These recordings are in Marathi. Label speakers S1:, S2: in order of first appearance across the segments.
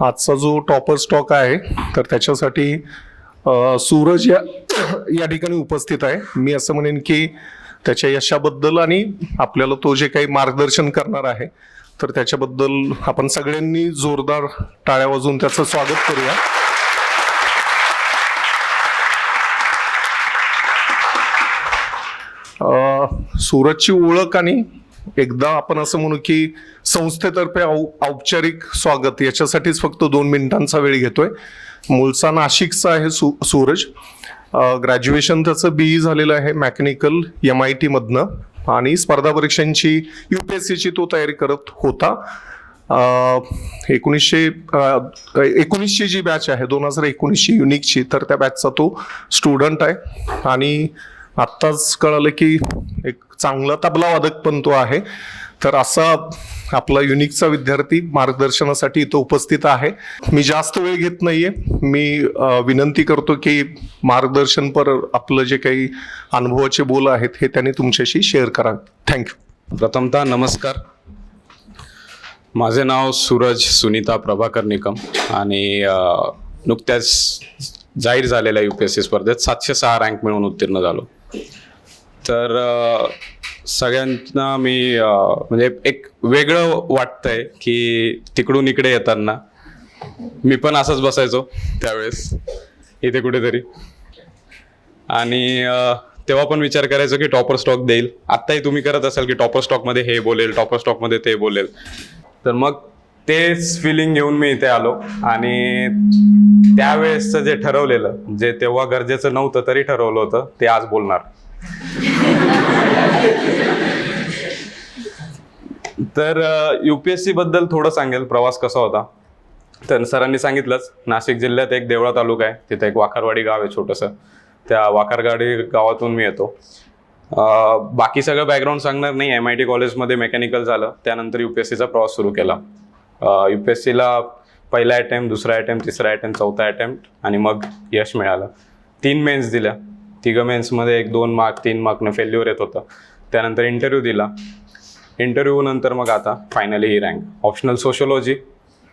S1: आजचा जो टॉपर स्टॉक आहे तर त्याच्यासाठी सूरज या ठिकाणी उपस्थित आहे. मी असं म्हणेन की त्याच्या यशाबद्दल आणि आपल्याला तो जे काही मार्गदर्शन करणार आहे तर त्याच्याबद्दल आपण सगळ्यांनी जोरदार टाळ्या वाजवून त्याचं स्वागत करूया. सूरजची ओळख आणि एकदा आपण असं म्हणू की संस्थेतर्फे औपचारिक स्वागत याच्यासाठीच फक्त 2 मिनिटांचा वेळ घेतोय. मूळचा नाशिकचा आहे सूरज. ग्रॅज्युएशन त्याचं BE झालेलं आहे मेकॅनिकल MIT मधनं आणि स्पर्धा परीक्षांची UPSCची तो तयारी करत होता. 1919ची जी बॅच आहे 2019ची युनिकची तर त्या बॅचचा तो स्टुडंट आहे आणि आत्ताच कळालं की एक चांगला तबला वादक पण तो आहे. तर असा आपला युनिकचा विद्यार्थी मार्गदर्शनासाठी इथं उपस्थित आहे. मी जास्त वेळ घेत नाहीये. मी विनंती करतो की मार्गदर्शनपर आपलं जे काही अनुभवाचे बोल आहेत हे त्यांनी तुमच्याशी शेअर करावे. थँक्यू.
S2: प्रथमतः नमस्कार. माझे नाव सूरज सुनीता प्रभाकर निकम आणि नुकत्याच जाहीर झालेल्या UPSC स्पर्धेत 706 रँक मिळवून उत्तीर्ण झालो. तर सगळ्यांना मी म्हणजे एक वेगळं वाटतंय की तिकडून इकडे येताना मी पण असंच बसायचो त्यावेळेस इथे कुठेतरी आणि तेव्हा पण विचार करायचो की टॉपर स्टॉक देईल. आत्ताही तुम्ही करत असाल की टॉपर स्टॉकमध्ये हे बोलेल, टॉपर स्टॉकमध्ये ते बोलेल. तर मग तेच फिलिंग घेऊन मी इथे आलो आणि त्यावेळेसचं जे ठरवलेलं, जे तेव्हा गरजेचं नव्हतं तरी ठरवलं होतं, ते आज बोलणार. तर UPSC बद्दल थोडं सांगेल, प्रवास कसा होता. तर सरांनी सांगितलंच, नाशिक जिल्ह्यात एक देवळा तालुका आहे, तिथे एक वाखारवाडी गाव आहे छोटंसं. त्या वाखारवाडी गावातून मी येतो. बाकी सगळं बॅकग्राऊंड सांगणार नाही. MIT कॉलेजमध्ये मेकॅनिकल झालं, त्यानंतर UPSCचा प्रवास सुरू केला. UPSCला पहिला अटेम्प्ट, दुसरा अटेम्प्ट, तिसरा अटेम्प्ट, चौथा अटेम्प्ट आणि मग यश मिळालं. 3 मेन्स दिल्या. 3 मेन्समध्ये 1-2 मार्क 3 मार्कनं फेल्युअर येत होतं. त्यानंतर इंटरव्ह्यू दिला. इंटरव्ह्यू नंतर मग आता फायनली ही रँक. ऑप्शनल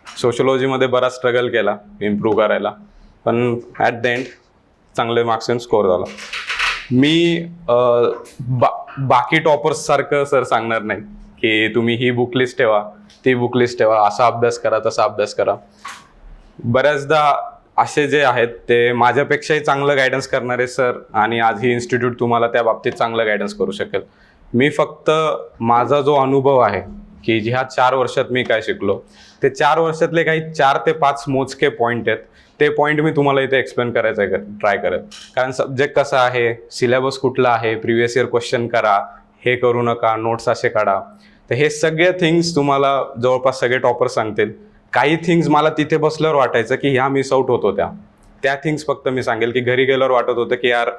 S2: सोशोलॉजीमध्ये बराच स्ट्रगल केला इम्प्रूव्ह करायला, पण ॲट द एंड चांगले मार्क्स येऊन स्कोअर झाला. मी बाकी टॉपर्स सारखं सर सांगणार नाही की तुम्ही ही बुक लिस्ट ठेवा, ती बुक लिस्ट ठेवा, असा अभ्यास करा, तसा अभ्यास करा. बऱ्याचदा असे जे आहेत ते माझ्यापेक्षाही चांगलं गायडन्स करणारे सर आणि आज ही इन्स्टिट्यूट तुम्हाला त्या बाबतीत चांगलं गायडन्स करू शकेल. मी फक्त माझा जो अनुभव आहे की ह्या 4 वर्षात मी काय शिकलो, ते 4 वर्षातले काही 4 ते 5 मोजके पॉईंट आहेत. ते पॉईंट मी तुम्हाला इथे एक्सप्लेन करायचं आहे, ट्राय करेल. कारण सब्जेक्ट कसा आहे, सिलेबस कुठला आहे, प्रिव्हियस इयर क्वेश्चन करा, हे करू नका, नोट्स असे काढा. तर हे सगळे थिंग्स तुम्हाला जवळपास सगळे टॉपर सांगतील. काही थिंग्स मला तिथे बसल्यावर वाटायचं की ह्या मिस आउट होत होत्या, त्या थिंग्स फक्त मी सांगेल. की घरी गेल्यावर वाटत होतं की यार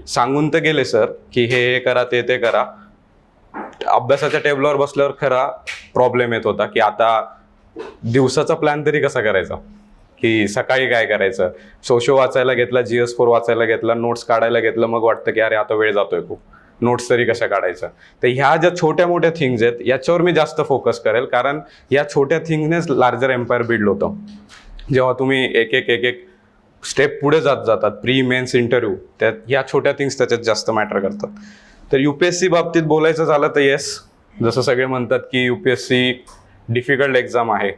S2: सांगून तर गेले सर की हे करा, ते करा. अभ्यासाच्या टेबलवर बसल्यावर खरा प्रॉब्लेम येत होता की आता दिवसाचा प्लॅन तरी कसा करायचा, की सकाळी काय करायचं. सोशो वाचायला घेतला, GS4 वाचायला घेतला, नोट्स काढायला घेतलं, मग वाटतं की अरे आता वेळ जातोय खूप, नोट्स तरी कशा काढायचं. तर ह्या ज्या छोट्या मोठ्या थिंग्स आहेत याच्यावर मी जास्त फोकस करेल, कारण या छोट्या थिंग्सनेच लार्जर एम्पायर बिल्ड होतं. जेव्हा तुम्ही एक एक स्टेप पुढे जातात, प्री मेन्स इंटरव्ह्यू, त्यात ह्या छोट्या थिंग्स त्याच्यात जास्त मॅटर करतात. तर UPSC बाबतीत बोलायचं झालं तर येस, जसं सगळे म्हणतात की UPSC डिफिकल्ट एक्झाम आहे.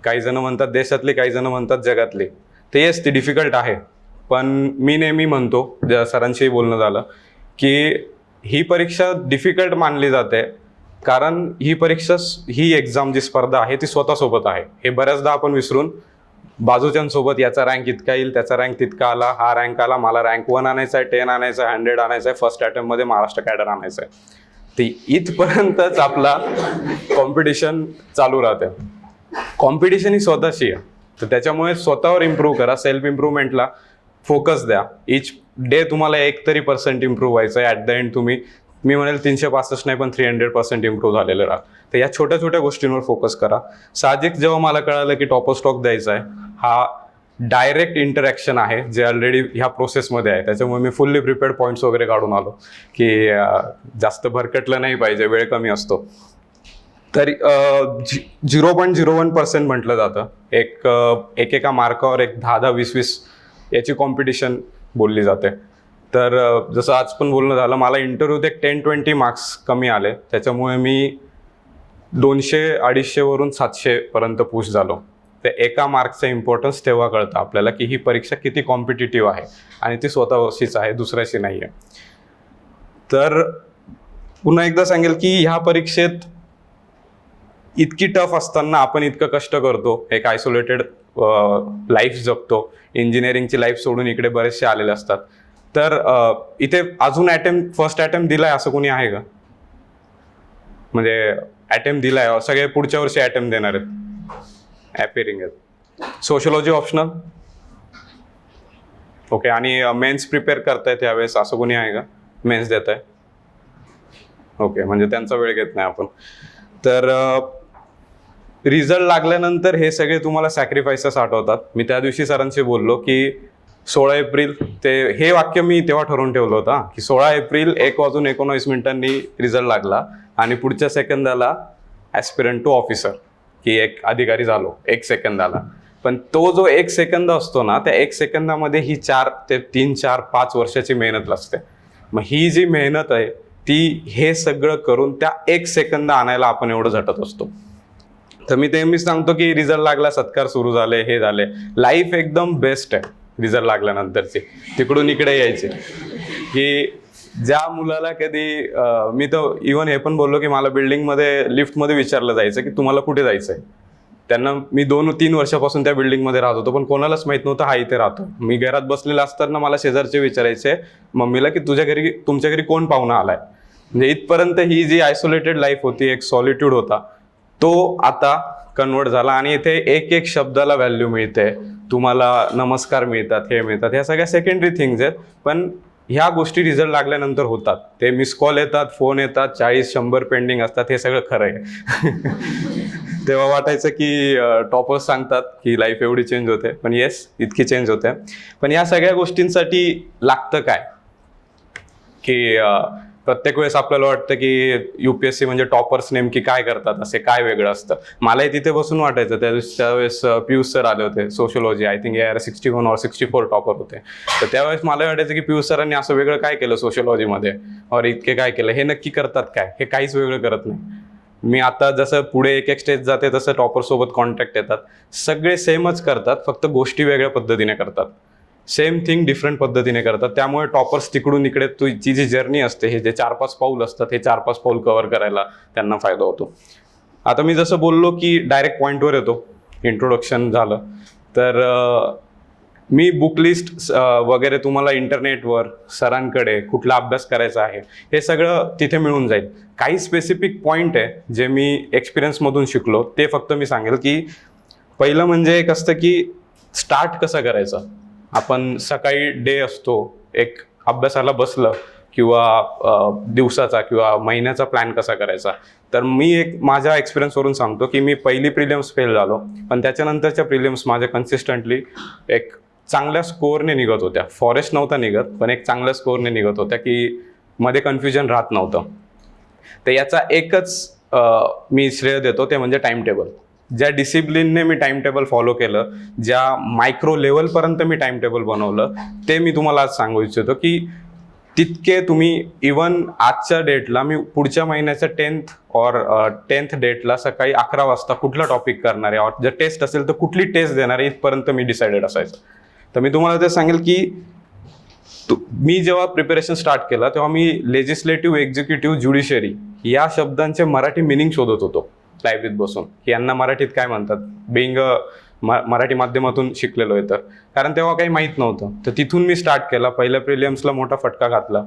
S2: काही जण म्हणतात देशातले, काही जण म्हणतात जगातले. तर येस, ती डिफिकल्ट आहे. पण मी नेहमी म्हणतो, सरांशीही बोलणं झालं, की ही परीक्षा डिफिकल्ट मानली जाते कारण ही एक्झाम जी स्पर्धा आहे ती स्वतःसोबत आहे. हे बऱ्याचदा आपण विसरून बाजूच्यांसोबत याचा रँक इतका येईल, त्याचा रँक तितका आला, हा रँक आला, मला रँक 1 आणायचा आहे, 10 आणायचा आहे, 100 आणायचा आहे, फर्स्ट अटेम्प्टमध्ये महाराष्ट्र कॅडर आणायचं आहे. ते इथपर्यंतच आपला कॉम्पिटिशन चालू राहते. कॉम्पिटिशन ही स्वतःशी आहे. तर त्याच्यामुळे स्वतःवर इम्प्रूव्ह करा, सेल्फ इम्प्रूव्हमेंटला फोकस द्या. इच डे तुम्हाला 1% इम्प्रूव्ह व्हायचं आहे. ॲट द एंड तुम्ही, मी म्हणेल 365 नाही पण 300% इम्प्रूव्ह झालेलं राहा. तर या छोट्या छोट्या गोष्टींवर फोकस करा. साहजिक जेव्हा मला कळालं की टॉपर स्टॉक द्यायचा आहे, हा डायरेक्ट इंटरॅक्शन आहे जे ऑलरेडी ह्या प्रोसेसमध्ये आहे, त्याच्यामुळे मी फुल्ली प्रिपेअर्ड पॉईंट्स वगैरे काढून आलो की जास्त भरकटलं नाही पाहिजे, वेळ कमी असतो. तर 0.01% म्हटलं जातं. एकेका मार्कावर एक 10-20 याची कॉम्पिटिशन बोलली जाते. तर जसं आज पण बोलणं झालं, मला इंटरव्ह्यूत एक 10-20 मार्क्स कमी आले, त्याच्यामुळे मी 200-250 वरून 700 पर्यंत पुश झालो. ते एका मार्कचं इम्पॉर्टन्स तेव्हा कळतं आपल्याला की ही परीक्षा किती कॉम्पिटिटिव्ह आहे आणि ती स्वतःशीच आहे, दुसऱ्याशी नाही आहे. तर पुन्हा एकदा सांगेल की ह्या परीक्षेत इतकी टफ असताना आपण इतकं कष्ट करतो, एक आयसोलेटेड लाईफ जगतो, इंजिनिअरिंगची लाईफ सोडून इकडे बरेचसे आलेले असतात. तर इथे अजून फर्स्ट अटेम्प्ट दिलाय असं कोणी आहे का? म्हणजे अटेम्प्ट दिलाय, सगळे पुढच्या वर्षी अटेम्प्ट देणार आहेत, ॲपिअरिंग आहेत. Sociology optional, okay. आणि मेन्स प्रिपेअर करतायत यावेळेस असं कोणी आहे का? मेन्स देत आहे, ओके. म्हणजे त्यांचा वेळ घेत नाही आपण. तर रिझल्ट लागल्यानंतर हे सगळे तुम्हाला सॅक्रिफाईसेस आठवतात. मी त्या दिवशी सरांशी बोललो की 16 एप्रिल ते, हे वाक्य मी तेव्हा ठरवून ठेवलं होतं की 16 एप्रिल 1:19 रिझल्ट लागला आणि पुढच्या सेकंदाला ॲस्पिरंट टू ऑफिसर की एक अधिकारी झालो 1 सेकंदाला. पण तो जो 1 सेकंद असतो ना, त्या 1 सेकंदामध्ये ही 4 ते 3, 4, 5 वर्षाची मेहनत लागते. मग ही जी मेहनत आहे ती हे सगळं करून त्या 1 सेकंद आणायला आपण एवढं झटत असतो. तर मी नेहमीच सांगतो की रिझल्ट लागला, सत्कार सुरू झाले, हे झाले, लाईफ एकदम बेस्ट आहे रिझल्ट लागल्यानंतरची. तिकडून इकडे यायचे की ज्या मुलाला कधी मी तर इव्हन हे पण बोललो की मला बिल्डिंगमध्ये लिफ्टमध्ये विचारलं जायचं की तुम्हाला कुठे जायचं आहे. त्यांना मी 2-3 वर्षापासून त्या बिल्डिंगमध्ये राहत होतो, पण कोणालाच माहित नव्हतं हा इथे राहतो. मी घरात बसलेला असताना मला शेजारचे विचारायचे मम्मीला की तुमच्या घरी कोण पाहुणा आलाय. म्हणजे इथपर्यंत ही जी आयसोलेटेड लाईफ होती, एक सॉलिट्यूड होता, तो आता कन्वर्ट झाला. आणि इथे एक एक शब्दाला व्हॅल्यू मिळते, तुम्हाला नमस्कार मिळतात, हे मिळतात, ह्या सगळ्या सेकंडरी थिंग्स आहेत. पण ह्या गोष्टी रिझल्ट लागल्यानंतर होतात. ते मिस कॉल येतात, फोन येतात, 40-100 पेंडिंग असतात, हे सगळं खरं आहे. तेव्हा वाटायचं की टॉपर्स सांगतात की लाईफ एवढी चेंज होते, पण येस, इतकी चेंज होते. पण या सगळ्या गोष्टींसाठी लागतं काय की प्रत्येक वेळेस आपल्याला वाटतं की UPSC म्हणजे टॉपर्स नेमकी काय करतात, असे काय वेगळं असतं. मलाही तिथे बसून वाटायचं. त्यावेळेस पियुष सर आले होते, sociology, I think AR 61 or 64 topper होते. तर त्यावेळेस मला वाटायचं की पियुष सरांनी असं वेगळं काय केलं सोशिओलॉजीमध्ये, और इतके काय केलं, हे नक्की करतात काय, हे काहीच वेगळं करत नाही. मी आता जसं पुढे एक स्टेज जाते तसं टॉपर सोबत कॉन्टॅक्ट येतात, सगळे सेमच करतात, फक्त गोष्टी वेगळ्या पद्धतीने करतात, सेम थिंग डिफरंट पद्धतीने करतात. त्यामुळे टॉपर्स तिकडून इकडे तुझी जी जर्नी असते, हे जे 4-5 पाऊल असतात, हे 4-5 पाऊल कव्हर करायला त्यांना फायदा होतो. आता मी जसं बोललो की डायरेक्ट पॉईंटवर येतो, इंट्रोडक्शन झालं. तर मी बुक लिस्ट वगैरे तुम्हाला इंटरनेटवर, सरांकडे कुठला अभ्यास करायचा आहे, हे सगळं तिथे मिळून जाईल. काही स्पेसिफिक पॉईंट आहे जे मी एक्सपिरियन्समधून शिकलो, ते फक्त मी सांगेल. की पहिलं म्हणजे एक असतं की स्टार्ट कसं करायचं. आपण सकाळी डे असतो, एक अभ्यासाला बसलं किंवा दिवसाचा किंवा महिन्याचा प्लॅन कसा करायचा. तर मी एक माझ्या एक्सपिरियन्सवरून सांगतो की मी पहिली प्रिलिम्स फेल झालो, पण त्याच्यानंतरच्या प्रिलिम्स माझ्या कन्सिस्टंटली एक चांगल्या स्कोअरने निघत होत्या. फॉरेस्ट नव्हता निघत, पण एक चांगल्या स्कोअरने निघत होत्या की मध्ये कन्फ्युजन राहत नव्हतं. तर याचा एकच मी श्रेय देतो, ते म्हणजे टाइम टेबल. ज्या डिसिप्लिनने मी टाइम टेबल फॉलो केलं, ज्या मायक्रो लेवलपर्यंत मी टाइम टेबल बनवलं, ते मी तुम्हाला आज सांगू इच्छितो की तितके तुम्ही इवन आजच्या डेटला, मी पुढच्या महिन्याच्या 10th डेटला सकाळी 11 वाजता कुठला टॉपिक करणार आहे, जर टेस्ट असेल तर कुठली टेस्ट देणार आहे, इथपर्यंत मी डिसाइडेड असायचं. तर मी तुम्हाला ते सांगेल की मी जेव्हा प्रिपरेशन स्टार्ट केलं तेव्हा मी लेजिस्लेटिव्ह, एक्झिक्युटिव्ह, ज्युडिशरी या शब्दांचे मराठी मिनिंग शोधत होतो लायब्ररीत बसून, की यांना मराठीत काय म्हणतात, बिंग मराठी माध्यमातून शिकलेलो आहे तर. कारण तेव्हा काही माहीत नव्हतं. तर तिथून मी स्टार्ट केला. पहिल्या प्रिलियम्सला मोठा फटका घातला.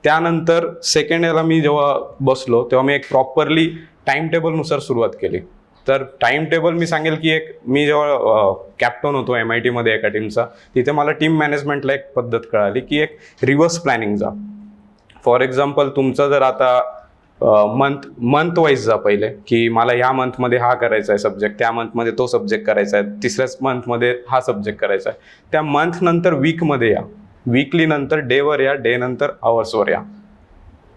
S2: त्यानंतर सेकंड इयरला मी जेव्हा बसलो तेव्हा मी एक प्रॉपरली टाइम टेबलनुसार सुरुवात केली. तर टाइम टेबल मी सांगेल की मी जेव्हा कॅप्टन होतो MIT मध्ये एका टीमचा, तिथे मला टीम मॅनेजमेंटला एक पद्धत कळाली की एक रिव्हर्स प्लॅनिंगचा. फॉर एक्झाम्पल, तुमचं जर आता मंथ वाईज जा पहिले, की मला ह्या मंथमध्ये हा करायचा आहे सब्जेक्ट, त्या मंथमध्ये तो सब्जेक्ट करायचा आहे, तिसऱ्याच मंथमध्ये हा सब्जेक्ट करायचा आहे. त्या मंथ नंतर वीकमध्ये या, वीकली नंतर डेवर या, डे नंतर आवर्सवर या.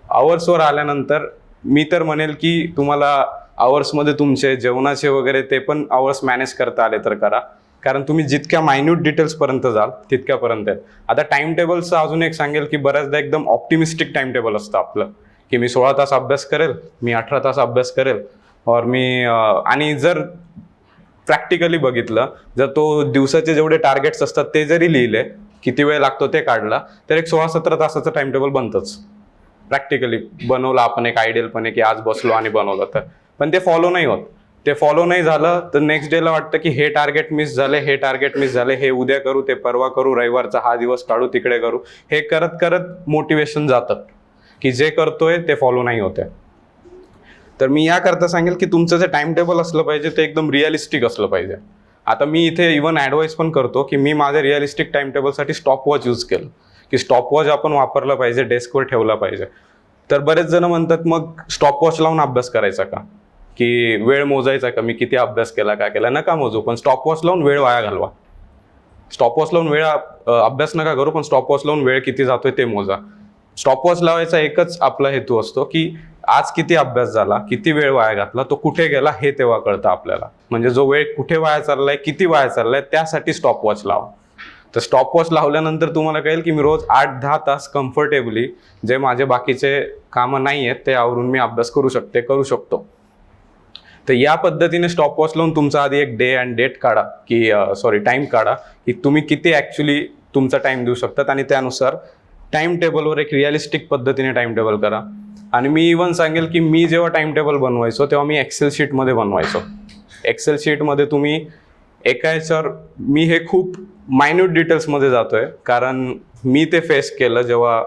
S2: आवर्सवर आल्यानंतर मी तर म्हणेल की तुम्हाला आवर्समध्ये तुमचे जेवणाचे वगैरे ते पण आवर्स मॅनेज करता आले तर करा, कारण तुम्ही जितक्या मायन्यूट डिटेल्सपर्यंत जाल तितक्यापर्यंत आहेत. आता टाइम टेबलचं अजून एक सांगेल की बऱ्याचदा एकदम ऑप्टिमिस्टिक टाइम टेबल असतं आपलं, की मी 16 तास अभ्यास करेल, मी 18 तास अभ्यास करेल, और मी आणि जर प्रॅक्टिकली बघितलं, जर तो दिवसाचे जेवढे टार्गेट्स असतात ते जरी लिहिले, किती वेळ लागतो ते काढला, तर एक 16-17 तासाचं टाइम टेबल बनतंच. प्रॅक्टिकली बनवलं आपण एक आयडियलपणे की आज बसलो आणि बनवलं तर, पण ते फॉलो नाही होत. ते फॉलो नाही झालं तर नेक्स्ट डेला वाटतं की हे टार्गेट मिस झाले, हे टार्गेट मिस झाले, हे उद्या करू, ते परवा करू, रविवारचा हा दिवस काढू, तिकडे करू. हे करत करत मोटिवेशन जातात की जे करतोय ते फॉलो नाही होते. तर मी याकरता सांगेल की तुमचं जे टाइम टेबल असलं पाहिजे ते एकदम रिअलिस्टिक असलं पाहिजे. आता मी इथे इव्हन ॲडवाईस पण करतो की मी माझ्या रिअलिस्टिक टाइम टेबलसाठी स्टॉपवॉच यूज केलं, की स्टॉपवॉच आपण वापरला पाहिजे, डेस्कवर ठेवला पाहिजे. तर बरेच जण म्हणतात मग स्टॉपवॉच लावून अभ्यास करायचा का, की वेळ मोजायचा का, मी किती अभ्यास केला का केला. नका मोजू, पण स्टॉपवॉच लावून वेळ वाया घालवा. स्टॉपवॉच लावून वेळ अभ्यास नका करू, पण स्टॉपवॉच लावून वेळ किती जातोय ते मोजा. स्टॉपवॉच लावायचा एकच आपला हेतू असतो की आज किती अभ्यास झाला, किती वेळ वाया घातला, तो कुठे गेला हे तेव्हा कळतं आपल्याला. म्हणजे जो वेळ कुठे वाया चाललाय, किती वाया चाललाय, त्यासाठी स्टॉपवॉच लावा. तर स्टॉपवॉच लावल्यानंतर तुम्हाला कळेल की मी रोज 8-10 तास कम्फर्टेबली जे माझे बाकीचे कामं नाही आहेत ते आवरून मी अभ्यास करू शकतो. तर या पद्धतीने स्टॉपवॉच लावून तुमचा आधी एक डे अँड डेट काढा, की टाइम काढा की तुम्ही किती ॲक्च्युली तुमचा टाइम देऊ शकतात, आणि त्यानुसार टाइम टेबलवर एक रिअलिस्टिक पद्धतीने टाइम टेबल करा. आणि मी इव्हन सांगेल की मी जेव्हा टाइम टेबल बनवायचो तेव्हा मी एक्सेल शीटमध्ये बनवायचो. एक्सेल शीटमध्ये तुम्ही एका याच्यावर, मी हे खूप मायन्यूट डिटेल्समध्ये जातोय कारण मी ते फेस केलं जेव्हा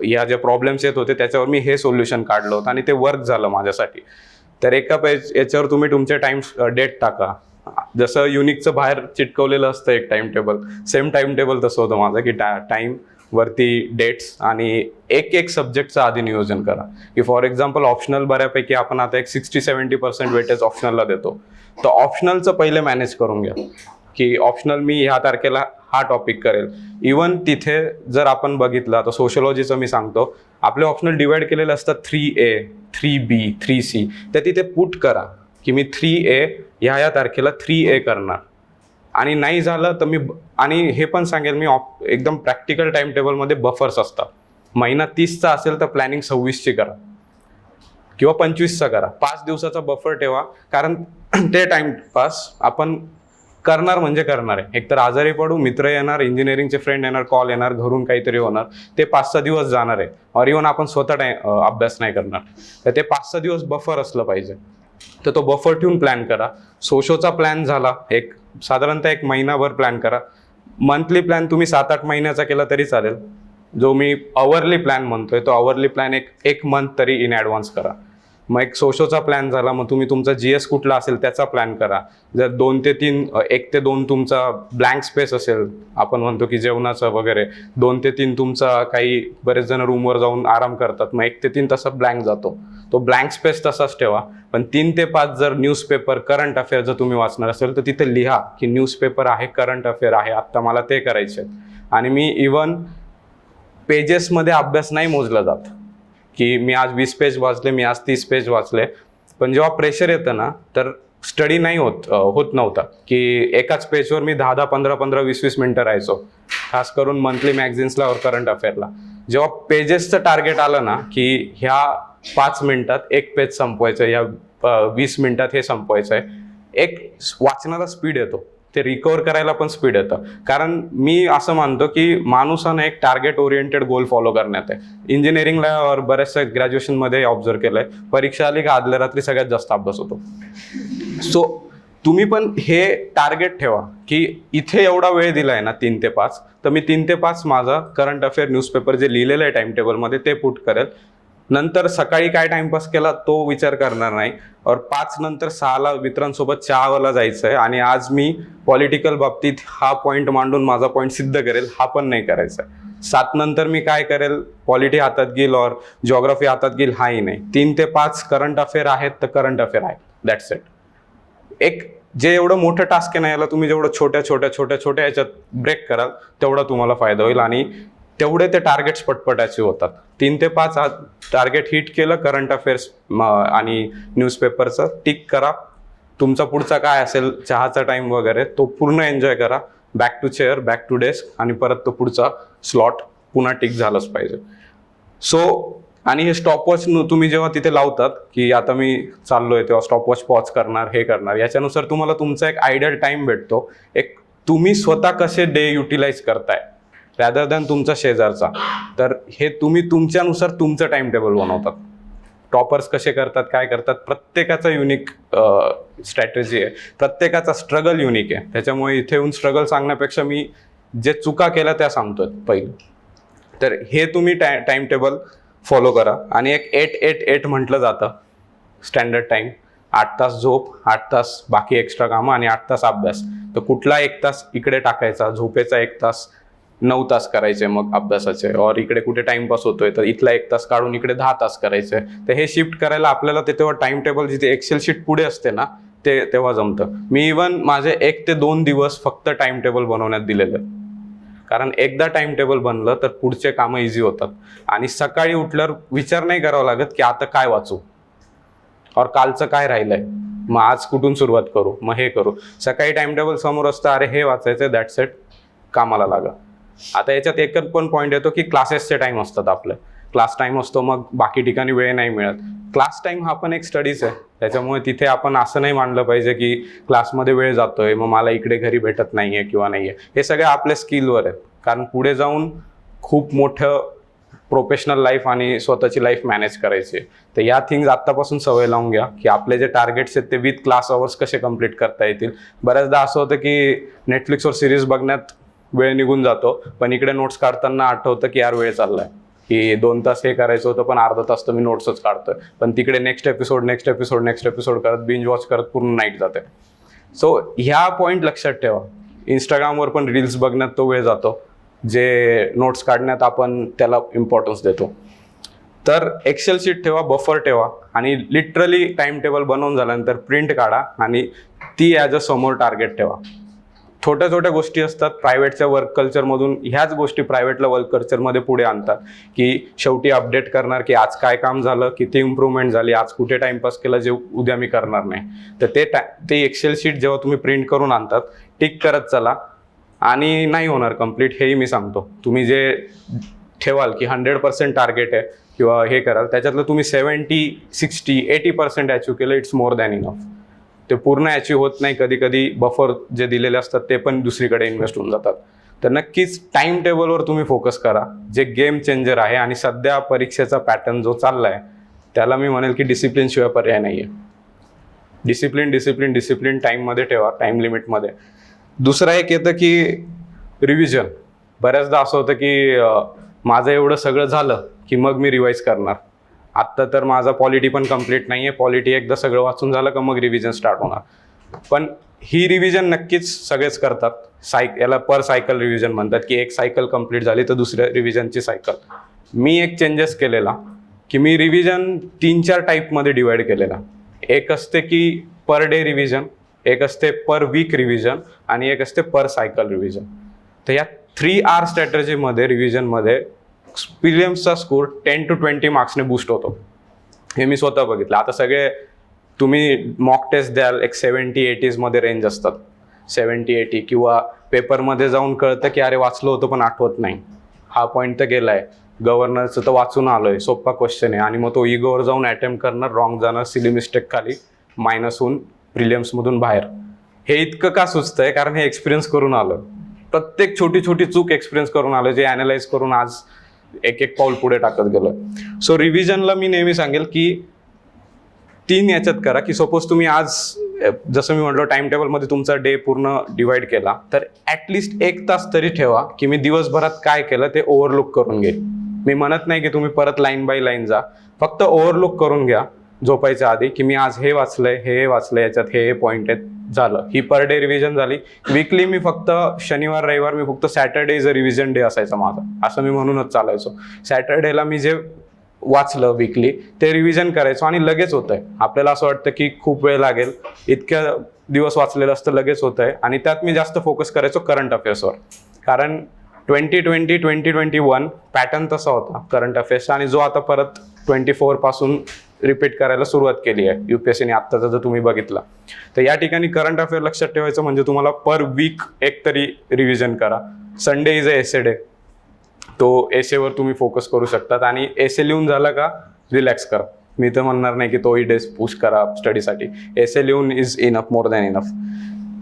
S2: या ज्या प्रॉब्लेम्स येत होते त्याच्यावर मी हे सोल्युशन काढलं होतं आणि ते वर्क झालं माझ्यासाठी. तर एका याच्यावर तुम्ही तुमचे टाइम डेट टाका. जसं युनिकचं बाहेर चिटकवलेलं असतं एक time table, same time table तसं होतं माझं, की टाइम वरती डेट्स आणि एक सब्जेक्टचं आधी नियोजन करा. की फॉर एक्झाम्पल ऑप्शनल बऱ्यापैकी आपण आता एक 60-70% वेटेज ऑप्शनलला देतो, तर ऑप्शनलचं पहिले मॅनेज करून घ्या की ऑप्शनल मी ह्या तारखेला हा टॉपिक करेल. इवन तिथे जर आपण बघितलं, आता सोशलॉजीचं मी सांगतो, आपले ऑप्शनल डिवाइड केलेले असतात 3A, 3B, 3C. तर तिथे पुट करा की मी 3A ह्या तारखेला 3A करणार. आणि नाही झालं तर आणि हे पण सांगेल मी, एकदम प्रॅक्टिकल टाइम टेबलमध्ये बफर्स असतात. महिना 30चा असेल तर प्लॅनिंग 26ची करा किंवा 25चा करा. 5 दिवसाचा बफर ठेवा, कारण ते टाइमपास आपण करणार म्हणजे करणार आहे. एकतर आजारी पडू, मित्र येणार, इंजिनिअरिंगचे फ्रेंड येणार, कॉल येणार, घरून काहीतरी होणार, ते 5-6 दिवस जाणार आहे. और इव्हन आपण स्वतः अभ्यास नाही करणार, तर ते 5-6 दिवस बफर असलं पाहिजे. तर तो बफर ठेवून प्लॅन करा. सोशोचा प्लॅन झाला, एक साधारणतः 1 महिनाभर प्लॅन करा. मंथली प्लॅन तुम्ही 7-8 महिन्याचा केला तरी चालेल. जो मी अवरली प्लॅन म्हणतोय तो अवरली प्लॅन एक मंथ तरी इन ॲडव्हान्स करा. मग एक सोशोचा प्लॅन झाला, मग तुम्ही तुमचा GS कुठला असेल त्याचा प्लॅन करा. जर 1 ते 2 तुमचा ब्लँक स्पेस असेल, आपण म्हणतो की जेवणाचं वगैरे, 2 ते 3 तुमचा, काही बरेच जण रूमवर जाऊन आराम करतात, मग 1 ते 3 तसा ब्लँक जातो, तो ब्लँक स्पेस तसाच ठेवा. पण 3 ते 5 जर न्यूजपेपर, करंट अफेअर जर तुम्ही वाचणार असेल तर तिथे लिहा की न्यूजपेपर आहे, करंट अफेअर आहे, आत्ता मला ते करायचे. आणि मी इव्हन पेजेसमध्ये अभ्यास नाही मोजला जात की मी आज 20 पेज वाचले, मी आज 30 पेज वाचले. पण जेव्हा प्रेशर येतं ना, तर स्टडी नाही होत नव्हता की एकाच पेजवर मी 10-10, 15-15, 20-20 मिनटं राहायचो, खास करून मंथली मॅगझिन्सला और करंट अफेअरला. जेव्हा पेजेसचं टार्गेट आलं ना की ह्या 5 मिनिटात 1 पेज संपवायचं, या 20 मिनिटात हे संपवायचं आहे, एक वाचनाला स्पीड येतो, ते रिकवर करायला पण स्पीड येतं. कारण मी असं मानतो की माणूसानं एक टार्गेट ओरिएंटेड गोल फॉलो करण्यात आहे. इंजिनिअरिंगला और बऱ्याचशा ग्रॅज्युएशनमध्ये ऑब्झर्व केलंय, परीक्षा आली का आदल्या रात्री सगळ्यात जास्त अभ्यास होतो. सो तुम्ही पण हे टार्गेट ठेवा की इथे एवढा वेळ दिलाय ना 3 ते 5, तर मी 3 ते 5 माझा करंट अफेअर न्यूजपेपर जे लिहिलेलं आहे टाइम टेबलमध्ये ते पुट करेल. नंतर सकाळी काय टाइमपास केला तो विचार करणार नाही. और 5 नंतर 6ला मित्रांसोबत चहावाला जायचं आहे आणि आज मी पॉलिटिकल बाबतीत हा पॉईंट मांडून माझा पॉईंट सिद्ध करेल, हा पण नाही करायचा. 7 नंतर मी काय करेल, पॉलिटी हातात घेईल और जिओग्राफी हातात घेईल, हाही नाही. 3 ते 5 करंट अफेअर आहेत तर करंट अफेअर आहे, दॅट्स इट. एक जे एवढं मोठं टास्क आहे ना, याला तुम्ही जेवढं छोट्या याच्यात ब्रेक कराल तेवढा तुम्हाला फायदा होईल. आणि तेवढे ते टार्गेट्स पटपट अचीव होतात. 3 ते 5 टार्गेट हिट केलं, करंट अफेअर्स आणि न्यूजपेपरचं टिक करा. तुमचा पुढचा काय असेल, चहाचा टाइम वगैरे, तो पूर्ण एन्जॉय करा. Back to chair, back to desk, आणि परत तो पुढचा स्लॉट पुन्हा टिक झालंच पाहिजे. सो आणि हे स्टॉपवॉच तुम्ही जेव्हा तिथे लावतात की आता मी चाललोय, तेव्हा स्टॉपवॉच पॉज करणार, हे करणार, याच्यानुसार तुम्हाला तुमचा एक आयडियल टाइम भेटतो. एक तुम्ही स्वतः कसे डे युटिलाइज करताय रॅदर दॅन तुमचा शेजारचा. तर हे तुम्ही तुमच्यानुसार तुमचं टाइम टेबल बनवतात. टॉपर्स कसे करतात, काय करतात, प्रत्येकाचा युनिक स्ट्रॅटेजी आहे, प्रत्येकाचा स्ट्रगल युनिक आहे. त्याच्यामुळे इथे येऊन स्ट्रगल सांगण्यापेक्षा मी जे चुका केल्या त्या सांगतोय पहिलं. तर हे तुम्ही टाइम टेबल फॉलो करा. आणि एक 8-8-8 म्हटलं जातं स्टँडर्ड टाइम. 8 तास झोप, 8 तास बाकी एक्स्ट्रा कामं, आणि 8 तास अभ्यास. तर कुठला 1 तास इकडे टाकायचा, झोपेचा 1 तास, 9 तास करायचे मग अभ्यासाचे. और इकडे कुठे टाइमपास होतोय तर इथला 1 तास काढून इकडे 10 तास करायचे. तर हे शिफ्ट करायला आपल्याला ते तेव्हा टाइम टेबल जिथे एक्सेल शीट पुढे असते ना, ते तेव्हा जमतं. मी इव्हन माझे 1 ते 2 दिवस फक्त टाइम टेबल बनवण्यात दिलेलं आहे. कारण एकदा टाइम टेबल बनलं तर पुढचे कामं इझी होतात. आणि सकाळी उठल्यावर विचार नाही करावा लागत की आता काय वाचू, और कालचं काय राहिलंय, मग आज कुठून सुरुवात करू, मग हे करू. सकाळी टाइम टेबल समोर असतं, अरे हे वाचायचं, दॅट्स इट, कामाला लागा. आता याच्यात एक पण पॉईंट येतो की क्लासेसचे टाइम असतात आपले. क्लास टाइम असतो, मग बाकी ठिकाणी वेळ नाही मिळत. क्लास टाइम हा पण एक स्टडीज आहे. त्याच्यामुळे तिथे आपण असं नाही मानलं पाहिजे की क्लासमध्ये वेळ जातोय मग मला इकडे घरी भेटत नाहीये किंवा नाहीये. हे सगळे आपल्या स्किलवर आहेत. कारण पुढे जाऊन खूप मोठं प्रोफेशनल लाईफ आणि स्वतःची लाईफ मॅनेज करायची आहे. तर या थिंग्स आत्तापासून सवय लावून घ्या की आपले जे टार्गेट्स आहेत ते विथ क्लास अवर्स कसे कम्प्लीट करता येतील. बऱ्याचदा असं होतं की नेटफ्लिक्सवर सिरीज बघण्यात वेळ निघून जातो, पण इकडे नोट्स काढताना आठवतं की यार वेळ चाललाय, की 2 तास हे करायचं होतं पण अर्धा तास तर मी नोट्सच काढतोय. पण तिकडे नेक्स्ट एपिसोड करत बिंज वॉच करत पूर्ण नाईट जाते. सो ह्या पॉईंट लक्षात ठेवा. इंस्टाग्रामवर पण रील्स बघण्यात तो वेळ जातो, जे नोट्स काढण्यात आपण त्याला इम्पॉर्टन्स देतो. तर एक्सेल शीट ठेवा, बफर ठेवा, आणि लिटरली टाइम टेबल बनवून झाल्यानंतर प्रिंट काढा आणि ती ॲज अ समोर टार्गेट ठेवा. छोट्या छोट्या गोष्टी असतात प्रायव्हेटच्या वर्क कल्चरमधून, ह्याच गोष्टी प्रायव्हेटला वर्क कल्चरमध्ये पुढे आणतात. की शेवटी अपडेट करणार की आज काय काम झालं, किती इम्प्रूव्हमेंट झाली, आज कुठे टाइमपास केला जे उद्या मी करणार नाही. तर ते एक्सेल शीट जेव्हा तुम्ही प्रिंट करून आणतात, टिक करत चला. आणि नाही होणार कम्प्लीट हेही मी सांगतो. तुम्ही जे ठेवाल की 100% टार्गेट आहे किंवा हे कराल, त्याच्यातलं तुम्ही 70, 60, 80% अचीव केलं, इट्स मोर दॅन इनफ. ते पूर्ण अचीव होत नाही. कधी कधी बफर जे दिलेले असतात ते पण दुसरीकडे इन्व्हेस्ट होऊन जातात. तर नक्कीच टाइम टेबलवर तुम्ही फोकस करा, जे गेम चेंजर आहे. आणि सध्या परीक्षेचा पॅटर्न जो चाललाय त्याला मी म्हणेल की डिसिप्लिन शिवाय पर्याय नाही आहे. डिसिप्लिन टाईममध्ये ठेवा, टाइम लिमिटमध्ये. दुसरा एक येतं की रिव्हिजन. बऱ्याचदा असं होतं की माझं एवढं सगळं झालं की मग मी रिवाईज करणार. आत्ता तर माझा पॉलिटी पण कम्प्लीट नाही आहे. पॉलिटी एकदा सगळं वाचून झालं का मग रिव्हिजन स्टार्ट होणार. पण ही रिव्हिजन नक्कीच सगळेच करतात. याला पर सायकल रिव्हिजन म्हणतात, की एक सायकल कम्प्लीट झाली तर दुसऱ्या रिव्हिजनची सायकल. मी एक चेंजेस केलेला की मी रिव्हिजन 3-4 टाईपमध्ये डिवाइड केलेला. एक असते की पर डे रिव्हिजन, एक असते पर वीक रिव्हिजन, आणि एक असते पर सायकल रिव्हिजन. तर या 3R स्ट्रॅटेजीमध्ये रिव्हिजनमध्ये प्रिलिम्सचा स्कोर 10 to 20 मार्क्सने बूस्ट होतो. हे मी स्वतः बघितलं. आता सगळे तुम्ही मॉक टेस्ट द्याल, एक 70-80s मध्ये रेंज असतात. 70-80 किंवा पेपरमध्ये जाऊन कळतं की अरे वाचलं होतं पण आठवत नाही. हा पॉईंट तर गेलाय, गव्हर्नरचं तर वाचून आलोय, सोपा क्वेश्चन आहे, आणि मग तो इगोवर जाऊन अटेम्प्ट करणार, रॉंग जाणार, सिली मिस्टेक खाली, मायनस होऊन प्रिलिम्समधून बाहेर. हे इतकं का सुचतंय? कारण हे एक्सपिरियन्स करून आलं. प्रत्येक छोटी छोटी चूक एक्सपिरियन्स करून आलं, जे अॅनालाइज करून आज एक पाऊल पुढे टाकत गेलं. सो रिव्हिजनला मी नेहमी सांगेल की 3 याच्यात करा. की सपोज तुम्ही आज जसं मी म्हटलं टाइम टेबलमध्ये तुमचा डे पूर्ण डिवाइड केला, तर ॲटलिस्ट 1 तास तरी ठेवा की मी दिवसभरात काय केलं ते ओव्हरलुक करून घे. मी म्हणत नाही की तुम्ही परत लाईन बाय लाईन जा, फक्त ओव्हरलुक करून घ्या झोपायच्या आधी की मी आज हे वाचलंय, हे वाचलंय, याच्यात हे पॉईंट आहेत, झालं. ही पर डे रिव्हिजन झाली. वीकली मी फक्त शनिवार रविवार मी फक्त Saturday is a revision day असायचा माझा, असं मी म्हणूनच चालायचो. सॅटर्डेला मी जे वाचलं वीकली ते रिव्हिजन करायचो आणि लगेच होतंय. आपल्याला असं वाटतं की खूप वेळ लागेल, इतक्या दिवस वाचलेलं असतं लगेच होतंय. आणि त्यात मी जास्त फोकस करायचो करंट अफेअर्सवर, कारण 2020-2021 पॅटर्न तसा होता करंट अफेअर्सचा, आणि जो आता परत 24 पासून रिपीट करायला सुरुवात केली आहे युपीएससीने आत्ताचा जर तुम्ही बघितला. तर या ठिकाणी करंट अफेअर लक्षात ठेवायचं म्हणजे तुम्हाला पर वीक एक तरी रिव्हिजन करा. Sunday is a essay day, तो एसेवर तुम्ही फोकस करू शकतात, आणि एसे लिहून झाला का रिलॅक्स करा. मी तर म्हणणार नाही की तोही डे पुश करा स्टडीसाठी. एसे लिहून is enough, more than enough.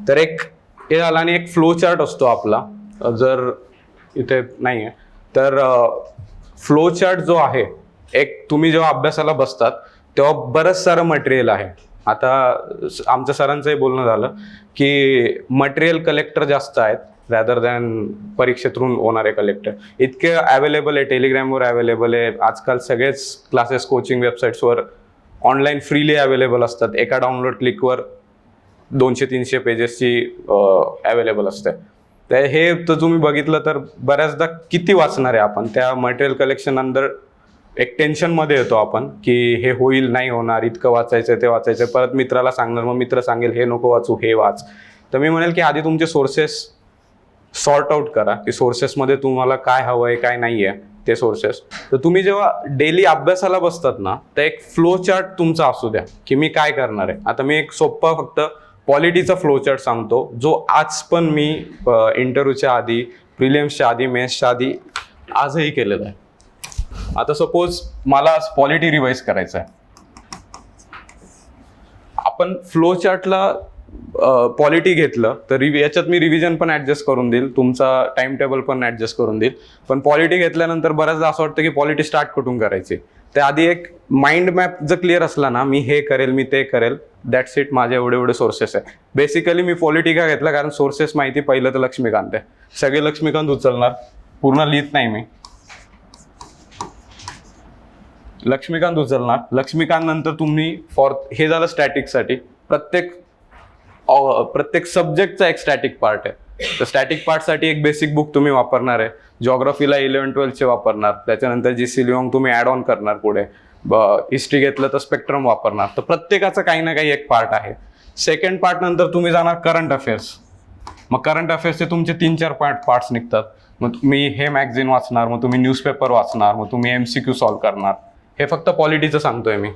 S2: तर एक हे झालं, आणि एक फ्लो चार्ट असतो आपला, जर इथे नाही आहे तर फ्लो चार्ट जो आहे, एक तुम्ही जेव्हा अभ्यासाला बसतात तेव्हा बरंच सारं मटेरियल आहे. आता आमच्या सरांचंही बोलणं झालं की मटेरियल कलेक्टर जास्त आहेत रॅदर दॅन परीक्षेतून होणारे कलेक्टर. इतके अवेलेबल आहे, टेलिग्रामवर अवेलेबल आहे, आजकाल सगळेच क्लासेस कोचिंग वेबसाईट्सवर ऑनलाईन फ्रीली अवेलेबल असतात. एका डाउनलोड क्लिकवर 200-300 पेजेसची अवेलेबल असते. तर हे तर तुम्ही बघितलं तर बऱ्याचदा किती वाचणार आहे आपण. त्या मटेरियल कलेक्शन नंतर एक टेन्शनमध्ये येतो आपण की हे होईल नाही होणार, इतकं वाचायचं ते वाचायचं, परत मित्राला सांगणार, मग मित्र सांगेल हे नको वाचू हे वाच. तर मी म्हणेल की आधी तुमचे सोर्सेस सॉर्ट आउट करा की सोर्सेसमध्ये तुम्हाला काय हवं आहे काय नाही आहे ते सोर्सेस. तर तुम्ही जेव्हा डेली अभ्यासाला बसतात ना, तर एक फ्लो चार्ट तुमचा असू द्या की मी काय करणार आहे. आता मी एक सोप्पा फक्त पॉलिटीचा फ्लो चार्ट सांगतो, जो आज पण मी इंटरव्ह्यूच्या आधी, प्रिलिम्सच्या आधी, मेन्सच्या आधी आजही केलेला आहे. आता सपोज मला आज पॉलिटी रिवाइज करायचं आहे, आपण फ्लो चार्टला पॉलिटी घेतलं तर याच्यात मी रिव्हिजन पण ऍडजस्ट करून देईल, तुमचा टाइम टेबल पण ऍडजस्ट करून देईल. पण पॉलिटी घेतल्यानंतर बऱ्याचदा असं वाटतं की पॉलिटी स्टार्ट कुठून करायची. त्याआधी एक माइंड मॅप जर क्लिअर असला ना, मी हे करेल मी ते करेल, दॅट्स इट. माझे एवढे सोर्सेस आहे. बेसिकली मी पॉलिटी का घेतला, कारण सोर्सेस माहिती. पहिलं तर लक्ष्मीकांत आहे, सगळे लक्ष्मीकांत उचलणार, पूर्ण लिहित नाही मी. लक्ष्मीकांत उचलणार, लक्ष्मीकांत नंतर तुम्ही हे झालं स्टॅटिकसाठी. प्रत्येक सब्जेक्टचा एक स्टॅटिक पार्ट आहे. तर स्टॅटिक पार्टसाठी एक बेसिक बुक तुम्ही वापरणार आहे. जॉग्राफीला 11-12चे वापरणार, त्याच्यानंतर जी लिओंग तुम्ही ॲड ऑन करणार. पुढे हिस्ट्री घेतलं तर स्पेक्ट्रम वापरणार. तर प्रत्येकाचं काही ना काही एक पार्ट आहे. सेकंड पार्ट नंतर तुम्ही जाणार करंट अफेअर्स. मग करंट अफेअर्सचे तुमचे 3-4 पार्ट्स निघतात. मग तुम्ही हे मॅगझिन वाचणार, मग तुम्ही न्यूजपेपर वाचणार, मग तुम्ही MCQ सॉल्व्ह करणार. हे फक्त पॉलिटीचं सांगतोय मी.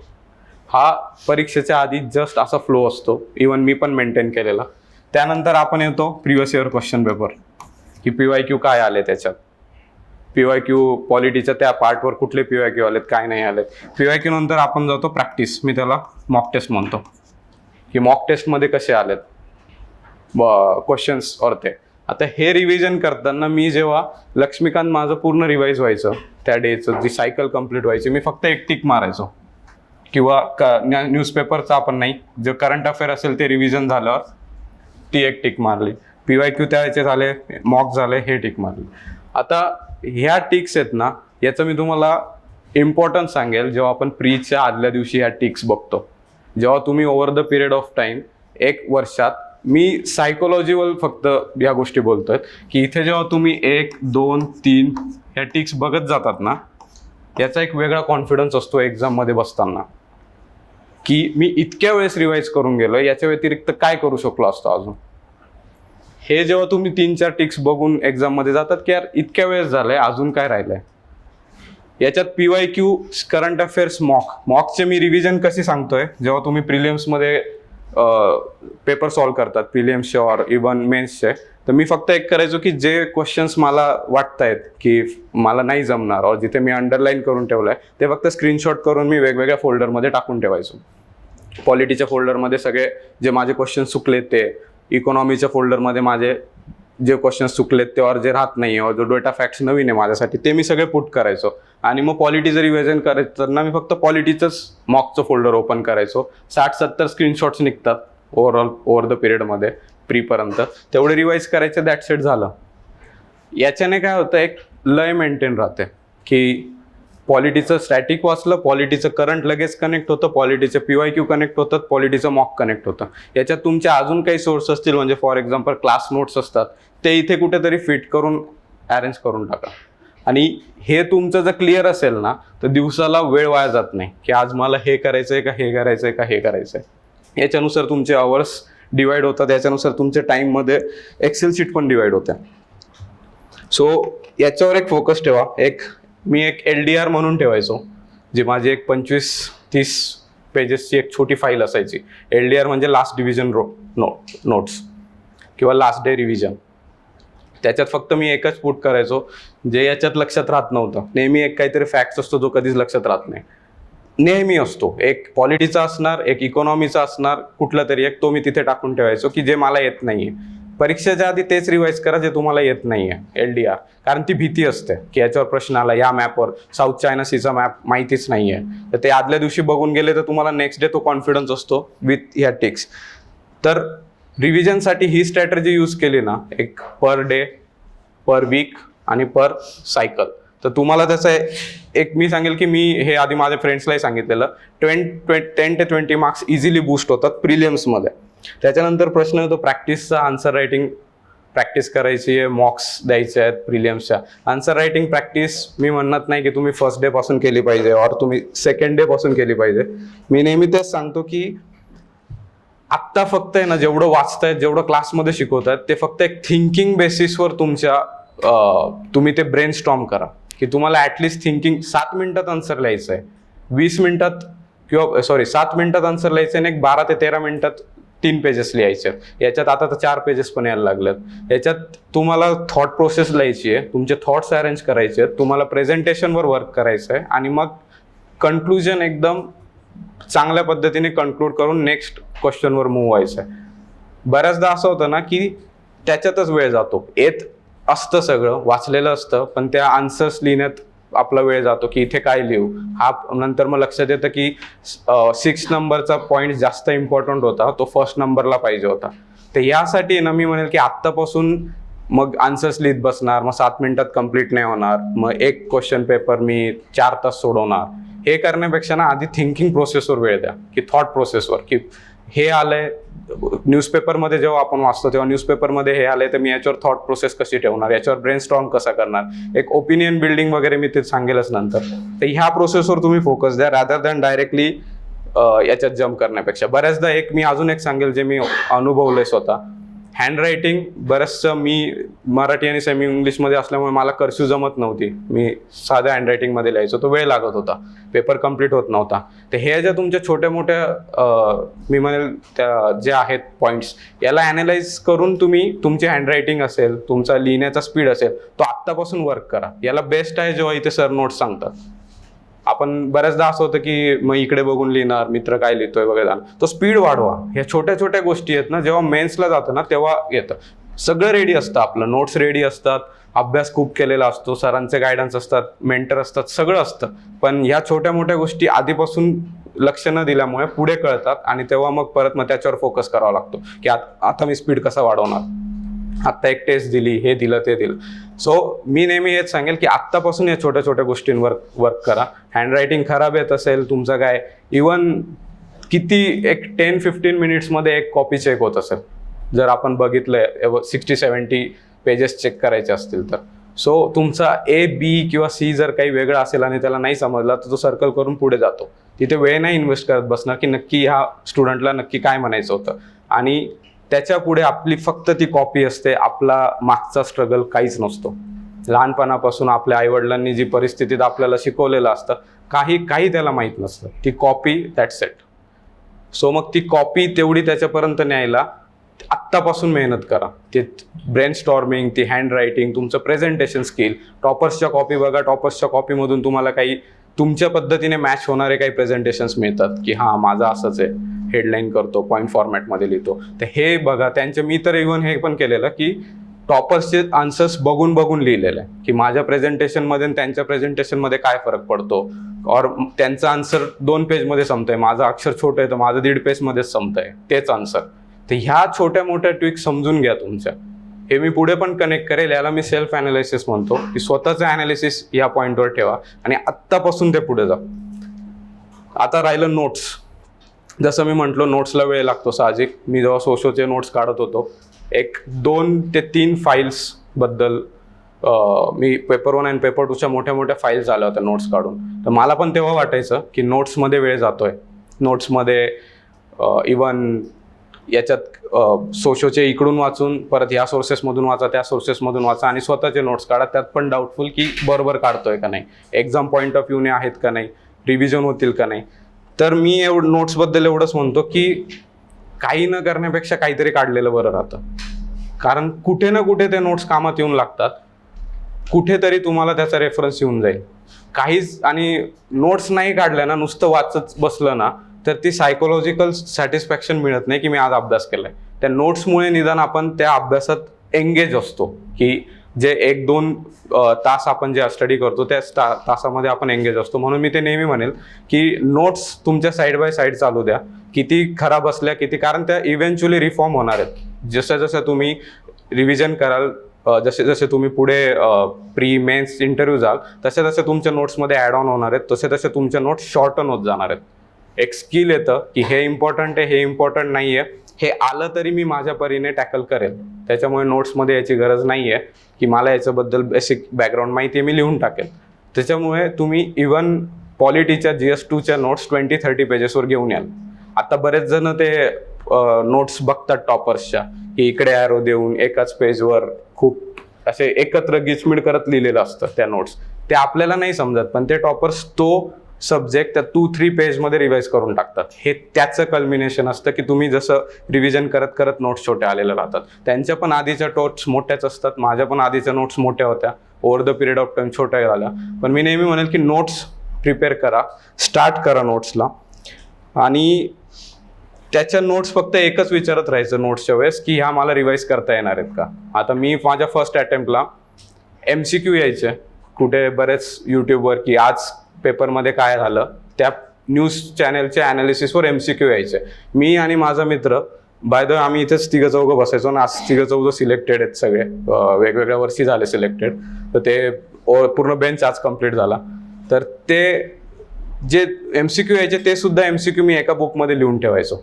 S2: हा परीक्षेच्या आधी जस्ट असा फ्लो असतो, इवन मी पण मेंटेन केलेला. त्यानंतर आपण येतो प्रिव्हियस इयर क्वेश्चन पेपर, की PYQ काय आले त्याच्यात. PYQ पॉलिटीच्या त्या पार्टवर कुठले PYQ आलेत काय नाही आलेत. PYQ नंतर आपण जातो प्रॅक्टिस, मी त्याला मॉक टेस्ट म्हणतो, की मॉक टेस्टमध्ये कसे आलेत क्वेश्चन्स और ते. आता हे रिव्हिजन करताना मी जेव्हा लक्ष्मीकांत माझं पूर्ण रिवाईज व्हायचं, त्या डेचं जी सायकल कम्प्लीट व्हायची, मी फक्त एक टिक मारायचो. किंवा न्यूजपेपरचा आपण नाही, जे करंट अफेअर असेल ते रिव्हिजन झाल्यावर ती एक टिक मारली. PYQ त्याचे झाले, मॉक झाले, हे टिक मारली. आता ह्या टिक्स आहेत ना, याचं मी तुम्हाला इम्पॉर्टन्स सांगेल जेव्हा आपण प्रीच्या आदल्या दिवशी ह्या टिक्स बघतो. जेव्हा तुम्ही over the period of time, एक वर्षात, मी सायकोलॉजीवर फक्त या गोष्टी बोलतोय की इथे जेव्हा तुम्ही 1, 2, 3 ह्या टिक्स बघत जातात ना, याचा एक वेगळा कॉन्फिडन्स असतो एक्झाममध्ये बसताना, की मी इतक्या वेळेस रिवाईज करून गेलोय, याच्या व्यतिरिक्त काय करू शकलो असतो अजून. हे जेव्हा तुम्ही 3-4 टिक्स बघून एक्झाममध्ये जातात की यार इतक्या वेळेस झालंय, अजून काय राहिलंय. याच्यात PYQ, करंट अफेअर्स, मॉकचे मी रिव्हिजन कशी सांगतोय, जेव्हा तुम्ही प्रिलिम्समध्ये पेपर सॉल्व्ह करतात, प्रिलिम्सचे और इवन मेन्सचे, तर मी फक्त एक करायचो की जे क्वेश्चन्स मला वाटतायत की मला नाही जमणार, और जिथे मी अंडरलाईन करून ठेवलंय ते फक्त स्क्रीनशॉट करून मी वेगवेगळ्या फोल्डरमध्ये टाकून ठेवायचो. पॉलिटीच्या फोल्डरमध्ये सगळे जे माझे क्वेश्चन चुकलेत ते, इकॉनॉमीच्या फोल्डरमध्ये माझे जे क्वेश्चन्स चुकलेत ते, और जे राहत नाही, और जो डेटा फॅक्ट्स नवीन आहे माझ्यासाठी, ते मी सगळे पुट करायचो. आणि मग पॉलिटीचं रिव्हिजन करायचं ना, मी फक्त पॉलिटीचंच मॉकचं फोल्डर ओपन करायचो. 60-70 स्क्रीनशॉट्स निघतात ओव्हर द पिरियडमध्ये प्रीपर्यंत, तेवढे रिवाईज करायचे, दॅट सेट झालं. याच्याने काय होतं, एक लय मेंटेन राहते की पॉलिटीचं स्टॅटिक वाचलं, पॉलिटीचं करंट लगेच कनेक्ट होतं, पॉलिटीचं PYQ कनेक्ट होतात, पॉलिटीचं मॉक कनेक्ट होतं. याच्यात तुमचे अजून काही सोर्स असतील, म्हणजे फॉर एक्झाम्पल क्लास नोट्स असतात, ते इथे कुठेतरी फिट करून अरेंज करून टाका. आणि हे तुमचं जर क्लिअर असेल ना, तर दिवसाला वेळ वाया जात नाही की आज मला हे करायचंय का हे करायचंय का हे करायचंय. याच्यानुसार तुमचे आवर्स डिवाइड होतात, याच्यानुसार तुमच्या टाईममध्ये एक्सेल शीट पण डिवाइड होत्या. सो याच्यावर एक फोकस ठेवा. मी एक LDR म्हणून ठेवायचो, जी माझी एक 25-30 पेजेसची एक छोटी फाईल असायची. LDR म्हणजे लास्ट डिव्हिजन नोट्स किंवा लास्ट डे रिव्हिजन. त्याच्यात फक्त मी एकच पुट करायचो जे याच्यात लक्षात राहत नव्हतं. नेहमी एक काहीतरी फॅक्ट्स असतो जो कधीच लक्षात राहत नाही, नेहमी असतो. एक पॉलिटीचा असणार, एक इकॉनॉमीचा असणार, कुठला तरी एक, तो मी तिथे टाकून ठेवायचो की जे मला येत नाहीये. परीक्षेच्या आधी तेच रिवाइज करा जे तुम्हाला येत नाहीये LDR. कारण ती भीती असते की याच्यावर प्रश्न आला, या मॅपवर साऊथ चायना सीचा मॅप माहितीच नाहीये, तर ते आदल्या दिवशी बघून गेले तर तुम्हाला नेक्स्ट डे तो कॉन्फिडन्स असतो विथ ह्या टिक्स. तर रिव्हिजनसाठी ही स्ट्रॅटेजी यूज केली ना, एक पर डे, पर वीक आणि पर सायकल, तर तुम्हाला त्याचं एक मी सांगेल की मी हे आधी माझ्या फ्रेंड्सलाही सांगितलेलं, 10 ते 20 मार्क्स इझिली बूस्ट होतात प्रिलियम्समध्ये. त्याच्यानंतर प्रश्न येतो प्रॅक्टिसचा. आन्सर रायटिंग प्रॅक्टिस करायची आहे, मॉक्स द्यायचे आहेत प्रिलियम्सच्या. आन्सर रायटिंग प्रॅक्टिस मी म्हणत नाही की तुम्ही फर्स्ट डे पासून केली पाहिजे और तुम्ही सेकंड डे पासून केली पाहिजे. मी नेहमी तेच सांगतो की आत्ता फक्त आहे ना, जेवढं वाचतायत, जेवढं क्लासमध्ये शिकवतायत, ते फक्त एक थिंकिंग बेसिसवर तुम्ही ते ब्रेन स्टॉर्म करा की तुम्हाला ॲटलिस्ट थिंकिंग 7 मिनिटात आन्सर लिहायचं आहे, 20 मिनिटात 7 मिनिटात आन्सर लिहायचं आहे आणि एक 12 ते 13 मिनिटात 3 पेजेस लिहायचे. याच्यात आता तर 4 पेजेस पण यायला लागलेत. याच्यात तुम्हाला थॉट प्रोसेस लिहायची आहे, तुमचे थॉट्स अरेंज करायचे आहेत, तुम्हाला प्रेझेंटेशनवर वर्क करायचं आहे आणि मग कन्क्लुजन एकदम चांगल्या पद्धतीने कन्क्लूड करून नेक्स्ट क्वेश्चनवर मूव्ह व्हायचं आहे. बऱ्याचदा असं होतं ना की त्याच्यातच वेळ जातो. येत असतं सगळं, वाचलेलं असतं, पण त्या आन्सर्स लिहिण्यात आपला वेळ जातो की इथे काय लिहू. हा नंतर मग लक्षात येतं की 6 नंबरचा पॉईंट जास्त इम्पॉर्टंट होता, तो फर्स्ट नंबरला पाहिजे होता. तर यासाठी ना मी म्हणेल की आत्तापासून मग आन्सर्स लिहित बसणार, मग 7 मिनिटात कम्प्लीट नाही होणार, मग एक क्वेश्चन पेपर मी 4 तास सोडवणार. हे करण्यापेक्षा ना आधी थिंकिंग प्रोसेसवर वेळ द्या, की थॉट प्रोसेसवर, की हे आलंय न्यूजपेपरमध्ये, जेव्हा आपण वाचतो तेव्हा न्यूजपेपरमध्ये हे आलंय, तर मी याच्यावर थॉट प्रोसेस कशी ठेवणार, याच्यावर ब्रेन स्टॉर्म कसा करणार, एक ओपिनियन बिल्डिंग वगैरे मी ते सांगेलच नंतर. तर ह्या प्रोसेसवर तुम्ही फोकस द्या रादर दॅन डायरेक्टली याच्यात जम्प करण्यापेक्षा. बऱ्याचदा मी अजून एक सांगेल जे मी अनुभवलंय स्वतः. हँडरायटिंग बरंचसं मी मराठी आणि सेमी इंग्लिशमध्ये असल्यामुळे मला कर्स्यू जमत नव्हती. मी साध्या हँडरायटिंगमध्ये लिहायचो, तो वेळ लागत होता, पेपर कम्प्लीट होत नव्हता. तर हे ज्या तुमच्या छोट्या मोठ्या मी म्हणेल त्या जे आहेत पॉईंट्स, याला ॲनालाइज करून तुम्ही तुमची हँडरायटिंग असेल, तुमचा लिहिण्याचा स्पीड असेल, तो आत्तापासून वर्क करा. याला बेस्ट आहे जेव्हा इथे सर नोट्स सांगतात. आपण बऱ्याचदा असं होतं की मग इकडे बघून लिहिणार, मित्र काय लिहितोय वगैरे, तो स्पीड वाढवा. ह्या छोट्या छोट्या गोष्टी आहेत ना, जेव्हा मेन्सला जातं ना तेव्हा येतं. सगळं रेडी असतं आपलं, नोट्स रेडी असतात, अभ्यास खूप केलेला असतो, सरांचे गायडन्स असतात, मेंटर असतात, सगळं असतं. पण ह्या छोट्या मोठ्या गोष्टी आधीपासून लक्ष न दिल्यामुळे पुढे कळतात आणि तेव्हा मग त्याच्यावर फोकस करावा लागतो की आता मी स्पीड कसा वाढवणार, आत्ता एक टेस्ट दिली, हे दिलं ते दिलं. सो मी नेहमी हेच सांगेल की आत्तापासून या छोट्या छोट्या गोष्टींवर वर्क करा. हँडरायटिंग खराब येत असेल तुमचं, काय इवन किती एक 10-15 मिनिट्समध्ये एक कॉपी चेक होत असेल, जर आपण बघितलंय 60-70 पेजेस चेक करायचे असतील तर. सो तुमचा A, B किंवा C जर काही वेगळा असेल आणि त्याला नाही समजला तर तो सर्कल करून पुढे जातो. तिथे वेळ नाही इन्व्हेस्ट करत बसणार की नक्की ह्या स्टुडंटला नक्की काय म्हणायचं होतं, आणि त्याच्या पुढे आपली फक्त ती कॉपी असते. आपला मागचा स्ट्रगल काहीच नसतो. लहानपणापासून आपल्या आईवडिलांनी जी परिस्थितीत आपल्याला शिकवलेलं असतं, काही त्याला माहीत नसतं. ती कॉपी, दॅट्स इट. सो मग ती कॉपी तेवढी त्याच्यापर्यंत न्यायला आत्तापासून मेहनत करा. ते ब्रेन स्टॉर्मिंग, ती हँड रायटिंग, तुमचं प्रेझेंटेशन स्किल. टॉपर्सच्या कॉपी बघा, टॉपर्सच्या कॉपीमधून तुम्हाला काही तुमच्या पद्धतीने मॅच होणारे काही प्रेझेंटेशन्स मिळतात की हां माझं असंच आहे, हेडलाईन करतो, पॉईंट फॉर्मॅटमध्ये लिहितो. तर हे बघा, मी तर इव्हन हे पण केलेलं की टॉपर्सचे आन्सर्स बघून लिहिलेलं आहे की माझ्या प्रेझेंटेशनमध्ये आणि त्यांच्या प्रेझेंटेशनमध्ये काय फरक पडतो. और त्यांचं आन्सर 2 पेजमध्ये संपतंय, माझं अक्षर छोटं आहे तर माझं 1.5 पेजमध्येच संपतंय तेच आन्सर. तर ह्या छोट्या मोठ्या ट्विक समजून घ्या तुमच्या. हे मी पुढे पण कनेक्ट करेल. याला मी सेल्फ ॲनालिसिस म्हणतो की स्वतःचं ॲनालिसिस या पॉईंटवर ठेवा आणि आत्तापासून ते पुढे जा. आता राहिलं नोट्स. जसं मी म्हटलो, नोट्सला वेळ लागतो साहजिक. मी जेव्हा सोशोचे नोट्स काढत होतो, एक 2 ते 3 फाईल्सबद्दल मी पेपर 1 आणि पेपर 2च्या मोठ्या मोठ्या फाईल्स आल्या होत्या नोट्स काढून. तर मला पण तेव्हा वाटायचं की नोट्समध्ये वेळ जातोय. नोट्समध्ये इवन याच्यात सोशोचे इकडून वाचून परत या सोर्सेसमधून वाचा, त्या सोर्सेसमधून वाचा आणि स्वतःचे नोट्स काढा. त्यात पण डाऊटफुल की बरोबर काढतोय का नाही, एक्झाम पॉईंट ऑफ व्ह्यूने आहेत का नाही, रिव्हिजन होतील का नाही. तर मी नोट्सबद्दल एवढंच म्हणतो की काही न करण्यापेक्षा काहीतरी काढलेलं बरं राहतं. कारण कुठे ना कुठे ते नोट्स कामात येऊन लागतात, कुठेतरी तुम्हाला त्याचा रेफरन्स येऊन जाईल. काहीच आणि नोट्स नाही काढल्या ना, नुसतं वाचत बसलं ना, तर ती सायकोलॉजिकल सॅटिस्फॅक्शन मिळत नाही की मी आज अभ्यास केलाय. त्या नोट्समुळे निदान आपण त्या अभ्यासात एंगेज असतो, की जे 1-2 तास आपण जे स्टडी करतो त्या तासामध्ये आपण एंगेज असतो. म्हणून मी ते नेहमी म्हणेल की नोट्स तुमच्या साईड बाय साईड चालू द्या, किती खराब असल्या किती, कारण त्या इव्हेंच्युअली रिफॉर्म होणार आहेत. जसं जसं तुम्ही रिव्हिजन कराल, जसे जसे तुम्ही पुढे प्री मेन्स इंटरव्ह्यू जाल, तसे तसे तुमच्या नोट्समध्ये ॲड ऑन होणार आहेत, तसे तसे तुमच्या नोट्स शॉर्टन होत जाणार आहेत. एक स्किल येतं की हे इम्पॉर्टंट आहे, हे इम्पॉर्टंट नाही आहे, हे आलं तरी मी माझ्या परीने टॅकल करेल. त्याच्यामुळे नोट्समध्ये याची गरज नाही आहे की मला याच्याबद्दल बेसिक बॅकग्राऊंड माहिती आहे, मी लिहून टाकेल. त्याच्यामुळे तुम्ही इवन पॉलिटीच्या GS2च्या नोट्स 20-30 पेजेसवर घेऊन याल. आता बरेच जण ते नोट्स बघतात टॉपर्सच्या, की इकडे ॲरो देऊन एकाच पेजवर खूप असे एकत्र गिचमिड करत लिहिलेलं असतं त्या नोट्स. ते आपल्याला नाही समजत, पण ते टॉपर्स तो सब्जेक्ट त्या 2-3 पेजमध्ये रिवाईज करून टाकतात. हे त्याचं कल्मिनेशन असतं की तुम्ही जसं रिव्हिजन करत करत नोट्स छोट्या आलेल्या राहतात. त्यांच्या पण आधीच्या नोट्स मोठ्याच असतात, माझ्या पण आधीच्या नोट्स मोठ्या होत्या, over the period of time छोट्या झाल्या. पण मी नेहमी म्हणेल की नोट्स प्रिपेअर करा, स्टार्ट करा नोट्सला, आणि त्याच्या नोट्स फक्त एकच विचारत राहायचं नोट्सच्या वेळेस की ह्या मला रिवाईज करता येणार आहेत का. आता मी माझ्या फर्स्ट अटेम्प्टला MCQ यायचे कुठे बरेच यूट्यूबवर की आज पेपरमध्ये काय झालं, त्या न्यूज चॅनलच्या ॲनालिसिसवर MCQ यायचे. मी आणि माझा मित्र बाय द आम्ही इथेच तिघं-चौघं बसायचो आणि आज तिघं-चौघं सिलेक्टेड आहेत सगळे, वेगवेगळ्या वर्षी झाले सिलेक्टेड. तर ते पूर्ण बेंच आज कम्प्लीट झाला. तर ते जे MCQ यायचे ते सुद्धा MCQ मी एका बुकमध्ये लिहून ठेवायचो,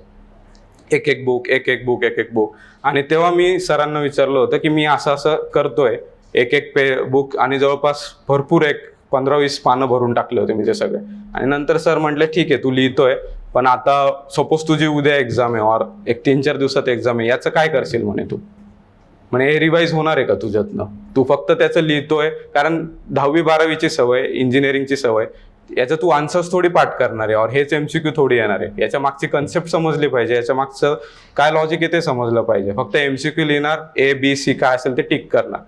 S2: एक बुक. आणि तेव्हा मी सरांना विचारलं होतं की मी असं असं करतोय, एक बुक, आणि जवळपास भरपूर 15-20 पानं भरून टाकले होते मी ते सगळे. आणि नंतर सर म्हटले ठीक आहे तू लिहितोय, पण आता सपोज तुझी उद्या एक्झाम आहे और 1-3-4 दिवसात एक्झाम आहे, याचं काय करशील म्हणे तू. म्हणे हे रिवाईज होणार आहे का तुझ्यातनं, तू फक्त त्याचं लिहितोय. कारण 10वी-12वीची सवय, इंजिनिअरिंगची सवय, याचं तू आन्सर्स थोडी पाठ करणार आहे और हेच MCQ थोडी येणार आहे. याच्या मागची कन्सेप्ट समजली पाहिजे, याच्या मागचं काय लॉजिक आहे ते समजलं पाहिजे. फक्त MCQ लिहिणार, A-B-C काय असेल ते टिक करणार.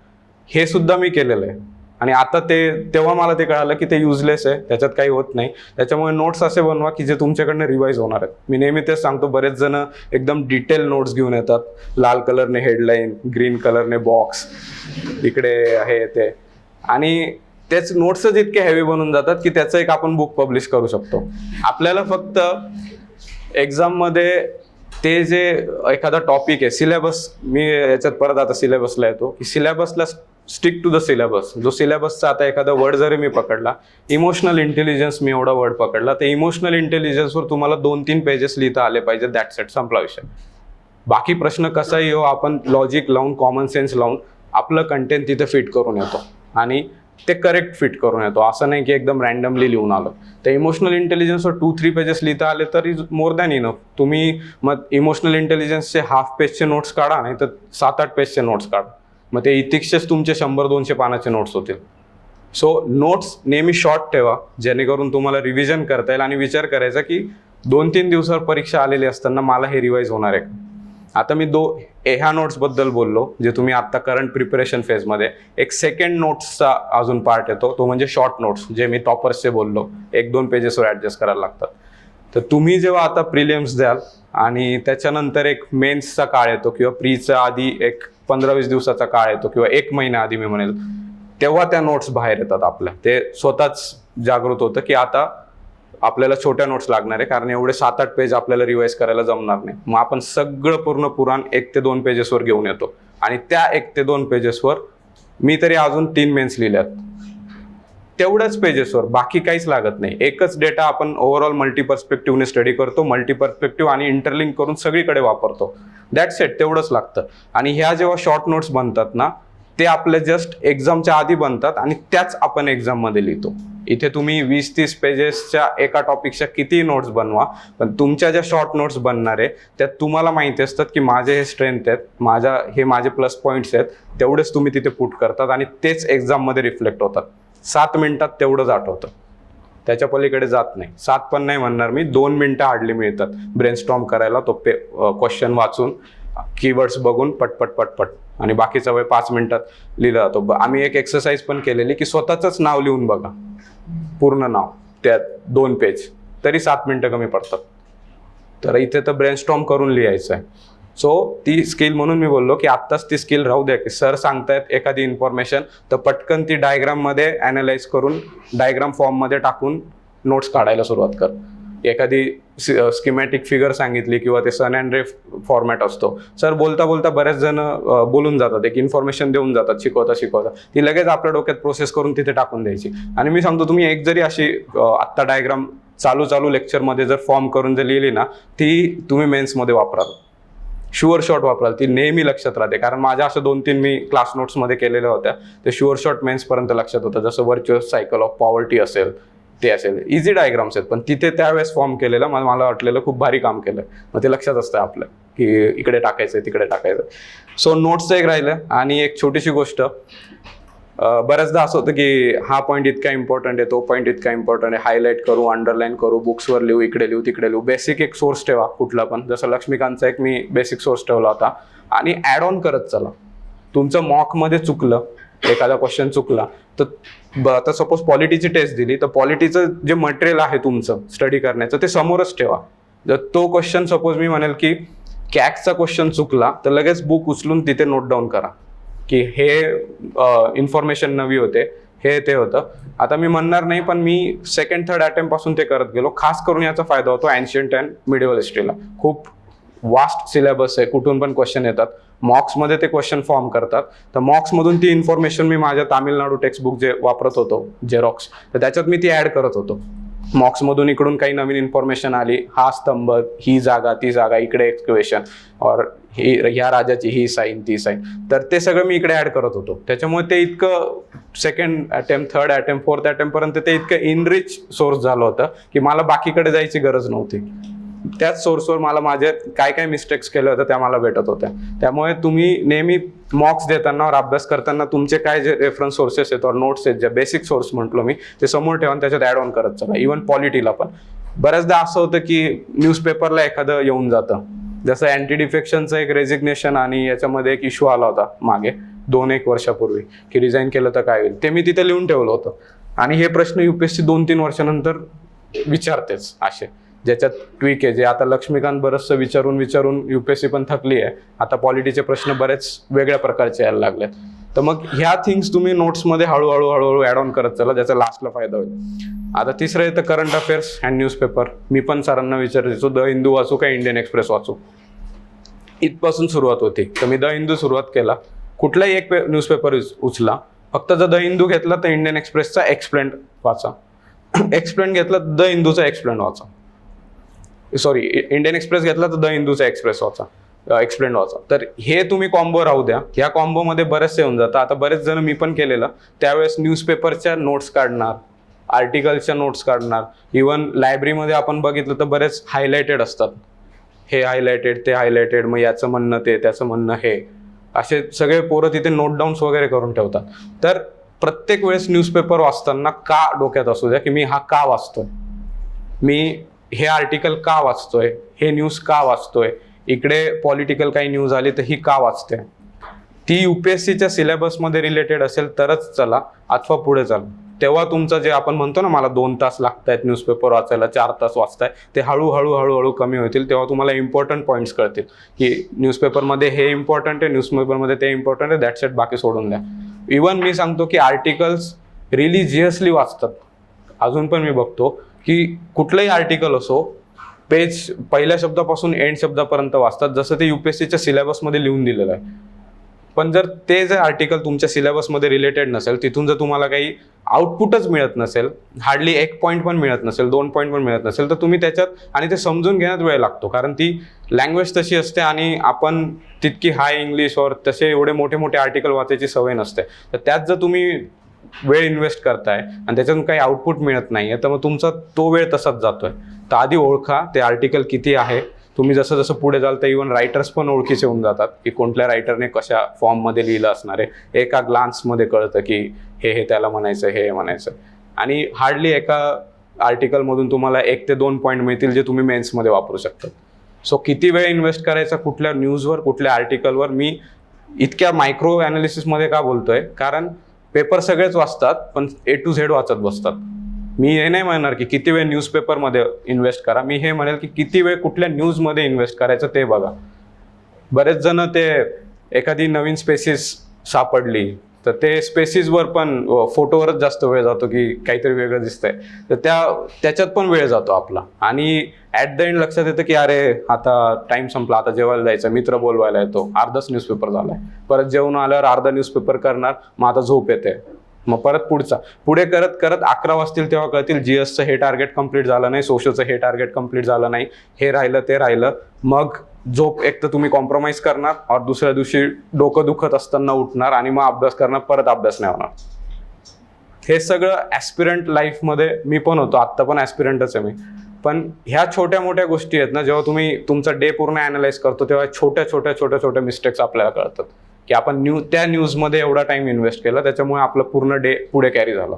S2: हे सुद्धा मी केलेलं आहे. आणि आता तेव्हा मला ते कळालं की ते युजलेस आहे, त्याच्यात काही होत नाही. त्याच्यामुळे नोट्स असे बनवा की जे तुमच्याकडनं रिवाईज होणार आहेत. मी नेहमी तेच सांगतो, बरेच जण एकदम डिटेल नोट्स घेऊन येतात, लाल कलरने हेडलाईन, ग्रीन कलरने बॉक्स, इकडे हे ते, आणि तेच नोट्सच इतके हेवी बनून जातात की त्याचं एक आपण बुक पब्लिश करू शकतो. आपल्याला फक्त एक्झाममध्ये ते जे एखादा टॉपिक आहे, सिलेबस, मी याच्यात परत आता सिलेबसला येतो की सिलेबसला स्टिक टू द सिलेबस. जो सिलेबसचा आता एखादा वर्ड जरी मी पकडला, इमोशनल इंटेलिजन्स मी एवढा वर्ड पकडला, तर इमोशनल इंटेलिजन्सवर तुम्हाला 2-3 पेजेस लिहिता आले पाहिजे, दॅट सेट, संपला विषय. बाकी प्रश्न कसाही हो, आपण लॉजिक लावून, कॉमन सेन्स लावून आपलं कंटेंट तिथे फिट करून येतो आणि ते करेक्ट फिट करून येतो. असं नाही की एकदम रँडमली लिहून आलं. तर इमोशनल इंटेलिजन्सवर 2-3 पेजेस लिहिता आले तर इज मोर दॅन इनफ. तुम्ही मग इमोशनल इंटेलिजन्सचे हाफ पेजचे नोट्स काढा, नाही तर 7-8 पेजचे नोट्स काढा. मग ते इथिक्सचेच तुमचे 100-200 पानाचे नोट्स होतील. सो नोट्स नेहमी शॉर्ट ठेवा, जेणेकरून तुम्हाला रिव्हिजन करता येईल आणि विचार करायचा की 2-3 दिवसावर परीक्षा आलेली असताना मला हे रिवाईज होणार आहे. आता मी ह्या नोट्सबद्दल बोललो, जे तुम्ही आता करंट प्रिपरेशन फेजमध्ये. एक सेकंड नोट्सचा अजून पार्ट येतो, तो म्हणजे शॉर्ट नोट्स, जे मी टॉपर्सचे बोललो, 1-2 पेजेसवर ॲडजस्ट करायला लागतात. तर तुम्ही जेव्हा आता प्रिलिम्स द्याल आणि त्याच्यानंतर एक मेन्सचा काळ येतो किंवा प्रीचा आधी एक 15-20 दिवसाचा काळ येतो किंवा 1 महिना आधी मी म्हणेल, तेव्हा त्या नोट्स बाहेर येतात आपल्या. ते स्वतःच जागृत होतं की आता आपल्याला छोट्या नोट्स लागणार आहे, कारण एवढे 7-8 पेज आपल्याला रिवाईज करायला जमणार नाही. मग आपण सगळं पूर्ण पुराण 1 ते 2 पेजेसवर घेऊन येतो आणि त्या 1 ते 2 पेजेसवर मी तरी अजून 3 मेन्स लिहिल्यात, तेवढ्याच पेजेसवर, बाकी काहीच लागत नाही. एकच डेटा आपण ओव्हरऑल मल्टीपर्स्पेक्टिव्हने स्टडी करतो, मल्टीपर्स्पेक्टिव्ह आणि इंटरलिंक करून सगळीकडे वापरतो, दॅट्स इट, तेवढंच लागतं. आणि ह्या जेव्हा शॉर्ट नोट्स बनतात ना, ते आपले जस्ट एक्झामच्या आधी बनतात आणि त्याच आपण एक्झाममध्ये लिहितो. इथे तुम्ही 20-30 पेजेसच्या एका टॉपिकच्या किती नोट्स बनवा, पण तुमच्या ज्या शॉर्ट नोट्स बनणार आहे त्यात तुम्हाला माहिती असतात की माझे हे स्ट्रेंथ आहेत, हे माझे प्लस पॉईंट्स आहेत, तेवढेच तुम्ही तिथे पुट करतात आणि तेच एक्झाममध्ये रिफ्लेक्ट होतात. 7 मिनिटात तेवढंच आठवतं, त्याच्या पलीकडे जात नाही. 7 पण नाही म्हणणार मी, 2 मिनिटं हार्डली मिळतात ब्रेनस्टॉर्म करायला, तो क्वेश्चन वाचून कीवर्ड्स बघून पटपट पटपट, आणि बाकीचा वेळ 5 मिनिटात लिहिला जातो. आम्ही एक एक्सरसाइज पण केलेली की स्वतःच नाव लिहून बघा, पूर्ण नाव, त्यात 2 पेज, तरी 7 मिनिटं कमी पडतात. तर इथे तर ब्रेनस्टॉर्म करून लिहायचं आहे. सो ती स्किल म्हणून मी बोललो की आत्ताच ती स्किल राहू द्या, की सर सांगतायत एखादी इन्फॉर्मेशन तर पटकन ती डायग्राममध्ये ॲनालाइज करून डायग्राम फॉर्ममध्ये टाकून नोट्स काढायला सुरुवात कर. एखादी स्कीमॅटिक फिगर सांगितली किंवा ते सन अँड रे फॉर्मॅट असतो, सर बोलता बोलता बरेच जण बोलून जातात, एक इन्फॉर्मेशन देऊन जातात शिकवता, ती लगेच आपल्या डोक्यात प्रोसेस करून तिथे टाकून द्यायची. आणि मी सांगतो, तुम्ही एक जरी अशी आत्ता डायग्राम चालू लेक्चरमध्ये जर फॉर्म करून जर लिहिली ना, ती तुम्ही मेन्समध्ये वापराल, शुअर शॉट वापराल, ती नेहमी लक्षात राहते. कारण माझ्या अशा 2-3 मी क्लास नोट्समध्ये केलेल्या होत्या, ते शुअर शॉट मेन्सपर्यंत लक्षात होतं. जसं व्हर्च्युअस सायकल ऑफ पॉवर्टी असेल, ते असेल, इझी डायग्राम्स आहेत, पण तिथे त्यावेळेस फॉर्म केलेलं मला वाटलेलं खूप भारी काम केलं. मग ते लक्षात असतं आपलं की इकडे टाकायचं तिकडे टाकायचं. सो नोट्सचं एक राहिलं. आणि एक छोटीशी गोष्ट, बऱ्याचदा असं होतं की हा पॉईंट इतका इम्पॉर्टंट आहे, तो पॉईंट इतका इम्पॉर्टंट आहे, हायलाईट करू, अंडरलाईन करू, बुक्सवर लिहू, इकडे लिहू तिकडे लिहू. बेसिक एक सोर्स ठेवा कुठला पण, जसं लक्ष्मीकांतचा एक मी बेसिक सोर्स ठेवला होता, आणि ॲड ऑन करत चला. तुमचं मॉकमध्ये चुकलं, एखादा क्वेश्चन चुकला, तर आता सपोज पॉलिटीची टेस्ट दिली, तर पॉलिटीचं जे मटेरियल आहे तुमचं स्टडी करण्याचं ते समोरच ठेवा. जर तो क्वेश्चन सपोज मी म्हणेल की कॅगचा क्वेश्चन चुकला, तर लगेच बुक उचलून तिथे नोट डाऊन करा की हे इन्फॉर्मेशन नवी होते, हे ते होतं. आता मी म्हणणार नाही, पण मी 2nd-3rd अटेम्प्ट पासून ते करत गेलो. खास करून याचा फायदा होतो एन्शियंट अँड मिडिवल हिस्ट्रीला. खूप वास्ट सिलेबस आहे, कुठून पण क्वेश्चन येतात. मॉक्समध्ये ते क्वेश्चन फॉर्म करतात, तर मॉक्समधून ती इन्फॉर्मेशन मी माझ्या तामिळनाडू टेक्स्टबुक जे वापरत होतो झेरॉक्स, तर त्याच्यात मी ती ॲड करत होतो. मॉक्समधून इकडून काही नवीन इन्फॉर्मेशन आली, हा स्तंभ, ही जागा, ती जागा, इकडे एक्सक्वेशन, और ह्या राजाची ही साईन, ती साईन, तर ते सगळं मी इकडे ॲड करत होतो. त्याच्यामुळे ते इतकं 2nd attempt, 3rd attempt, 4th अटेम्प्टपर्यंत ते इतकं इनरिच सोर्स झालं होतं की मला बाकीकडे जायची गरज नव्हती. त्याच सोर्सवर मला माझे काय मिस्टेक्स केले होते त्या मला भेटत होत्या. त्यामुळे तुम्ही नेहमी मॉक्स देताना और अभ्यास करताना तुमचे काय जे रेफरन्स सोर्सेस आहेत और नोट्स आहेत, जे बेसिक सोर्स म्हटलो मी, ते समोर ठेवून त्याच्यात ॲड ऑन करत चला. इव्हन पॉलिटीला पण बऱ्याचदा असं होतं की न्यूजपेपरला एखादं येऊन जातं, जसं अँटी डिफेक्शनचं एक रेजिग्नेशन आणि याच्यामध्ये एक इश्यू आला होता मागे 2-1 वर्षापूर्वी की रिझाईन केलं तर काय होईल, ते मी तिथे लिहून ठेवलं होतं. आणि हे प्रश्न UPSC 2-3 वर्षानंतर विचारतेच असे, ज्याच्यात ट्विक आहे, जे आता लक्ष्मीकांत बरंचसं विचारून UPSC पण थकली आहे. आता पॉलिटीचे प्रश्न बरेच वेगळ्या प्रकारचे यायला लागलेत. तर मग ह्या थिंग्स तुम्ही नोट्समध्ये हळूहळू ॲड ऑन करत चला, ज्याचा लास्टला फायदा होईल. आता तिसरं येतं करंट अफेअर्स अँड न्यूजपेपर. मी पण सरांना विचारायचो, द हिंदू वाचू का इंडियन एक्सप्रेस वाचू, इथपासून सुरुवात होती. तर मी द हिंदू सुरुवात केला. कुठलाही एक न्यूजपेपर उचला, फक्त जर द हिंदू घेतला तर इंडियन एक्सप्रेसचा एक्सप्लेन वाचा, एक्सप्लेन घेतला तर द हिंदूचा एक्सप्लेन वाचा, सॉरी इंडियन एक्सप्रेस घेतला तर द हिंदूचा एक्सप्लेन वाचा. तर हे तुम्ही कॉम्बो राहू द्या. ह्या कॉम्बोमध्ये बरेचसे होऊन जातं. आता बरेच जण, मी पण केलेलं, त्यावेळेस न्यूजपेपरच्या नोट्स काढणार, आर्टिकलच्या नोट्स काढणार. इव्हन लायब्ररीमध्ये आपण बघितलं तर बरेच हायलाइटेड असतात, हे हायलाइटेड, ते हायलाइटेड, मग याचं म्हणणं ते, त्याचं म्हणणं हे, असे सगळे पोरं तिथे नोट डाऊन्स वगैरे करून ठेवतात. तर प्रत्येक वेळेस न्यूजपेपर वाचताना का डोक्यात असू द्या की मी हा का वाचतोय, मी हे आर्टिकल का वाचतोय, हे न्यूज का वाचतोय, इकडे पॉलिटिकल काही न्यूज आली तर ही का वाचते. ती UPSCच्या सिलेबसमध्ये रिलेटेड असेल तरच चला, अथवा पुढे चला. तेव्हा तुमचं जे आपण म्हणतो ना, मला 2 तास लागतायत न्यूजपेपर वाचायला, 4 तास वाचताय, ते हळूहळू कमी होतील. तेव्हा तुम्हाला इम्पॉर्टंट पॉईंट्स कळतील की न्यूजपेपरमध्ये हे इम्पॉर्टंट आहे, न्यूजपेपरमध्ये ते इम्पॉर्टंट आहे, दॅट्स इट, बाकी सोडून द्या. इव्हन मी सांगतो की आर्टिकल्स रिलिजियसली वाचतात. अजून पण मी बघतो की कुठलंही आर्टिकल असो, पहिल्या शब्दापासून एंड शब्दापर्यंत वाचतात, जसं ते UPSCच्या सिलेबसमध्ये लिहून दिलेलं आहे. पण जर ते जे आर्टिकल तुमच्या सिलेबसमध्ये रिलेटेड नसेल, तिथून जर तुम्हाला काही आउटपुटच मिळत नसेल, हार्डली 1 पॉईंट पण मिळत नसेल, 2 पॉईंट पण मिळत नसेल, तर तुम्ही त्याच्यात आणि ते समजून घेण्यात वेळ लागतो, कारण ती लँग्वेज तशी असते आणि आपण तितकी हाय इंग्लिश और तसे एवढे मोठे मोठे आर्टिकल वाचायची सवय नसते. तर त्यात जर तुम्ही वेळ इन्व्हेस्ट करताय आणि त्याच्यातून काही आउटपुट मिळत नाही तर मग तुमचा तो वेळ तसाच जातोय. तर आधी ओळखा ते आर्टिकल किती आहे. तुम्ही जसं जसं पुढे जाल तर इव्हन रायटर्स पण ओळखीचे होऊन जातात की कोणत्या रायटरने कशा फॉर्ममध्ये लिहिलं असणार आहे. एका ग्लान्समध्ये कळतं की हे त्याला म्हणायचं, हे म्हणायचं. आणि हार्डली एका आर्टिकलमधून तुम्हाला 1 ते 2 पॉईंट मिळतील जे तुम्ही मेन्समध्ये वापरू शकता. सो किती वेळ इन्व्हेस्ट करायचा कुठल्या न्यूजवर, कुठल्या आर्टिकलवर, मी इतक्या मायक्रो ॲनालिसिसमध्ये का बोलतोय, कारण पेपर सगळेच वाचतात पण A to Z वाचत बसतात. मी हे नाही म्हणणार की किती वेळ न्यूजपेपरमध्ये इन्व्हेस्ट करा, मी हे म्हणेल की किती वेळ कुठल्या न्यूजमध्ये इन्व्हेस्ट करायचं ते बघा. बरेच जण ते एखादी नवीन स्पेसिस सापडली तर ते स्पेसिसवर पण फोटोवरच जास्त वेळ जातो की काहीतरी वेगळं दिसतंय, तर त्याच्यात पण वेळ जातो आपला. आणि ॲट द एंड लक्षात येतं की अरे आता टाइम संपला, आता जेवायला जायचं, मित्र बोलवायला येतो, अर्धाच न्यूजपेपर झालाय, परत जेवून आल्यावर अर्धा न्यूजपेपर करणार, मग आता झोप येते, मग परत पुढे करत करत 11 वाजतील तेव्हा कळतील GSचं हे टार्गेट कंप्लीट झालं नाही, सोशलचं हे टार्गेट कंप्लीट झालं नाही, हे राहिलं ते राहिलं. मग झोप एक तर तुम्ही कॉम्प्रोमाइज करणार और दुसऱ्या दिवशी डोकं दुखत असताना उठणार आणि मग अभ्यास करणार, परत अभ्यास नाही होणार. हे सगळं ॲस्पिरंट लाईफमध्ये मी पण होतो, आत्ता पण ॲस्पिरंटच आहे मी. पण ह्या छोट्या मोठ्या गोष्टी आहेत ना, जेव्हा तुम्ही तुमचा डे पूर्ण ॲनालाइज करतो तेव्हा छोट्या मिस्टेक्स आपल्याला कळतात की आपण त्या न्यूजमध्ये एवढा टाइम इन्व्हेस्ट केला, त्याच्यामुळे आपलं पूर्ण डे पुढे कॅरी झालं.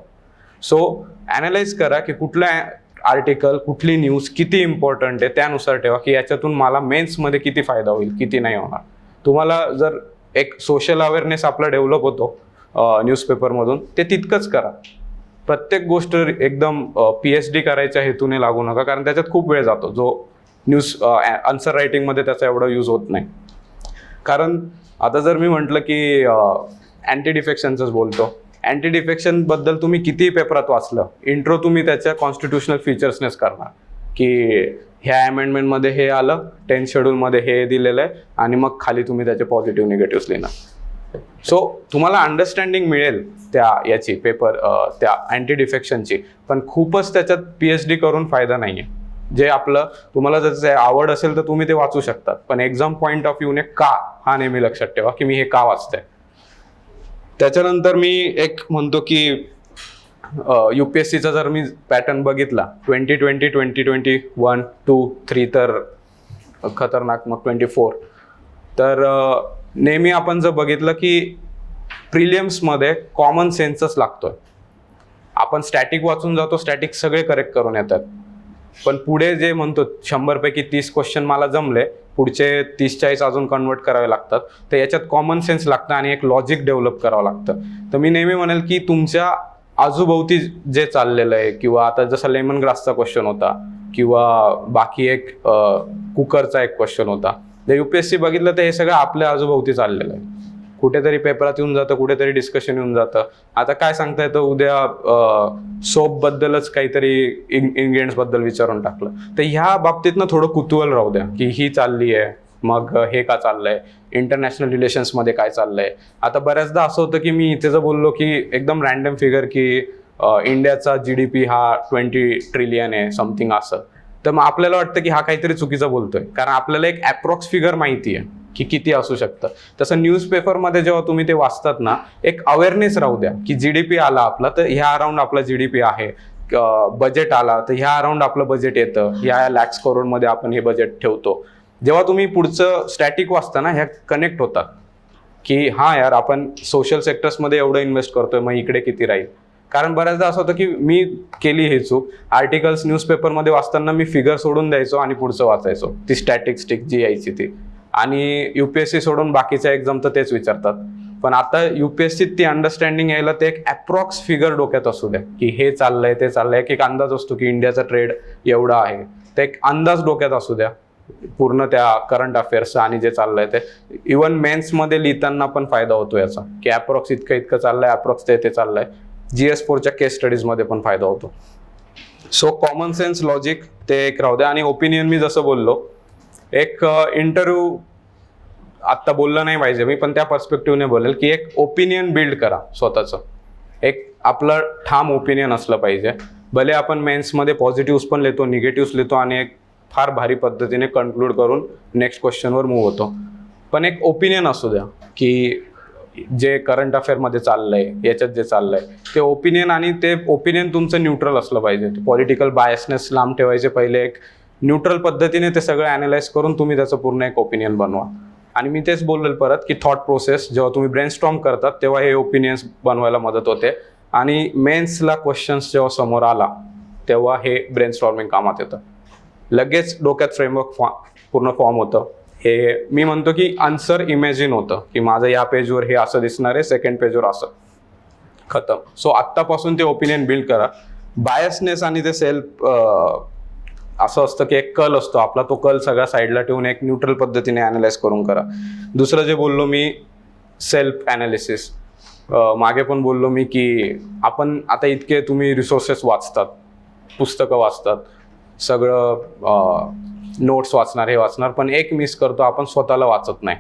S2: सो ॲनालाइज करा की कुठल्या आर्टिकल, कुठली न्यूज किती इम्पॉर्टंट आहे, त्यानुसार ठेवा की याच्यातून मला मेन्समध्ये किती फायदा होईल, किती नाही होणार. तुम्हाला जर एक सोशल अवेअरनेस आपला डेव्हलप होतो न्यूजपेपरमधून, ते तितकंच करा. प्रत्येक गोष्ट एकदम PhD करायच्या हेतूने लागू नका, कारण त्याच्यात खूप वेळ जातो जो न्यूज आन्सर रायटिंगमध्ये त्याचा एवढा यूज होत नाही. कारण आता जर मी म्हटलं की अँटी डिफेक्शनचंच बोलतो, अँटी डिफेक्शनबद्दल तुम्ही किती पेपरात वाचलं, इंट्रो तुम्ही त्याच्या कॉन्स्टिट्युशनल फीचर्सनेच करणार की ह्या अमेंडमेंटमध्ये हे आलं, 10th शेड्यूलमध्ये हे दिलेलं आहे, आणि मग खाली तुम्ही त्याचे पॉझिटिव्ह निगेटिव्ह लिहिणार. सो तुम्हाला अंडरस्टँडिंग मिळेल याची त्या अँटी डिफेक्शनची, पण खूपच त्याच्यात PhD करून फायदा नाही आहे. जे आपलं तुम्हाला जर आवड असेल तर तुम्ही ते वाचू शकतात, पण एक्झाम पॉईंट ऑफ व्ह्यूने का, हा नेहमी लक्षात ठेवा की मी हे का वाचतंय. त्याच्यानंतर मी एक म्हणतो की UPSCचा जर मी पॅटर्न बघितला, 2020, 2021, 2, 3 तर खतरनाक, मग 24, तर नेहमी आपण जर बघितलं की प्रिलियम्समध्ये कॉमन सेन्सच लागतोय. आपण स्टॅटिक वाचून जातो, स्टॅटिक सगळे करेक्ट करून येतात, पण पुढे जे म्हणतो 100 पैकी 30 क्वेश्चन मला जमले, पुढचे 30-40 अजून कन्वर्ट करावे लागतात, तर याच्यात कॉमन सेन्स लागतं आणि एक लॉजिक डेव्हलप करावं लागतं. तर मी नेहमी म्हणेल की तुमच्या आजूभोवती जे चाललेलं आहे, किंवा आता जसा लेमन ग्रासचा क्वेश्चन होता, किंवा बाकी एक कुकरचा एक क्वेश्चन होता, जर UPSC बघितलं तर हे सगळं आपल्या आजूभोवती चाललेलं आहे. कुठेतरी पेपरात येऊन जातं, कुठेतरी डिस्कशन येऊन जातं. आता काय सांगता येतं, उद्या सोपबद्दलच काहीतरी इन्ग्रेडियंट्स बद्दल विचारून टाकलं, तर ह्या बाबतीतनं थोडं कुतूहल राहू द्या की ही चालली आहे, मग हे का चाललंय, इंटरनॅशनल रिलेशन्समध्ये काय चाललंय. आता बऱ्याचदा असं होतं की मी इथे जर बोललो की एकदम रँडम फिगर की इंडियाचा GDP हा 20 ट्रिलियन आहे समथिंग असं, तर मग आपल्याला वाटतं की हा काहीतरी चुकीचं बोलतोय, कारण आपल्याला एक अप्रॉक्स फिगर माहिती आहे की किती असू शकतं. तसं न्यूजपेपरमध्ये जेव्हा तुम्ही ते वाचतात ना, एक अवेअरनेस राहू द्या की GDP आला आपला तर ह्या अराउंड आपला GDP आहे, बजेट आला तर ह्या अराउंड आपलं बजेट येतं, ह्या लॅक्स करोडमध्ये आपण हे बजेट ठेवतो. जेव्हा तुम्ही पुढचं स्टॅटिक वाचता ना, ह्या कनेक्ट होतात की हां यार, आपण सोशल सेक्टर्समध्ये एवढं इन्व्हेस्ट करतोय, मग इकडे किती राहील. कारण बऱ्याचदा असं होतं की मी केली हे चूक, आर्टिकल्स न्यूजपेपरमध्ये वाचताना मी फिगर सोडून द्यायचो आणि पुढचं वाचायचो, ती स्टॅटिस्टिक जी यायची ती. आणि UPSC सोडून बाकीच्या एक्झाम तर तेच विचारतात. पण आता UPSC ती अंडरस्टँडिंग यायला ते एक अप्रॉक्स फिगर डोक्यात असू द्या की हे चाललंय ते चाललंय. एक अंदाज असतो की इंडियाचा ट्रेड एवढा आहे, तर एक अंदाज डोक्यात असू द्या पूर्ण त्या करंट अफेअर्सचा आणि जे चाललंय ते. इव्हन मेन्समध्ये लिहिताना पण फायदा होतो याचा की अप्रॉक्स इतकं चाललंय, अप्रॉक्स ते चाललंय. GS4च्या केस स्टडीजमध्ये पण फायदा होतो. सो कॉमन सेन्स, लॉजिक ते एक राहू द्या. आणि ओपिनियन मी जसं बोललो, एक इंटरव्ह्यू आत्ता बोललं नाही पाहिजे मी, पण त्या पर्स्पेक्टिव्हने बोलेल की एक ओपिनियन बिल्ड करा स्वतःचं. एक आपलं ठाम ओपिनियन असलं पाहिजे. भले आपण मेन्समध्ये पॉझिटिव्ह पण लिहितो, निगेटिव्ह लिहितो आणि एक फार भारी पद्धतीने कन्क्लूड करून नेक्स्ट क्वेश्चनवर मूव्ह होतो, पण एक ओपिनियन असू द्या की जे करंट अफेअरमध्ये चाललंय, याच्यात जे चाललंय ते ओपिनियन, आणि ते ओपिनियन तुमचं न्यूट्रल असलं पाहिजे. पॉलिटिकल बायसनेस लांब ठेवायचे पहिले. एक न्यूट्रल पद्धतीने ते सगळं ॲनालाइज करून तुम्ही त्याचं पूर्ण एक ओपिनियन बनवा. आणि मी तेच बोललेल परत की थॉट प्रोसेस जेव्हा तुम्ही ब्रेनस्टॉर्म करतात तेव्हा हे ओपिनियन्स बनवायला मदत होते, आणि मेन्सला क्वेश्चन्स जेव्हा समोर आला तेव्हा हे ब्रेनस्टॉर्मिंग कामात येतं. लगेच डोक्यात फ्रेमवर्क पूर्ण फॉर्म होतं. हे मी म्हणतो की आन्सर इमॅजिन होतं की माझं या पेजवर हे असं दिसणार आहे, सेकंड पेजवर असं, खतम. सो आत्तापासून ते ओपिनियन बिल्ड करा. बायसनेस आणि ते सेल्फ असं असतं की एक कल असतो आपला, तो कल सगळा साईडला ठेवून एक न्यूट्रल पद्धतीने ॲनालाइज करून करा. दुसरं जे बोललो मी सेल्फ ॲनालिसिस, मागे पण बोललो मी की आपण आता इतके तुम्ही रिसोर्सेस वाचतात, पुस्तकं वाचतात, सगळं नोट्स वाचणार, हे वाचणार, पण एक मिस करतो, आपण स्वतःला वाचत नाही.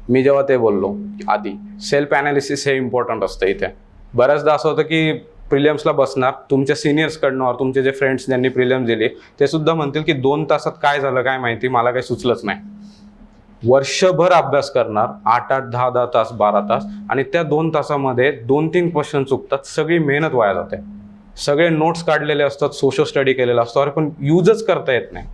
S2: मी जेव्हा ते बोललो आधी, सेल्फ ॲनालिसिस हे इम्पॉर्टंट असतं इथे. बऱ्याचदा असं होतं की प्रिलियम्सला बसणार, तुमच्या सिनियर्सकडनं, तुमचे जे फ्रेंड्स ज्यांनी प्रिलियम्स दिली ते सुद्धा म्हणतील की 2 तासात काय झालं काय माहिती, मला काही सुचलंच नाही. वर्षभर अभ्यास करणार, 8-8, 10-10 तास, 12 तास, आणि त्या 2 तासामध्ये 2-3 क्वेश्चन चुकतात, सगळी मेहनत वाया जाते. सगळे नोट्स काढलेले असतात, सोशल स्टडी केलेला असतो, अरे पण यूजच करता येत नाही.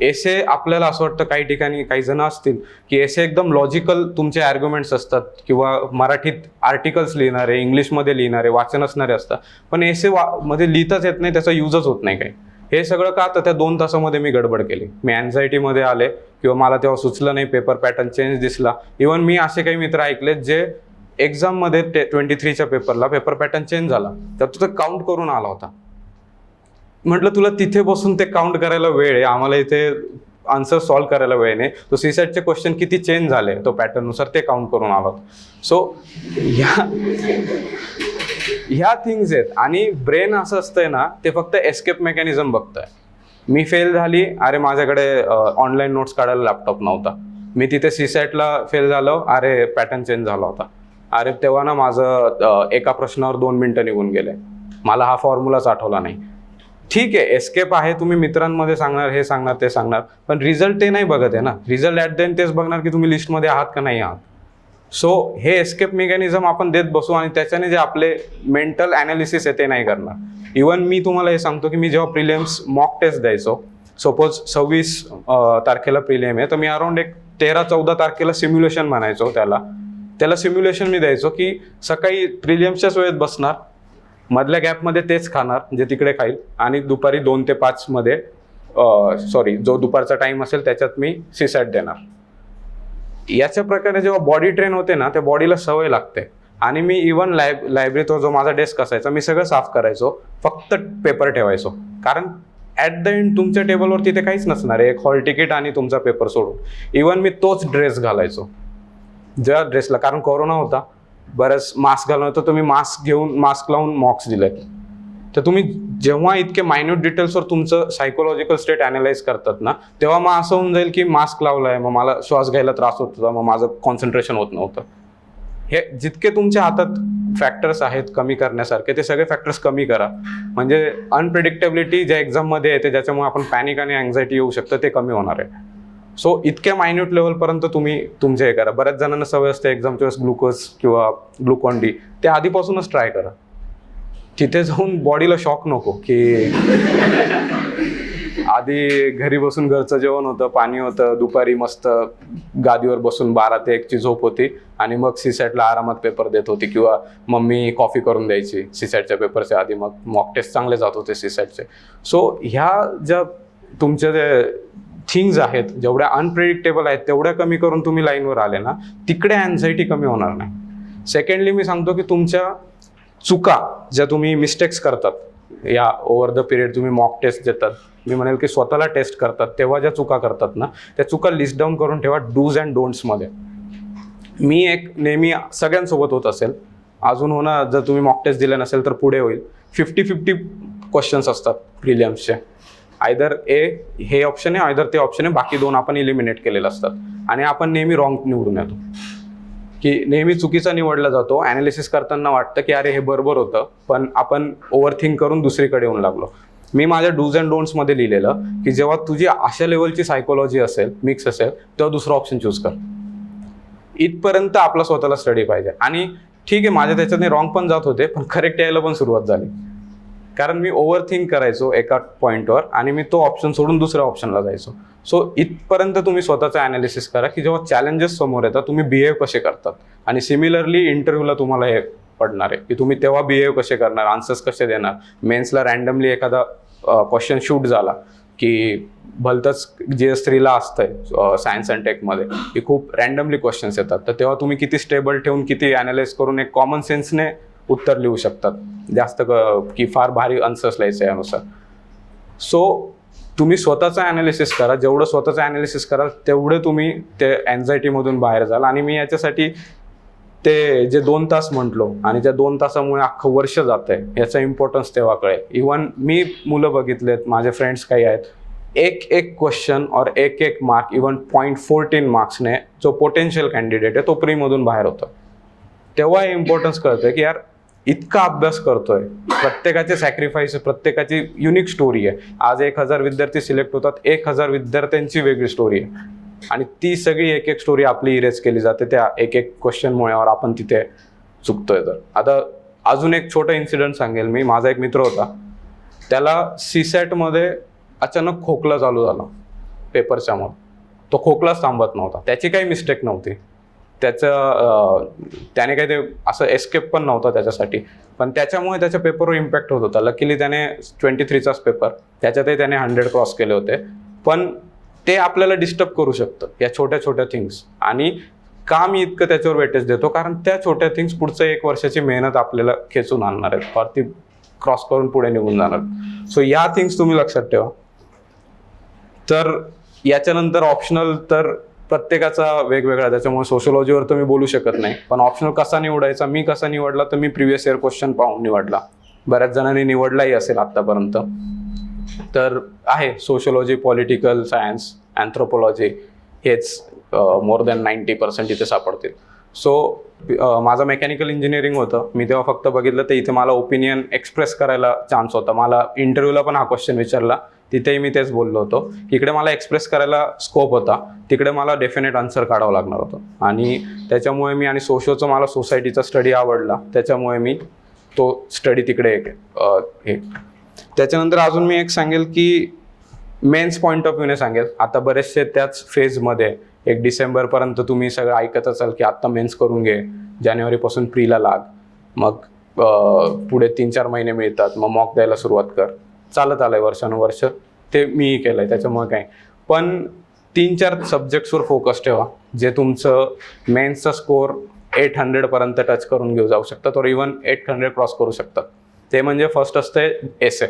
S2: एसे आपल्याला असं वाटतं काही ठिकाणी काही जण असतील की एसे एकदम लॉजिकल तुमचे आर्ग्युमेंट्स असतात, किंवा मराठीत आर्टिकल्स लिहिणारे, इंग्लिशमध्ये लिहिणारे, वाचन असणारे असतात, पण एसे मध्ये लिहिताच येत नाही, त्याचा यूजच होत नाही काही. हे सगळं का, तर त्या 2 तासामध्ये मी गडबड केली, मी अँझायटीमध्ये आले, किंवा मला तेव्हा सुचलं नाही, पेपर पॅटर्न चेंज दिसला. इव्हन मी असे काही मित्र ऐकलेत जे एक्झाममध्ये 23च्या पेपरला पेपर पॅटर्न चेंज झाला, तर तो काउंट करून आला होता. म्हटलं तुला तिथे बसून ते काउंट करायला वेळ आहे, आम्हाला इथे आन्सर सॉल्व्ह करायला वेळ नाही. तो सीसॅटचे क्वेश्चन किती चेंज झाले तो पॅटर्ननुसार ते काउंट करून आला होता. सो ह्या थिंग्स आहेत. आणि ब्रेन असं असतंय ना, ते फक्त एस्केप मेकॅनिझम बघतंय. मी फेल झाली, अरे माझ्याकडे ऑनलाईन नोट्स काढायला लॅपटॉप नव्हता. मी तिथे सीसॅटला फेल झालो, अरे पॅटर्न चेंज झाला होता. अरे तेव्हा ना माझं एका प्रश्नावर 2 मिनिटं निघून गेले, मला हा फॉर्म्युलाच आठवला नाही. ठीक आहे, एस्केप आहे, तुम्ही मित्रांमध्ये सांगणार, हे सांगणार, ते सांगणार, पण रिझल्ट ते नाही बघत आहे ना. रिझल्ट ॲट द एंड तेच बघणार की तुम्ही लिस्टमध्ये आहात का नाही आहात. सो हे एस्केप मेकॅनिझम आपण देत बसू, आणि त्याच्याने जे आपले मेंटल ॲनालिसिस आहे ते नाही करणार. इवन मी तुम्हाला हे सांगतो की मी जेव्हा प्रिलियम्स मॉक टेस्ट द्यायचो, सपोज 26 तारखेला प्रिलियम आहे, तर मी अराउंड एक 13-14 तारखेला सिम्युलेशन म्हणायचो त्याला सिम्युलेशन मी द्यायचो की सकाळी प्रिलियम्सच्याच वेळेत बसणार, मधल्या गॅपमध्ये तेच खाणार जे तिकडे खाईल, आणि दुपारी 2 ते 5 मध्ये जो दुपारचा टाइम असेल त्याच्यात मी सीसॅट देणार. याच्या प्रकारे जेव्हा बॉडी ट्रेन होते ना, त्या बॉडीला सवय लागते. आणि मी इव्हन लायब्ररीत जो माझा डेस्क असायचा, मी सगळं साफ करायचो, फक्त पेपर ठेवायचो, कारण ॲट द एंड तुमच्या टेबलवर तिथे काहीच नसणार आहे, एक हॉल तिकीट आणि तुमचा पेपर सोडून. इव्हन मी तोच ड्रेस घालायचो ज्या ड्रेसला, कारण कोरोना होता, बरंच मास्क घालून होतं, तुम्ही मास्क लावून मॉक्स दिले. तर तुम्ही जेव्हा इतके मायन्यूट डिटेल्सवर तुमचं सायकोलॉजिकल स्टेट ॲनालाइज करतात ना, तेव्हा मग असं होऊन जाईल की मास्क लावलाय, मग मला श्वास घ्यायला त्रास होत होता, मग माझं कॉन्सन्ट्रेशन होत नव्हतं. हे जितके तुमच्या हातात फॅक्टर्स आहेत कमी करण्यासारखे, ते सगळे फॅक्टर्स कमी करा. म्हणजे अनप्रिडिक्टेबिलिटी ज्या एक्झाममध्ये येते, ज्याच्यामुळे आपण पॅनिक आणि अँझायटी येऊ शकतं, ते कमी होणार आहे. सो इतक्या मायन्यूट लेवलपर्यंत तुम्ही तुमचे हे करा. बऱ्याच जणांना सवय असते एक्झामच्या वेळेस ग्लुकोज किंवा ग्लुकॉन डी, ते आधीपासूनच ट्राय करा. तिथे जाऊन बॉडीला शॉक नको की आधी घरी बसून घरचं जेवण होतं, पाणी होतं, दुपारी मस्त गादीवर बसून 12 ते 1ची झोप होती, आणि मग सीसॅटला आरामात पेपर देत होती, किंवा मम्मी कॉफी करून द्यायची सीसॅटच्या पेपरच्या आधी, मग मॉक टेस्ट चांगले जात होते सीसॅटचे. सो ह्या ज्या तुमच्या जे थिंग्स आहेत, जेवढ्या अनप्रेडिक्टेबल आहेत, तेवढ्या कमी करून तुम्ही लाईनवर आले ना, तिकडे अँझायटी कमी होणार नाही. सेकंडली मी सांगतो की तुमच्या चुका ज्या तुम्ही मिस्टेक्स करतात या ओव्हर द पिरियड, तुम्ही मॉक टेस्ट देतात, मी म्हणेल की स्वतःला टेस्ट करतात, तेव्हा ज्या चुका करतात ना, त्या चुका लिस्ट डाऊन करून ठेवा डूज अँड डोंट्समध्ये. मी एक नेहमी सगळ्यांसोबत होत असेल, अजून होणार, जर तुम्ही मॉक टेस्ट दिले नसेल तर पुढे होईल, 50-50 क्वेश्चन्स असतात प्रिलियम्सचे. आयदर हे ऑप्शन आहे, आयदर ते ऑप्शन आहे, बाकी दोन आपण इलिमिनेट केलेले असतात आणि आपण नेहमी रॉंग निवडून येतो, की नेहमी चुकीचा निवडला जातो. ॲनालिसिस करताना वाटतं की अरे हे बरोबर होतं, पण आपण ओव्हरथिंक करून दुसरीकडे येऊन लागलो. मी माझ्या डूज अँड डोंट्समध्ये लिहिलेलं की जेव्हा तुझी अशा लेवलची सायकोलॉजी असेल, मिक्स असेल, तेव्हा दुसरा ऑप्शन चूज कर. इथपर्यंत आपला स्वतःला स्टडी पाहिजे. आणि ठीक आहे, माझ्या त्याच्याने रॉंग पण जात होते, पण करेक्ट यायला पण सुरुवात झाली, कारण मी ओव्हरथिंक करायचो एका पॉईंटवर आणि मी तो ऑप्शन सोडून दुसऱ्या ऑप्शनला जायचो. सो इथपर्यंत तुम्ही स्वतःचं ॲनालिसिस करा की जेव्हा चॅलेंजेस समोर येतात तुम्ही बिहेव कसे करतात. आणि सिमिलरली इंटरव्ह्यूला तुम्हाला हे पडणार आहे की तुम्ही तेव्हा बिहेव कसे करणार, आन्सर्स कसे देणार. मेन्सला रँडमली एखादा क्वेश्चन शूट झाला की भलतंच GS3ला असतंय सायन्स अँड टेकमध्ये की खूप रँडमली क्वेश्चन्स येतात, तर तेव्हा तुम्ही किती स्टेबल ठेवून, किती ॲनालाइज करून एक कॉमन सेन्सने उत्तर लिहू शकतात, जास्त की फार भारी आन्सर्स लिहायचं यानुसार. सो तुम्ही स्वतःचं ॲनालिसिस करा. जेवढं स्वतःचं ॲनालिसिस कराल तेवढं तुम्ही ते अँझायटीमधून बाहेर जाल. आणि मी याच्यासाठी ते जे 2 तास म्हटलो आणि त्या 2 तासामुळे अख्खं वर्ष जात आहे याचा इम्पॉर्टन्स तेव्हा कळेल. इव्हन मी मुलं बघितलेत, माझे फ्रेंड्स काही आहेत, एक क्वेश्चन और एक मार्क, इव्हन 0.14 मार्क्सने जो पोटेन्शियल कॅन्डिडेट आहे तो प्रीमधून बाहेर होतो. तेव्हा हे इम्पॉर्टन्स कळतं की यार इतका अभ्यास करतोय, प्रत्येकाचे सॅक्रिफाईस, प्रत्येकाची युनिक स्टोरी आहे. आज 1000 विद्यार्थी सिलेक्ट होतात, 1000 विद्यार्थ्यांची वेगळी स्टोरी आहे आणि ती सगळी एक स्टोरी आपली इरेज केली जाते त्या एक क्वेश्चनमुळे, और आपण तिथे चुकतोय. तर आता अजून एक छोटा इन्सिडेंट सांगेल मी. माझा एक मित्र होता, त्याला CSATमध्ये अचानक खोकला चालू झाला पेपरच्या मग. तो खोकलाच थांबत नव्हता, त्याची काही मिस्टेक नव्हती, त्याने काही ते असं एस्केप पण नव्हता त्याच्यासाठी, पण त्याच्यामुळे त्याच्या पेपरवर इम्पॅक्ट होत होता. लकीली त्याने 23चाच पेपर, त्याच्यातही त्याने 100 क्रॉस केले होते. पण ते आपल्याला डिस्टर्ब करू शकतं या छोट्या छोट्या थिंग्स. आणि का मी इतकं त्याच्यावर वेटेज देतो, कारण त्या छोट्या थिंग्स पुढचं 1 वर्षाची मेहनत आपल्याला खेचून आणणार आहेत, और ती क्रॉस करून पुढे निघून जाणार. सो या थिंग्स तुम्ही लक्षात ठेवा. तर याच्यानंतर ऑप्शनल तर प्रत्येकाचा वेगवेगळा, त्याच्यामुळे सोशलॉजीवर तर मी बोलू शकत नाही. पण ऑप्शनल कसा निवडायचा, मी कसा निवडला, तर मी प्रिव्हियस इयर क्वेश्चन पाहून निवडला. बऱ्याच जणांनी निवडलाही असेल आत्तापर्यंत. तर आहे सोशलॉजी, पॉलिटिकल सायन्स, अँथ्रोपॉलॉजी, हेच मोर दॅन 90% इथे सापडतील. सो माझं मेकॅनिकल इंजिनिअरिंग होतं. मी तेव्हा फक्त बघितलं तर इथे मला ओपिनियन एक्सप्रेस करायला चान्स होता. मला इंटरव्ह्यूला पण हा क्वेश्चन विचारला, तिथेही मी तेच बोललो होतो. इकडे मला एक्सप्रेस करायला स्कोप होता, तिकडे मला डेफिनेट आन्सर काढावं लागणार होतं. आणि त्याच्यामुळे मी, आणि सोशोचं मला सोसायटीचा स्टडी आवडला, त्याच्यामुळे मी तो स्टडी तिकडे हे. त्याच्यानंतर अजून मी एक सांगेल की मेन्स पॉईंट ऑफ व्ह्यूने सांगेल. आता बरेचसे त्याच फेजमध्ये, 1 डिसेंबरपर्यंत तुम्ही सगळं ऐकत असाल की आत्ता मेन्स करून घे, जानेवारीपासून प्रीला लाग, मग पुढे 3-4 महिने मिळतात, मग मॉक द्यायला सुरुवात कर. चालत आलंय वर्षानुवर्ष, ते मीही केलंय, त्याच्यामुळे काय. पण 3-4 सब्जेक्ट्सवर फोकस ठेवा जे तुमचं मेन्सचा स्कोअर 800पर्यंत टच करून घेऊ जाऊ शकतात, और इव्हन 800 क्रॉस करू शकतात. ते म्हणजे फर्स्ट असते एसे.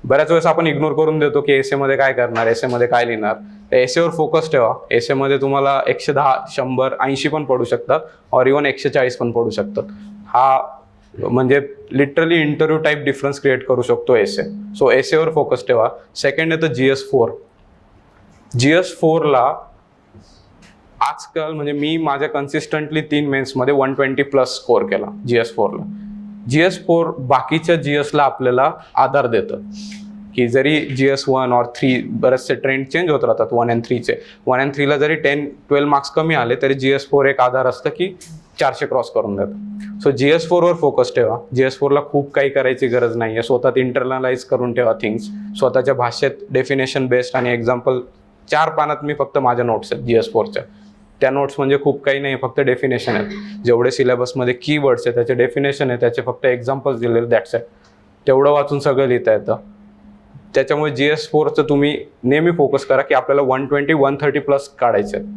S2: बऱ्याच वेळेस आपण इग्नोर करून देतो की एसेमध्ये काय करणार, एसेमध्ये काय लिहिणार. तर एसेवर फोकस ठेवा. एसेमध्ये तुम्हाला 110, 100, 80 पण पडू शकतात, और इव्हन 140 पण पडू शकतात. हा म्हणजे literally interview type difference create करू शकतो एसे. सो एसेवर फोकस ठेवा. सेकंड येतं GS4. GS4ला आजकाल, म्हणजे मी माझ्या कन्सिस्टंटली 3 मेन्समध्ये 120+ स्कोअर केला GS4ला. GS4 बाकीच्या GSला आपल्याला आधार देतं की जरी GS1 और 3 बरेचसे ट्रेंड चेंज होत राहतात 1 and 3चे. 1 and 3ला जरी 10-12 मार्क्स कमी आले तरी GS4 एक आधार असतं की 400 क्रॉस करून देतं. सो GS4वर फोकस ठेवा. GS4ला खूप काही करायची गरज नाही आहे. स्वतःत इंटरनलाइज करून ठेवा थिंग्स. स्वतःच्या भाषेत डेफिनेशन बेस्ड आणि एक्झाम्पल 4 पानात मी फक्त माझ्या नोट्स आहेत GS4च्या. त्या नोट्स म्हणजे खूप काही नाही, फक्त डेफिनेशन आहेत. जेवढे सिलेबसमध्ये कीवर्ड्स आहेत त्याचे डेफिनेशन आहे, त्याचे फक्त एक्झाम्पल्स दिलेले, दॅट्स इट. तेवढं वाचून सगळं लिहिता येतं. त्याच्यामुळे GS4चं तुम्ही नेहमी फोकस करा की आपल्याला 120-130+ काढायचे आहेत.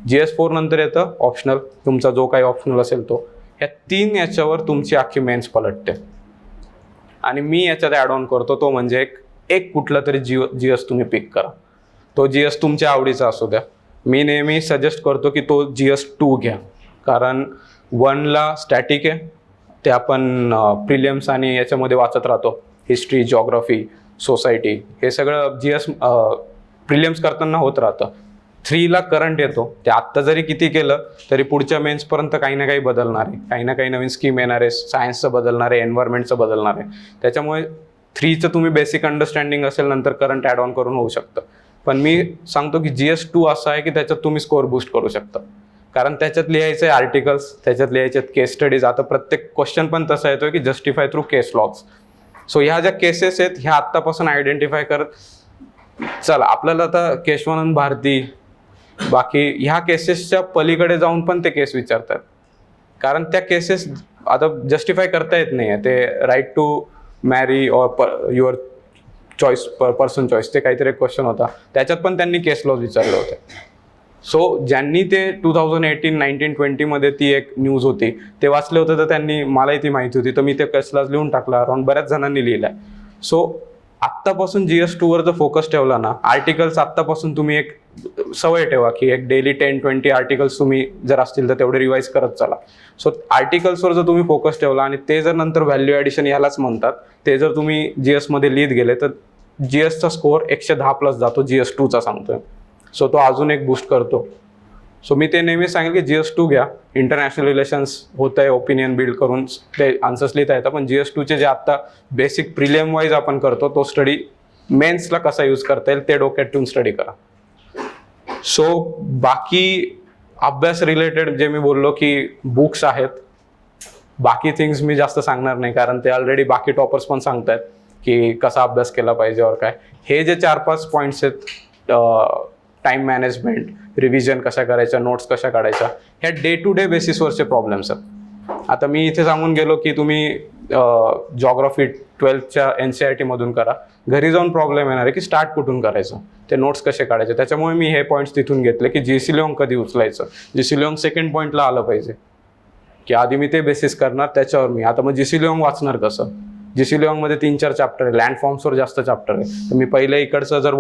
S2: GS4 नंतर येतं ऑप्शनल, तुमचा जो काही ऑप्शनल असेल तो. ह्या 3 याच्यावर तुमची अख्खी मेन्स पलटते. आणि मी याच्यात ॲड ऑन करतो तो म्हणजे एक कुठला तरी GS तुम्ही पिक करा. तो GS तुमच्या आवडीचा असू द्या. मी नेहमी सजेस्ट करतो की तो GS2 घ्या, कारण 1ला स्टॅटिक आहे, ते आपण प्रिलिम्स आणि याच्यामध्ये वाचत राहतो, हिस्ट्री, जॉग्राफी. सोसायटी, हे सगळं GS प्रिलिम्स करताना होत राहतं. 3ला करंट येतो, ते आत्ता जरी किती केलं तरी पुढच्या मेन्सपर्यंत काही ना काही बदलणार आहे, काही ना काही नवीन स्कीम येणार आहे, सायन्सचं बदलणार आहे, एन्व्हायरमेंटचं बदलणार आहे. त्याच्यामुळे 3चं तुम्ही बेसिक अंडरस्टँडिंग असेल नंतर करंट ॲड ऑन करून होऊ शकतं. पण मी सांगतो की GS2 असं आहे की त्याच्यात तुम्ही स्कोअर बूस्ट करू शकता, कारण त्याच्यात लिहायचे आर्टिकल्स, त्याच्यात लिहायचे केस स्टडीज. आता प्रत्येक क्वेश्चन पण तसा येतो की जस्टिफाय थ्रू केस लॉग्स. सो ह्या ज्या केसेस आहेत ह्या आत्तापासून आयडेंटिफाय करत चला. आपल्याला आता केशवानंद भारती बाकी ह्या केसेसच्या पलीकडे जाऊन पण ते केस विचारतात, कारण त्या केसेस आता जस्टिफाय करता येत नाही आहे. ते right to marry or your choice, person choice, ते काहीतरी क्वेश्चन होता, त्याच्यात पण त्यांनी केस लॉज विचारले होते. सो ज्यांनी ते 2018, 19, 20मध्ये ती एक न्यूज होती ते वाचले होते, तर त्यांनी, मलाही ती माहिती होती, तर मी ते केस लॉज लिहून टाकला, अराउंड बऱ्याच जणांनी लिहिलाय. सो आत्तापासून GS2वर जर फोकस ठेवला ना, आर्टिकल्स आत्तापासून तुम्ही एक सवय ठेवा की एक डेली 10-20 आर्टिकल्स तुम्ही जर असतील तर तेवढे रिवाईज करत चला. सो आर्टिकल्सवर जर तुम्ही फोकस ठेवला आणि ते जर नंतर व्हॅल्यू ॲडिशन यालाच म्हणतात, ते जर तुम्ही GSमध्ये लिहित गेले तर GSचा स्कोअर 110+ जातो, GS2चा सांगतोय. सो तो अजून एक बूस्ट करतो. सो मी ते नेहमी सांगेल की GS2 घ्या. इंटरनॅशनल रिलेशन्स होत आहे, ओपिनियन बिल्ड करून ते आन्सर्स लिहिता येतं, पण GS2चे जे आत्ता बेसिक प्रिलियम वाईज आपण करतो तो स्टडी मेन्सला कसा यूज करता येईल ते डोक्यात ठेवून स्टडी करा. सो बाकी अभ्यास रिलेटेड जे मी बोललो की बुक्स आहेत, बाकी थिंग्स मी जास्त सांगणार नाही, कारण ते ऑलरेडी बाकी टॉपर्स पण सांगतायत की कसा अभ्यास केला पाहिजे और काय. हे जे 4-5 पॉईंट्स आहेत, टाईम मॅनेजमेंट, रिव्हिजन कशा करायच्या, नोट्स कशा काढायच्या, ह्या डे टू डे बेसिसवरचे प्रॉब्लेम्स आहेत. आता मी इथे सांगून गेलो की तुम्ही जॉग्राफी 12च्या NCERT मधून करा, घरी जाऊन प्रॉब्लेम येणार आहे की स्टार्ट कुठून करायचं, ते नोट्स कसे काढायचे. त्याच्यामुळे मी हे पॉईंट्स तिथून घेतले की GC लिओंग कधी उचलायचं. GC लिओंग सेकंड पॉईंटला आलं पाहिजे, की आधी मी ते बेसिस करणार, त्याच्यावर मी आता मग GC लिओंग वाचणार कसं. GC लिओंगमध्ये 3-4 चॅप्टर आहे, लँड फॉर्म्सवर जास्त चॅप्टर आहे, तर मी पहिले इकडचं जर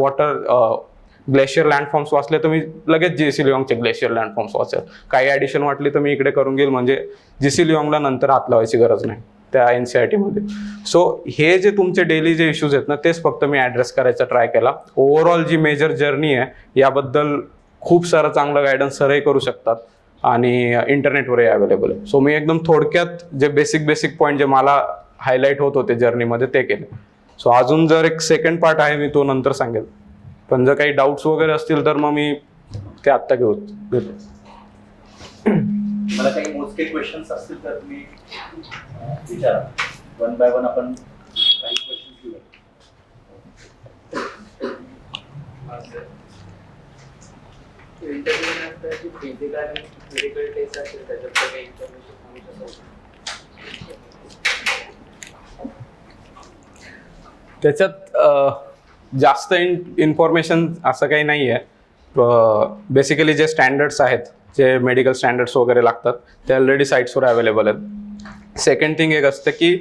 S2: ग्लेशियर लँडफॉर्म्स वाचले तर मी लगेच GC लिओंगचे ग्लेशियर लँडफॉर्म्स वाचेल. काही ॲडिशन वाटली तर मी इकडे करून घेईल, म्हणजे GC लिओंगला नंतर हात लावायची गरज नाही त्या NCERTमध्ये. सो हे जे तुमचे डेली जे इश्यूज आहेत ना, तेच फक्त मी ॲड्रेस करायचा ट्राय केला. ओव्हरऑल जी मेजर जर्नी आहे याबद्दल खूप सारं चांगलं गायडन्स सरही करू शकतात आणि इंटरनेटवरही अवेलेबल आहे. सो मी एकदम थोडक्यात जे बेसिक पॉईंट जे मला हायलाईट होत होते जर्नीमध्ये ते केले. सो अजून जर एक सेकंड पार्ट आहे मी तो नंतर सांगेल, पण जर काही डाऊट्स वगैरे असतील तर मग मी ते आत्ता घेतो.
S3: मला काही मोजके क्वेश्चन्स असतील तर तुम्ही विचारा, वन बाय वन आपण काही क्वेश्चन्स घेऊया.
S4: इंटरव्ह्यू नंतर जी फिजिकल आणि मेडिकल टेस्ट असेल त्याच्यात काही इन्फॉर्मेशन सांगू शकतो.
S2: त्याच्यात जास्त इन्फॉर्मेशन असं काही नाही आहे. बेसिकली जे स्टँडर्ड्स आहेत, जे मेडिकल स्टँडर्ड्स वगैरे लागतात ते ऑलरेडी साईट्सवर अवेलेबल आहेत. सेकंड थिंग एक असतं की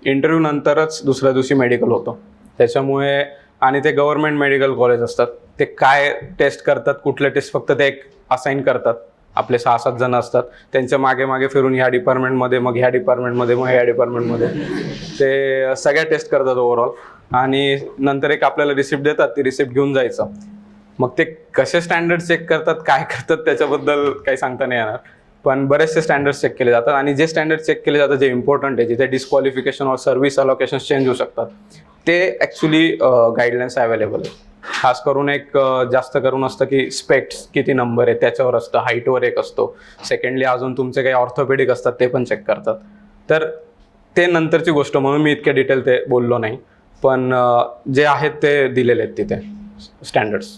S2: इंटरव्ह्यू नंतरच दुसऱ्या दिवशी मेडिकल होतं, त्याच्यामुळे आणि ते गव्हर्नमेंट मेडिकल कॉलेज असतात, ते काय टेस्ट करतात, कुठले टेस्ट फक्त ते एक असाईन करतात, आपले 6-7 जण असतात, त्यांच्या मागे फिरून ह्या डिपार्टमेंटमध्ये, मग ह्या डिपार्टमेंटमध्ये, मग ह्या डिपार्टमेंटमध्ये ते सगळ्या टेस्ट करतात ओव्हरऑल. आणि नंतर एक आपल्याला रिसिप्ट देतात, ती रिसिप्ट घेऊन जायचं. मग ते कसे स्टँडर्ड चेक करतात, काय करतात त्याच्याबद्दल काही सांगता नाही येणार, पण बरेचसे स्टँडर्ड्स चेक केले जातात. आणि जे स्टँडर्ड चेक केले जातात जे इम्पॉर्टंट आहे, जिथे डिस्क्वालिफिकेशन और सर्व्हिस अलोकेशन चेंज होऊ शकतात, ते ॲक्च्युली गाईडलाईन्स अवेलेबल आहे. खास करून एक जास्त करून असतं की स्पेक्ट्स किती नंबर आहे त्याच्यावर असतं, हाईटवर एक असतो. सेकंडली अजून तुमचे काही ऑर्थोपेडिक असतात ते पण चेक करतात. तर ते नंतरची गोष्ट, म्हणून मी इतके डिटेल ते बोललो नाही, पण जे आहेत ते दिलेले आहेत तिथे स्टँडर्ड्स.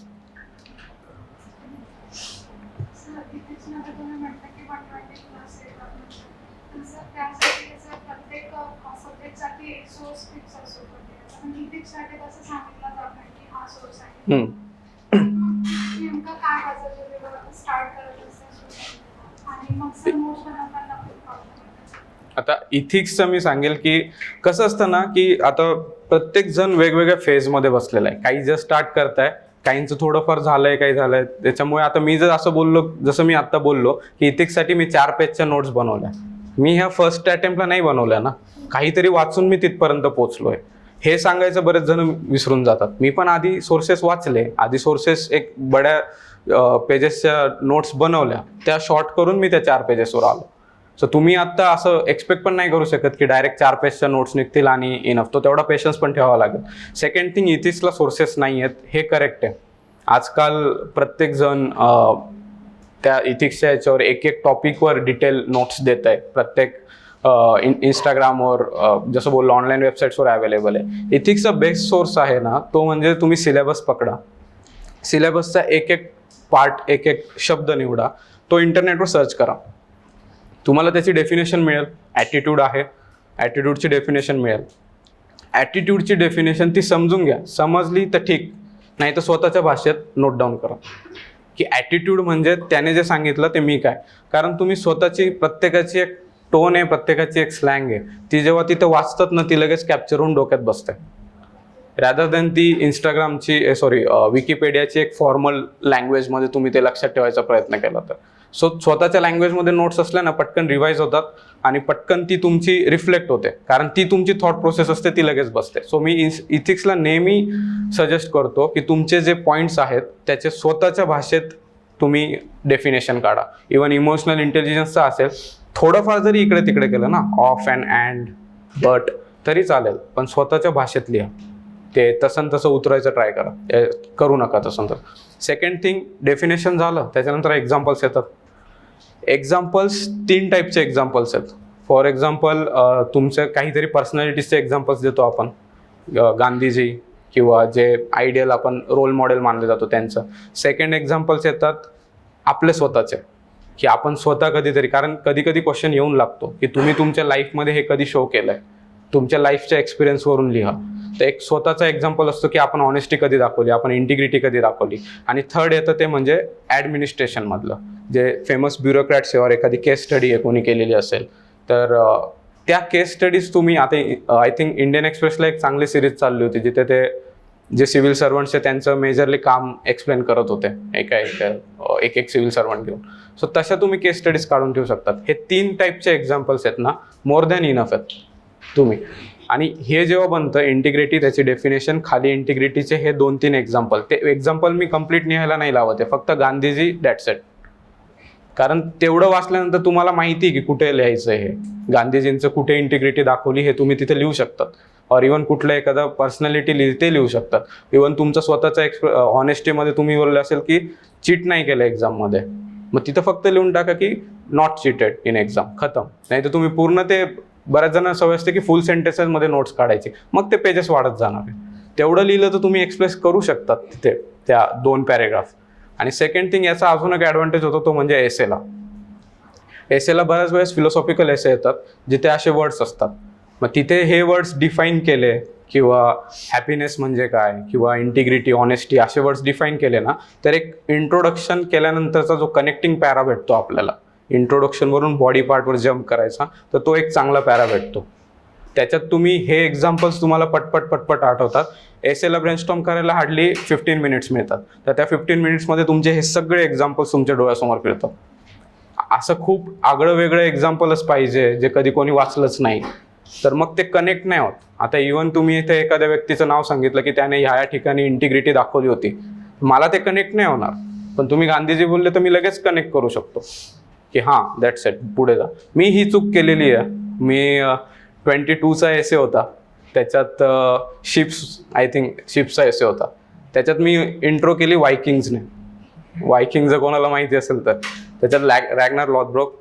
S2: आता इथिक्सचं मी सांगेल की कसं असतं ना, की आता प्रत्येक जण वेगवेगळ्या फेजमध्ये बसलेला आहे. काही जर स्टार्ट करताय, काहींचं थोडंफार झालंय, काही झालंय. त्याच्यामुळे आता मी जर असं बोललो, जसं मी आता बोललो की इथिक्ससाठी मी 4 पेजच्या नोट्स बनवल्या, मी ह्या फर्स्ट अटेम्प्टला नाही बनवल्या ना, काहीतरी वाचून मी तिथपर्यंत पोहोचलोय. हे सांगायचं बरेच जण विसरून जातात. मी पण आधी सोर्सेस वाचले, आधी सोर्सेस एक बड्या पेजेसच्या नोट्स बनवल्या, त्या शॉर्ट करून मी त्या 4 पेजेसवर आलो. सो तुम्ही आता असं एक्सपेक्ट पण नाही करू शकत की डायरेक्ट 4 पेजच्या नोट्स निघतील आणि इनफ. तो तेवढा पेशन्स पण ठेवावा लागेल. सेकंड थिंग, इथिक्सला सोर्सेस नाही आहेत हे करेक्ट आहे. आजकाल प्रत्येकजण त्या इथिक्सच्या याच्यावर एक टॉपिकवर डिटेल नोट्स देत आहे. प्रत्येक इंस्टाग्रामवर जसं बोललो ऑनलाईन वेबसाईट्सवर अवेलेबल आहे. इथिक्सचा बेस्ट सोर्स आहे ना तो म्हणजे तुम्ही सिलेबस पकडा. सिलेबसचा एक पार्ट, एक शब्द निवडा, तो इंटरनेटवर सर्च करा, तुम्हाला त्याची डेफिनेशन मिळेल. ॲटिट्यूड आहे, ॲटिट्यूडची डेफिनेशन मिळेल. ॲटिट्यूडची डेफिनेशन ती समजून घ्या, समजली तर ठीक, नाही तर स्वतःच्या भाषेत नोट डाऊन करा की ॲटिट्यूड म्हणजे त्याने जे सांगितलं ते मी काय. कारण तुम्ही स्वतःची, प्रत्येकाची एक टोन आहे, प्रत्येकाची एक स्लँग आहे, ती जेव्हा तिथं वाचतात ना ती लगेच कॅप्चर होऊन डोक्यात बसते. रॅदर दॅन ती इंस्टाग्रामची विकिपीडियाची एक फॉर्मल लँग्वेजमध्ये तुम्ही ते लक्षात ठेवायचा प्रयत्न केला तर. सो स्वतःच्या लँग्वेजमध्ये नोट्स असल्या ना पटकन रिवाईज होतात आणि पटकन ती तुमची रिफ्लेक्ट होते, कारण ती तुमची थॉट प्रोसेस असते ती लगेच बसते. सो मी इथिक्सला नेहमी सजेस्ट करतो की तुमचे जे पॉईंट्स आहेत त्याचे स्वतःच्या भाषेत तुम्ही डेफिनेशन काढा. इवन इमोशनल इंटेलिजन्सचा असेल, थोडंफार जरी इकडे तिकडे केलं ना, ऑफ अँड बट तरी चालेल, पण स्वतःच्या भाषेत लिहा. ते तसं उतरायचं ट्राय करा, करू नका तसं. सेकंड थिंग, डेफिनेशन झालं, त्याच्यानंतर एक्झाम्पल्स येतात. एक्झाम्पल्स 3 टाईपचे एक्झाम्पल्स आहेत. फॉर एक्झाम्पल तुमचं काहीतरी पर्सनॅलिटीजचे एक्झाम्पल्स देतो आपण, गांधीजी किंवा जे आयडियल आपण रोल मॉडेल मानले जातो त्यांचं. सेकंड एक्झाम्पल्स येतात आपले स्वतःचे, की आपण स्वतः कधीतरी, कारण कधी क्वेश्चन येऊन लागतो की तुम्ही तुमच्या लाईफमध्ये हे कधी शो केलं आहे, तुमच्या लाईफच्या एक्सपिरियन्सवरून लिहा. तर एक स्वतःचा एक्झाम्पल असतो की आपण ऑनेस्टी कधी दाखवली, आपण इंटिग्रिटी कधी दाखवली. आणि थर्ड येतं ते म्हणजे ॲडमिनिस्ट्रेशनमधलं, जे फेमस ब्युरोक्रॅट्सवर एखादी केस स्टडी आहे कोणी केलेली असेल तर त्या केस स्टडीज तुम्ही आता आय थिंक इंडियन एक्सप्रेसला एक चांगली सिरीज चालली होती जिथे ते जे सिव्हिल सर्वंट्स आहे त्यांचं मेजरली काम एक्सप्लेन करत होते एक सिव्हिल सर्वंट घेऊन. सो तशा तुम्ही केस स्टडीज काढून ठेवू शकतात. हे 3 टाईपचे एक्झाम्पल्स आहेत ना, मोर दॅन इनफ आहेत तुम्ही. आणि हे जेव्हा बनतं इंटिग्रिटी, त्याची डेफिनेशन, खाली इंटिग्रिटीचे हे 2-3 एक्झाम्पल, ते एक्झाम्पल मी कंप्लीट लिहायला नाही लावत आहे, फक्त गांधीजी दॅट्स इट. कारण तेवढं वाचल्यानंतर तुम्हाला माहिती आहे की कुठे लिहायचं आहे, गांधीजींचं कुठे इंटिग्रिटी दाखवली हे तुम्ही तिथे लिहू शकतात. और इवन कुठलं एखादं पर्सनॅलिटी ते लिहू शकतात. इवन तुमचं स्वतःचा ऑनेस्टीमध्ये तुम्ही बोलले असेल की चीट नाही केलं एक्झाममध्ये, मग तिथं फक्त लिहून टाका की नॉट चिटेड इन एक्झाम, खतम. नाही तर तुम्ही पूर्ण ते, बऱ्याच जणांना सवय असते की फुल सेंटेन्सेसमध्ये नोट्स काढायचे, मग ते पेजेस वाढत जाणार आहे. तेवढं लिहिलं तर तुम्ही एक्सप्रेस करू शकतात तिथे त्या 2 पॅरेग्राफ. आणि सेकंड थिंग, याचा अजून एक ॲडव्हान्टेज होतो तो म्हणजे एसेला बऱ्याच वेळेस फिलॉसॉफिकल एसे येतात जिथे असे वर्ड्स असतात. मग तिथे हे वर्ड्स डिफाईन केले किंवा हॅपीनेस म्हणजे काय किंवा इंटिग्रिटी, ऑनेस्टी असे वर्ड्स डिफाईन केले ना, तर एक इंट्रोडक्शन केल्यानंतरचा जो कनेक्टिंग पॅरा भेटतो आपल्याला, इंट्रोडक्शनवरून बॉडी पार्टवर जम्प करायचा, तर तो एक चांगला पॅरा भेटतो. त्याच्यात तुम्ही हे एक्झाम्पल्स तुम्हाला पटपट आठवतात. एसेला ब्रेनस्टॉर्म करायला हार्डली 15 मिनिट्स मिळतात, तर त्या 15 मिनिट्समध्ये तुमचे हे सगळे एक्झाम्पल्स तुमच्या डोळ्यासमोर फिरतात. असं खूप आगळं वेगळं एक्झाम्पलच पाहिजे जे कधी कोणी वाचलंच नाही, तर मग ते कनेक्ट नाही होत. आता इवन तुम्ही इथे एखाद्या व्यक्तीचं नाव सांगितलं की त्याने ह्या ठिकाणी इंटिग्रिटी दाखवली होती, मला ते कनेक्ट नाही होणार. पण तुम्ही गांधीजी बोलले तर मी लगेच कनेक्ट करू शकतो की हां दॅट्स इट, पुढे जा. मी ही चूक केलेली आहे. मी 22चा एसे होता, त्याच्यात शिप्सचा एसे होता, त्याच्यात मी इंट्रो केली वायकिंग्सने. वायकिंग जर कोणाला माहिती असेल तर त्याच्यात रॅग्नार लॉथब्रोक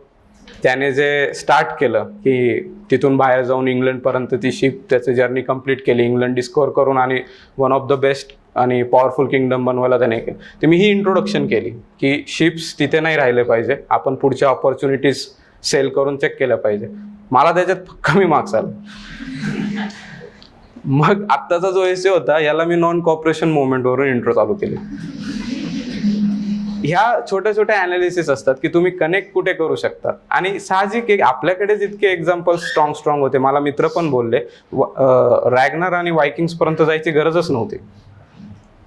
S2: त्याने जे स्टार्ट केलं की तिथून बाहेर जाऊन इंग्लंडपर्यंत ती शिप त्याची जर्नी कंप्लीट केली, इंग्लंड डिस्कवर करून आणि वन ऑफ द बेस्ट आणि पॉवरफुल किंगडम बनवायला त्याने केलं. तर मी ही इंट्रोडक्शन केली की शिप्स तिथे नाही राहिले पाहिजे, आपण पुढच्या ऑपॉर्च्युनिटीज सेल करून चेक केल्या पाहिजे. मला त्याच्यात कमी मार्क्स आले. मग आत्ताचा जो एसे होता याला मी नॉन कॉपरेशन मुवमेंटवरून इंट्रो चालू केली. ह्या छोट्या छोट्या अनालिसिस असतात की तुम्ही कनेक्ट कुठे करू शकता. आणि साहजिक आपल्याकडे जितके एक्झाम्पल स्ट्रॉंग होते, मला मित्र पण बोलले रॅग्नार आणि वायकिंग्स पर्यंत जायची गरजच नव्हती,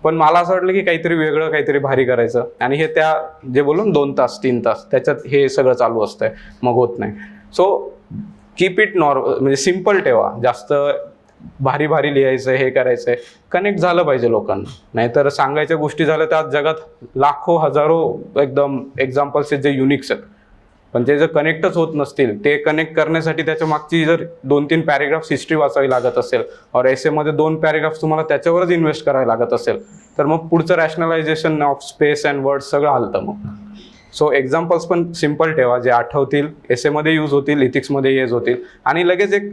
S2: पण मला असं वाटलं की काहीतरी वेगळं, काहीतरी भारी करायचं. आणि हे त्या जे बोलून 2 तास 3 तास त्याच्यात हे सगळं चालू असतंय, मग होत नाही. सो कीप इट म्हणजे सिम्पल ठेवा, जास्त भारी भारी लिहायचं, हे करायचंय, कनेक्ट झालं पाहिजे लोकांना. नाहीतर सांगायच्या गोष्टी झाल्या तर आज जगात लाखो हजारो एकदम एक्झाम्पल्स आहेत जे युनिक्स आहेत, पण ते जर कनेक्टच होत नसतील, ते कनेक्ट करण्यासाठी त्याच्या मागची जर 2-3 पॅरेग्राफ्स हिस्ट्री वाचावी लागत असेल और एसेमध्ये 2 पॅरेग्राफ्स तुम्हाला त्याच्यावरच इन्व्हेस्ट करावे लागत असेल, तर मग पुढचं rationalisation of space and word सगळं हलतं मग. सो एक्झाम्पल्स पण सिम्पल ठेवा, जे आठवतील, एसेमध्ये यूज होतील, इथिक्समध्ये यूज होतील, आणि लगेच एक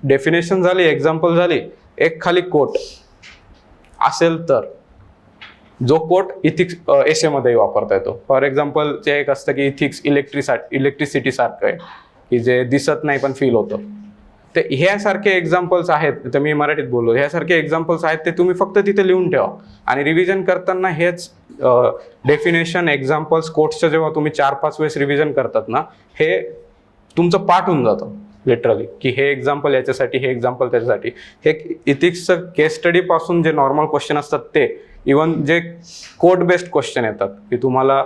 S2: डेफिनेशन झाली, एक्झाम्पल झाली, एक खाली कोट असेल तर जो कोट इथिक्स एसेमध्ये वापरता येतो. फॉर एक्झाम्पल जे एक असतं की इथिक्स इलेक्ट्रिसिटी सारखं आहे की जे दिसत नाही पण फील होतं, ते ह्यासारखे एक्झाम्पल्स आहेत. तर मी मराठीत बोललो, ह्यासारखे एक्झाम्पल्स आहेत, ते तुम्ही फक्त तिथे लिहून ठेवा आणि रिव्हिजन करताना हेच डेफिनेशन, एक्झाम्पल्स, कोट्सचं जेव्हा तुम्ही 4-5 वेळेस रिव्हिजन करतात ना, हे तुमचं पाठ होऊन जातं लिटरली, की हे एक्झाम्पल याच्यासाठी, हे एक्झाम्पल त्याच्यासाठी. हे इथिक्सचं केस स्टडीपासून जे नॉर्मल क्वेश्चन असतात ते, इवन जे कोट बेस्ड क्वेश्चन येतात की तुम्हाला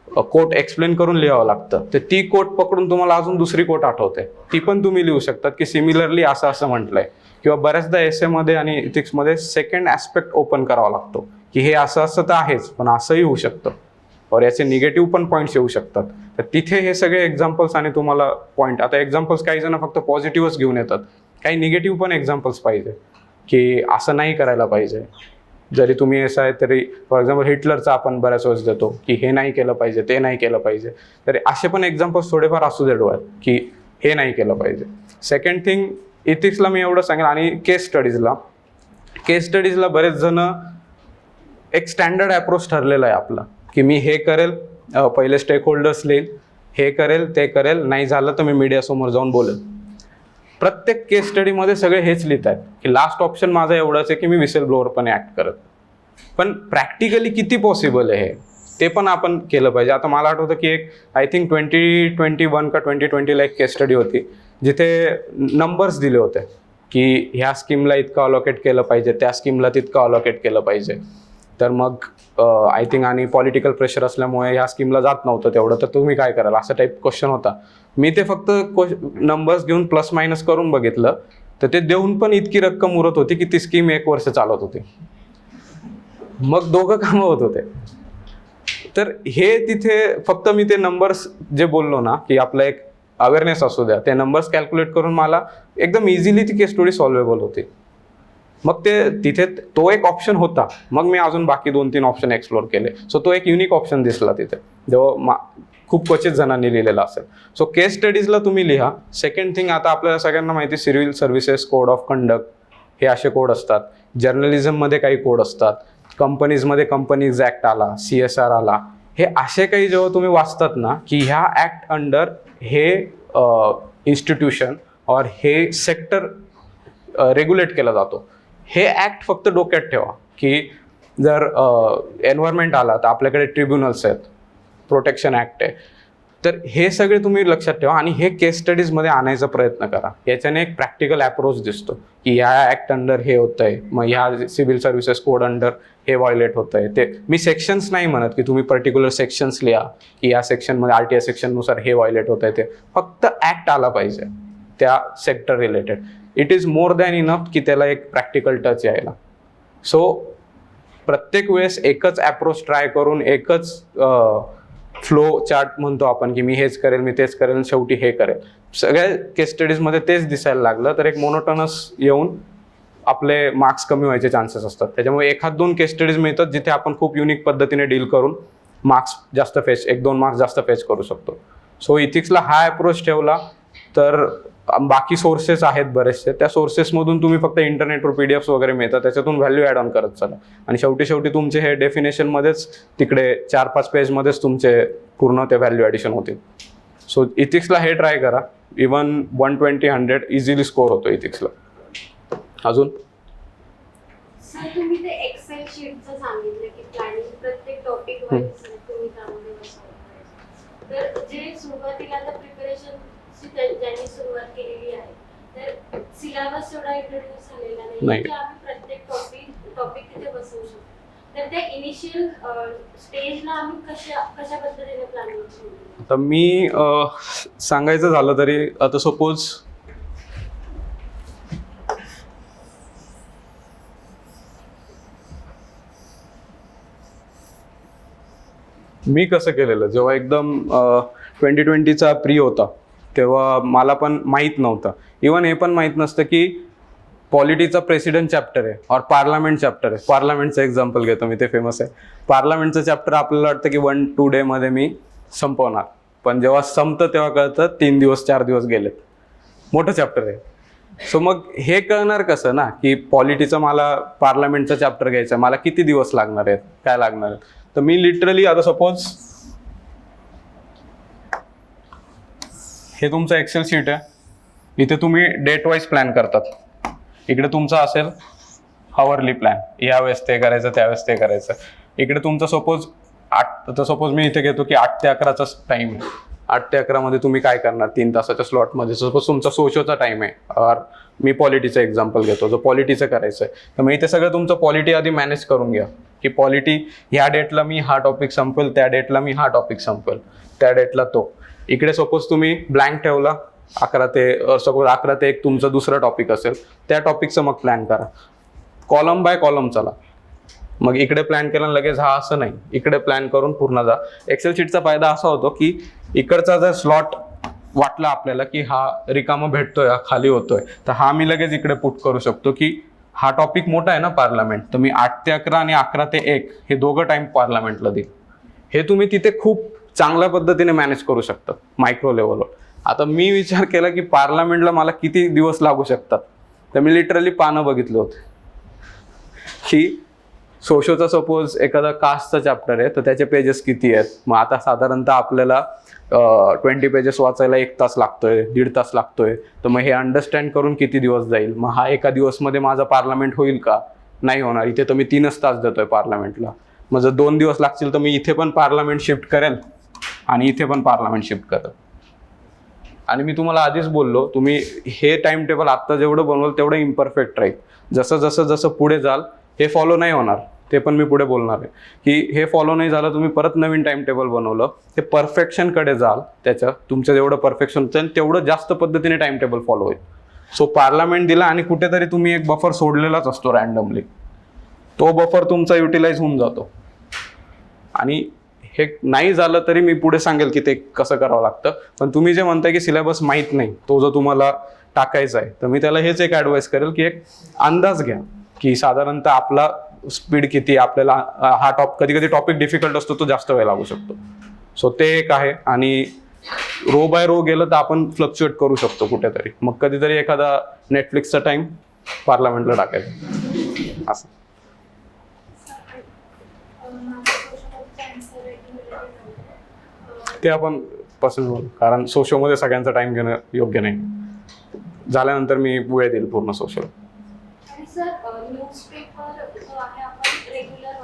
S2: कोट एक्सप्लेन करून लिहावं लागतं, तर ती कोट पकडून तुम्हाला अजून दुसरी कोट आठवते, ती पण तुम्ही लिहू शकतात की सिमिलरली असं असं म्हटलंय. किंवा बऱ्याचदा एसेमध्ये आणि इथिक्समध्ये सेकंड ॲस्पेक्ट ओपन करावा लागतो की हे असं असं तर आहेच, पण असंही होऊ शकतं, और याचे निगेटिव्ह पण पॉईंट्स येऊ शकतात. तर तिथे हे सगळे एक्झाम्पल्स आणि तुम्हाला पॉईंट, आता एक्झाम्पल्स काही जण फक्त पॉझिटिव्हच घेऊन येतात, काही निगेटिव्ह पण एक्झाम्पल्स पाहिजे की असं नाही करायला पाहिजे. जरी तुम्ही असं आहे तरी, फॉर एक्झाम्पल हिटलरचा आपण बऱ्याच वेळेस देतो की हे नाही केलं पाहिजे, ते नाही केलं पाहिजे, तरी असे पण एक्झाम्पल्स थोडेफार असू दे डोळ्यात की हे नाही केलं पाहिजे. सेकंड थिंग, इथिक्सला मी एवढं सांगेल, आणि केस स्टडीजला बरेच जण एक स्टँडर्ड अप्रोच ठरलेला आहे आपला की मी हे करेल, पहिले स्टेक होल्डर्स लिहिल, हे करेल, ते करेल, नाही झालं तर मी मीडियासमोर जाऊन बोलेल. प्रत्येक केस स्टडीमध्ये सगळे हेच लिहित आहेत की लास्ट ऑप्शन माझा एवढाच आहे की मी विसेल ब्लोअरपणे ॲक्ट करत. पण प्रॅक्टिकली किती पॉसिबल आहे हे, ते पण आपण केलं पाहिजे. आता मला आठवतं की एक आय थिंक 2021 का 2020ला एक केस स्टडी होती जिथे नंबर्स दिले होते की ह्या स्कीमला इतकं अलॉकेट केलं पाहिजे, त्या स्कीमला तितकं अलॉकेट केलं पाहिजे. तर मग आय थिंक आणि पॉलिटिकल प्रेशर असल्यामुळे ह्या स्कीमला जात नव्हतं तेवढं, तर तुम्ही काय कराल, असा टाईप क्वेश्चन होता. मी ते फक्त नंबर्स घेऊन प्लस मायनस करून बघितलं, तर ते देऊन पण इतकी रक्कम उरत होती की ती स्कीम 1 वर्ष चालत होती. मग दोघं कामं होत होते. तर हे तिथे फक्त मी ते नंबर्स जे बोललो ना की आपला एक अवेअरनेस असू द्या, ते नंबर्स कॅल्क्युलेट करून मला एकदम इझिली ती केस स्टडी सॉल्वेबल होती. मग ते तिथे तो एक ऑप्शन होता, मग मी अजून बाकी 2-3 ऑप्शन एक्सप्लोर केले. सो तो एक युनिक ऑप्शन दिसला तिथे, जेव्हा खूप क्वचित जणांनी लिहिलेला असेल. सो केस स्टडीजला तुम्ही लिहा. सेकंड थिंग, आता आपल्याला सगळ्यांना माहिती, civil services code of conduct हे असे कोड असतात. जर्नलिझममध्ये काही कोड असतात. कंपनीजमध्ये कंपनीज ॲक्ट आला, CSR आला. हे असे काही जेव्हा तुम्ही वाचतात ना की ह्या ॲक्ट अंडर हे इन्स्टिट्यूशन और हे सेक्टर रेग्युलेट केला जातो, हे ॲक्ट फक्त डोक्यात ठेवा की जर एन्व्हायरमेंट आला तर आपल्याकडे ट्रिब्युनल्स आहेत, प्रोटेक्शन ॲक्ट आहे. तर हे सगळे तुम्ही लक्षात ठेवा आणि हे केस स्टडीजमध्ये आणायचा प्रयत्न करा. याच्याने एक प्रॅक्टिकल अप्रोच दिसतो की ह्या ॲक्ट अंडर हे होतं आहे, मग ह्या सिव्हिल सर्व्हिसेस कोड अंडर हे व्हायोलेट होतं आहे. ते मी सेक्शन्स नाही म्हणत की तुम्ही पर्टिक्युलर सेक्शन्स लिहा की या सेक्शनमध्ये RTI सेक्शननुसार हे व्हायोलेट होतं आहे, ते फक्त ॲक्ट आला पाहिजे त्या sector related. It is more than enough की त्याला एक प्रॅक्टिकल टच यायला. सो प्रत्येक वेळेस एकच अप्रोच ट्राय करून, एकच फ्लो चार्ट म्हणतो आपण की मी हेच करेल, मी तेच करेल, शेवटी हे करेल, सगळ्या केस स्टडीजमध्ये तेच दिसायला लागलं तर एक मोनोटोनस येऊन आपले मार्क्स कमी व्हायचे चान्सेस असतात. त्याच्यामुळे 1-2 केस स्टडीज मिळतात जिथे आपण खूप युनिक पद्धतीने डील करून मार्क्स जास्त 1-2 मार्क्स जास्त फेच करू शकतो. सो इथिक्सला हा अप्रोच ठेवला तर बाकी सोर्सेस आहेत बरेचसे, त्या सोर्सेसमधून तुम्ही फक्त इंटरनेटवर PDFs वगैरे मिळतात, त्याच्यातून व्हॅल्यू ॲड ऑन करत चला आणि शेवटी तुमचे हे डेफिनेशनमध्येच तिकडे 4-5 पेजमध्येच तुमचे पूर्ण ते व्हॅल्यू ॲडिशन होतील. सो इथिक्सला हे ट्राय करा. इवन 120-100 इझिली स्कोर होतो इथिक्सला. अजून
S5: सर, तुम्ही ते एक्सेल शीटचं सांगितलं की प्लॅनिंग प्रत्येक टॉपिक वाईज तुम्ही त्यामध्ये बसवता. तर जे सुरुवातीला आता प्रिपरेशन ज्यांनी सुरुवात केलेली आहे, तर सिलेबस एवढा इंट्रोड्यूस झालेला नाही की आम्ही प्रत्येक टॉपिक तिथे बसवू शकतो. तर त्या इनिशियल स्टेजला आम्ही कशा पद्धतीने प्लॅनिंग करू?
S2: आता मी सांगायचं झालं तरी, आता सपोज मी कसं केलेलं, जेव्हा एकदम 2020चा प्री होता तेव्हा मला पण माहीत नव्हतं. इवन हे पण माहीत नसतं की पॉलिटीचा प्रेसिडेंट चॅप्टर आहे और पार्लमेंट चॅप्टर आहे. पार्लमेंटचं एक्झाम्पल घेतो मी, ते फेमस आहे. पार्लमेंटचं चॅप्टर आपल्याला वाटतं की 1-2 डेमध्ये मी संपवणार, पण जेव्हा संपतं तेव्हा कळतं 3 दिवस 4 दिवस गेलेत. मोठं चॅप्टर आहे. सो मग हे कळणार कसं ना की पॉलिटीचं मला पार्लमेंटचा चॅप्टर घ्यायचा, मला किती दिवस लागणार आहेत, काय लागणार आहेत. तर मी लिटरली आता सपोज हे तुमचं एक्सेल शीट आहे, इथे तुम्ही डेट वाईज प्लॅन करतात. इकडे तुमचा असेल हवरली प्लॅन, यावेळेस ते करायचं त्यावेळेस ते करायचं. इकडे तुमचं सपोज 8, तर सपोज मी इथे घेतो की 8 ते 11चा टाईम आहे. 8 ते 11 मध्ये तुम्ही काय करणार 3 तासाच्या स्लॉटमध्ये. सपोज तुमचा सोशोचा टाईम आहे, और मी पॉलिटीचं एक्झाम्पल घेतो, जो पॉलिटीचं करायचं आहे. तर मग इथे सगळं तुमचं पॉलिटी आधी मॅनेज करून घ्या की पॉलिटी ह्या डेटला मी हा टॉपिक संपेल, त्या डेटला मी हा टॉपिक संपेल, त्या डेटला तो. इकडे सपोज तुम्ही ब्लँक ठेवला 11 ते 1 तुमचं दुसरं टॉपिक असेल, त्या टॉपिकचं मग प्लॅन करा. कॉलम बाय कॉलम चला. मग इकडे प्लॅन केलं लगेच हा असं नाही, इकडे प्लॅन करून पूर्ण जा. एक्सेल शीटचा फायदा असा होतो की इकडचा जर स्लॉट वाटला आपल्याला की हा रिकामा भेटतोय, हा खाली होतोय, तर हा मी लगेच इकडे पुट करू शकतो की हा टॉपिक मोठा आहे ना पार्लमेंट, तर मी 8 ते 11 आणि 11 ते 1 हे दोघं टाइम पार्लमेंटला देईन. हे तुम्ही तिथे खूप चांगल्या पद्धतीने मॅनेज करू शकता मायक्रो लेवलवर. आता मी विचार केला की पार्लमेंटला मला किती दिवस लागू शकतात, तर मी लिटरली पानं बघितले होते की सोशोचा सपोज एखादा कास्टचा चॅप्टर आहे तर त्याचे पेजेस किती आहेत. मग आता साधारणतः आपल्याला 20 पेजेस वाचायला 1 तास लागतोय, 1.5 तास लागतोय. तर मग हे अंडरस्टँड करून किती दिवस जाईल, मग हा एका दिवसमध्ये माझा पार्लमेंट होईल का, नाही होणार. इथे तर मी 3च तास देतोय पार्लमेंटला. मग जर 2 दिवस लागतील तर मी इथे पण पार्लमेंट शिफ्ट करेल आणि इथे पण पार्लमेंट शिफ्ट करेल. आणि मी तुम्हाला आधीच बोललो, तुम्ही हे टाइम टेबल आत्ता जेवढं बनवलं तेवढं इम्परफेक्ट राहील. जसं पुढे जाल हे फॉलो नाही होणार, ते पण मी पुढे बोलणार आहे की हे फॉलो नाही झालं, तुम्ही परत नवीन टाइम टेबल बनवलं, ते परफेक्शनकडे जाल. तुमचं जेवढं परफेक्शन होतं तेवढं जास्त पद्धतीने टाइम टेबल फॉलो होईल. सो पार्लमेंट दिला आणि कुठेतरी तुम्ही एक बफर सोडलेलाच असतो रॅन्डमली, तो बफर तुमचा युटिलाइज होऊन जातो. आणि हे नाही झालं तरी मी पुढे सांगेल की ते कसं करावं लागतं. पण तुम्ही जे म्हणताय की सिलेबस माहीत नाही, तो जो तुम्हाला टाकायचा आहे, तर मी त्याला हेच एक ॲडवाईस करेल की एक अंदाज घ्या की साधारणतः आपला स्पीड किती. आपल्याला हा कधी कधी टॉपिक डिफिकल्ट असतो, तो जास्त वेळ लागू शकतो. सो ते एक आहे. आणि रो बाय रो गेलं तर आपण फ्लक्च्युएट करू शकतो कुठेतरी. मग कधीतरी एखादा नेटफ्लिक्सचा टाइम पार्लमेंटला टाकायचा असं. ते आपण पॉसिबल, कारण सोशोमध्ये सगळ्यांचा टाइम घेणं योग्य नाही. झाल्यानंतर मी वेळ देईल पूर्ण सोशल.
S5: आणि सर न्यूजपेपर जो आहे आपण रेग्युलर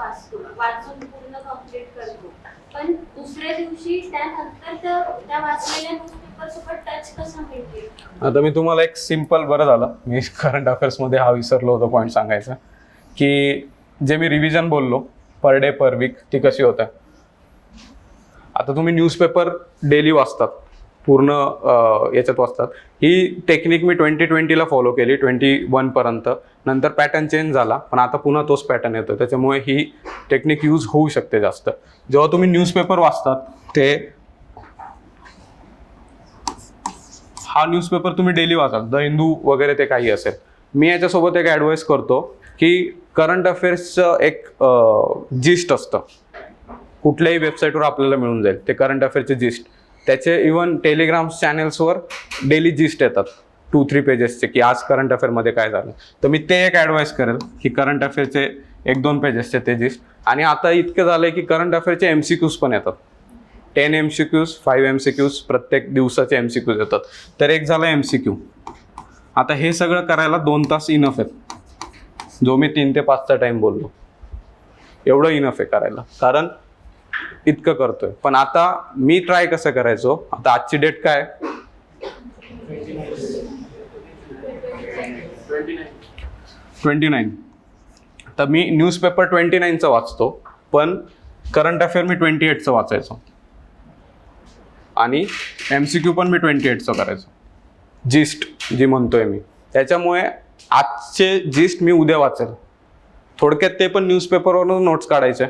S5: वाचून पूर्ण कंप्लीट करतो, पण दुसऱ्या दिवशी त्यानंतर त्या वाचलेल्या न्यूजपेपर सोबत टच कसं मिळते.
S2: आता मी तुम्हाला एक सिम्पल, बरं झालं मी करंट अफेअर्समध्ये हा विसरलो होतो पॉईंट सांगायचा, की जे मी रिव्हिजन बोललो पर डे पर वीक ती कशी होतं. आता तुम्ही न्यूजपेपर डेली वाचतात, पूर्ण याच्यात वाचतात. ही टेक्निक मी 2020ला फॉलो केली, 21 पर्यंत. नंतर पॅटर्न चेंज झाला, पण आता पुन्हा तोच पॅटर्न येतो. त्याच्यामुळे ही टेक्निक यूज होऊ शकते जास्त. जेव्हा तुम्ही न्यूजपेपर वाचतात ते हा न्यूजपेपर तुम्ही डेली वाचाल, द हिंदू वगैरे ते काही असेल. मी याच्यासोबत एक ॲडवाईस करतो की करंट अफेअर्सचं एक जिस्ट असतं, कुठल्याही वेबसाईटवर आपल्याला मिळून जाईल ते करंट अफेअरचे जिस्ट. त्याचे इवन टेलिग्राम चॅनेल्सवर डेली जिस्ट येतात 2-3 पेजेसचे की आज करंट अफेअरमध्ये काय झालं. तर मी ते एक ॲडवाईस करेल की करंट अफेअरचे 1-2 पेजेसचे ते जिस्ट. आणि आता इतकं झालं आहे की करंट अफेअरचे MCQs पण येतात. 10 MCQs, 5 MCQs, प्रत्येक दिवसाचे MCQs येतात. तर एक झालं MCQ. आता हे सगळं करायला 2 तास इनफ आहेत, जो मी 3 ते 5चा टाईम बोललो, एवढं इनफ आहे करायला, कारण इतकं करतोय. पण आता मी ट्राय कसं करायचो, आता आजची डेट काय 29. तर मी न्यूजपेपर 29चं वाचतो, पण करंट अफेअर मी 28चं वाचायचो आणि MCQ पण मी 28चं करायचो. जिस्ट जी म्हणतोय मी, त्याच्यामुळे आजचे जिस्ट मी उद्या वाचेल. थोडक्यात ते पण न्यूजपेपरवरून नोट्स काढायचे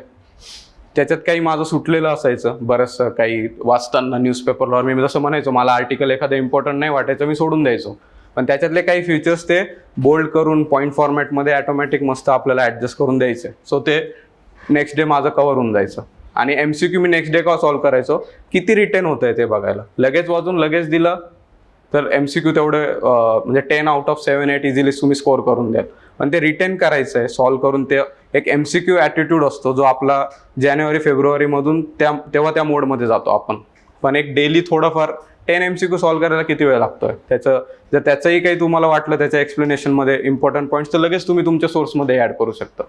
S2: त्याच्यात काही माझं सुटलेलं असायचं बरंचसं, काही वाचताना न्यूजपेपरवर मी जसं म्हणायचो मला आर्टिकल एखादं इम्पॉर्टंट नाही वाटायचं मी सोडून द्यायचो, पण त्याच्यातले काही फीचर्स ते बोल्ड करून पॉईंट फॉर्मॅटमध्ये ऑटोमॅटिक मस्त आपल्याला ॲडजस्ट करून द्यायचे. सो ते नेक्स्ट डे माझं कव्हर होऊन जायचं. आणि MCQ मी नेक्स्ट डे का सॉल्व्ह करायचो, किती रिटेन होत आहे ते बघायला. लगेच वाजून लगेच दिलं तर MCQ तेवढे म्हणजे 10 out of 7, 8 इझिली तुम्ही स्कोअर करून द्याल. पण ते रिटेन करायचं आहे सॉल्व्ह करून, ते एक MCQ ॲटिट्यूड असतो जो आपला जानेवारी-फेब्रुवारीमधून तेव्हा त्या मोडमध्ये जातो आपण. पण एक डेली थोडंफार 10 MCQ सॉल्व्ह करायला किती वेळ लागतोय, जर त्याचंही काही तुम्हाला वाटलं त्याच्या एक्सप्लेनेशनमध्ये इम्पॉर्टंट पॉईंट्स तर लगेच तुम्ही तुमच्या सोर्समध्ये ॲड करू शकता.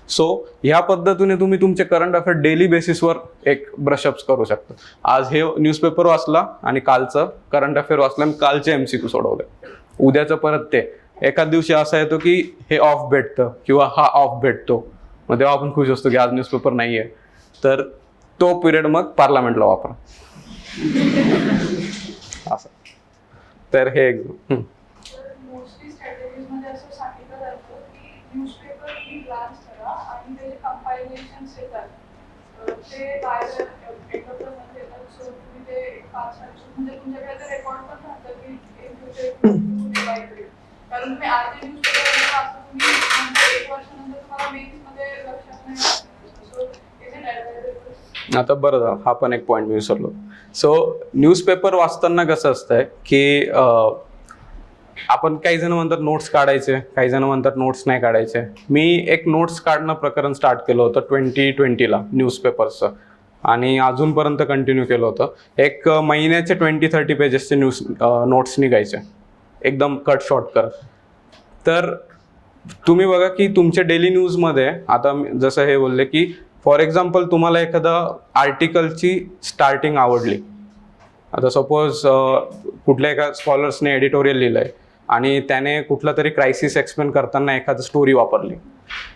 S2: सो ह्या पद्धतीने तुम्ही तुमचे करंट अफेअर डेली बेसिसवर एक ब्रशअप्स करू शकता. आज हे न्यूजपेपर वाचला आणि कालचं करंट अफेअर वाचलं आणि कालचे MCQ सोडवले. उद्याचं परत ते. एखाद दिवशी असा येतो की हे ऑफ भेटतं किंवा हा ऑफ भेटतो, मग तेव्हा आपण खुश असतो की आज न्यूजपेपर नाही आहे, तर तो पिरियड मग पार्लमेंटला वापरा. असं तर हे
S6: मोस्टली स्ट्रॅटेजीजमध्ये असं सांगितलं जातं की न्यूजपेपर तुम्ही ग्लान्स करा आणि त्याचे कंपायलेशन्स येतात ते बाहेर एकत्रमध्ये येतात. सो तुम्ही ते 5 म्हणजे तुमच्याकडे ते रेकॉर्ड पण राहतं की कारण तुम्ही आज जे न्यूजपेपर असं तुम्ही नंतर 1 वर्षानंतर तुम्हाला मेन्समध्ये लक्षात नाही राहत. सो इज
S2: आता बरं झालं, हा पण एक पॉईंट मी विसरलो. सो न्यूजपेपर वाचताना कसं असतंय की आपण काही जण म्हणतात नोट्स काढायचे, काही जण म्हणतात नोट्स नाही काढायचे. मी एक नोट्स काढणं प्रकरण स्टार्ट केलं होतं 2020ला न्यूजपेपर्सचं, आणि अजूनपर्यंत कंटिन्यू केलं होतं. एक महिन्याचे 20-30 पेजेसचे नोट्स निघायचे एकदम कट शॉर्ट कर. तर तुम्ही बघा की तुमच्या डेली न्यूजमध्ये आता जसं हे बोलले की फॉर एक्झाम्पल तुम्हाला एखादा आर्टिकलची स्टार्टिंग आवडली, आता सपोज कुठल्या एका स्कॉलर्सने एडिटोरियल लिहिलं आहे आणि त्याने कुठला तरी क्रायसिस एक्सप्लेन करताना एखादी स्टोरी वापरली,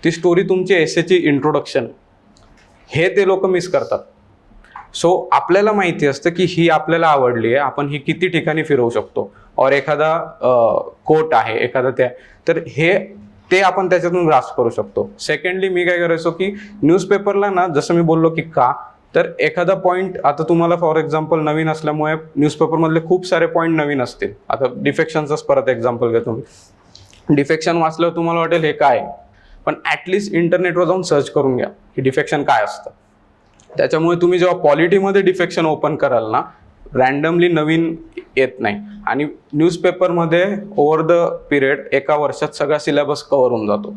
S2: ती स्टोरी तुमची एसेची इंट्रोडक्शन, हे ते लोक मिस करतात. सो आपल्याला माहिती असतं की ही आपल्याला आवडली आहे, आपण ही किती ठिकाणी फिरवू शकतो, और एखादा कोट आहे एखादा तर ते आपण त्याच्यातून ग्रास्प करू शकतो. सेकंडली मी काय करायचो की न्यूजपेपरला ना, जसं मी बोललो की का, तर एखादा पॉईंट आता तुम्हाला फॉर एक्झाम्पल नवीन असल्यामुळे न्यूजपेपरमधले खूप सारे पॉईंट नवीन असतील. आता डिफेक्शनचंच परत एक्झाम्पल घेतो मी. डिफेक्शन वाचल्यावर तुम्हाला वाटेल हे काय, पण ॲटलिस्ट इंटरनेटवर जाऊन सर्च करून घ्या की डिफेक्शन काय असतं. त्याच्यामुळे तुम्ही जेव्हा पॉलिटीमध्ये डिफेक्शन ओपन कराल ना, रँडमली नवीन येत नाही. आणि न्यूजपेपरमध्ये ओव्हर द पिरियड 1 वर्षात सगळा सिलेबस कव्हर होऊन जातो.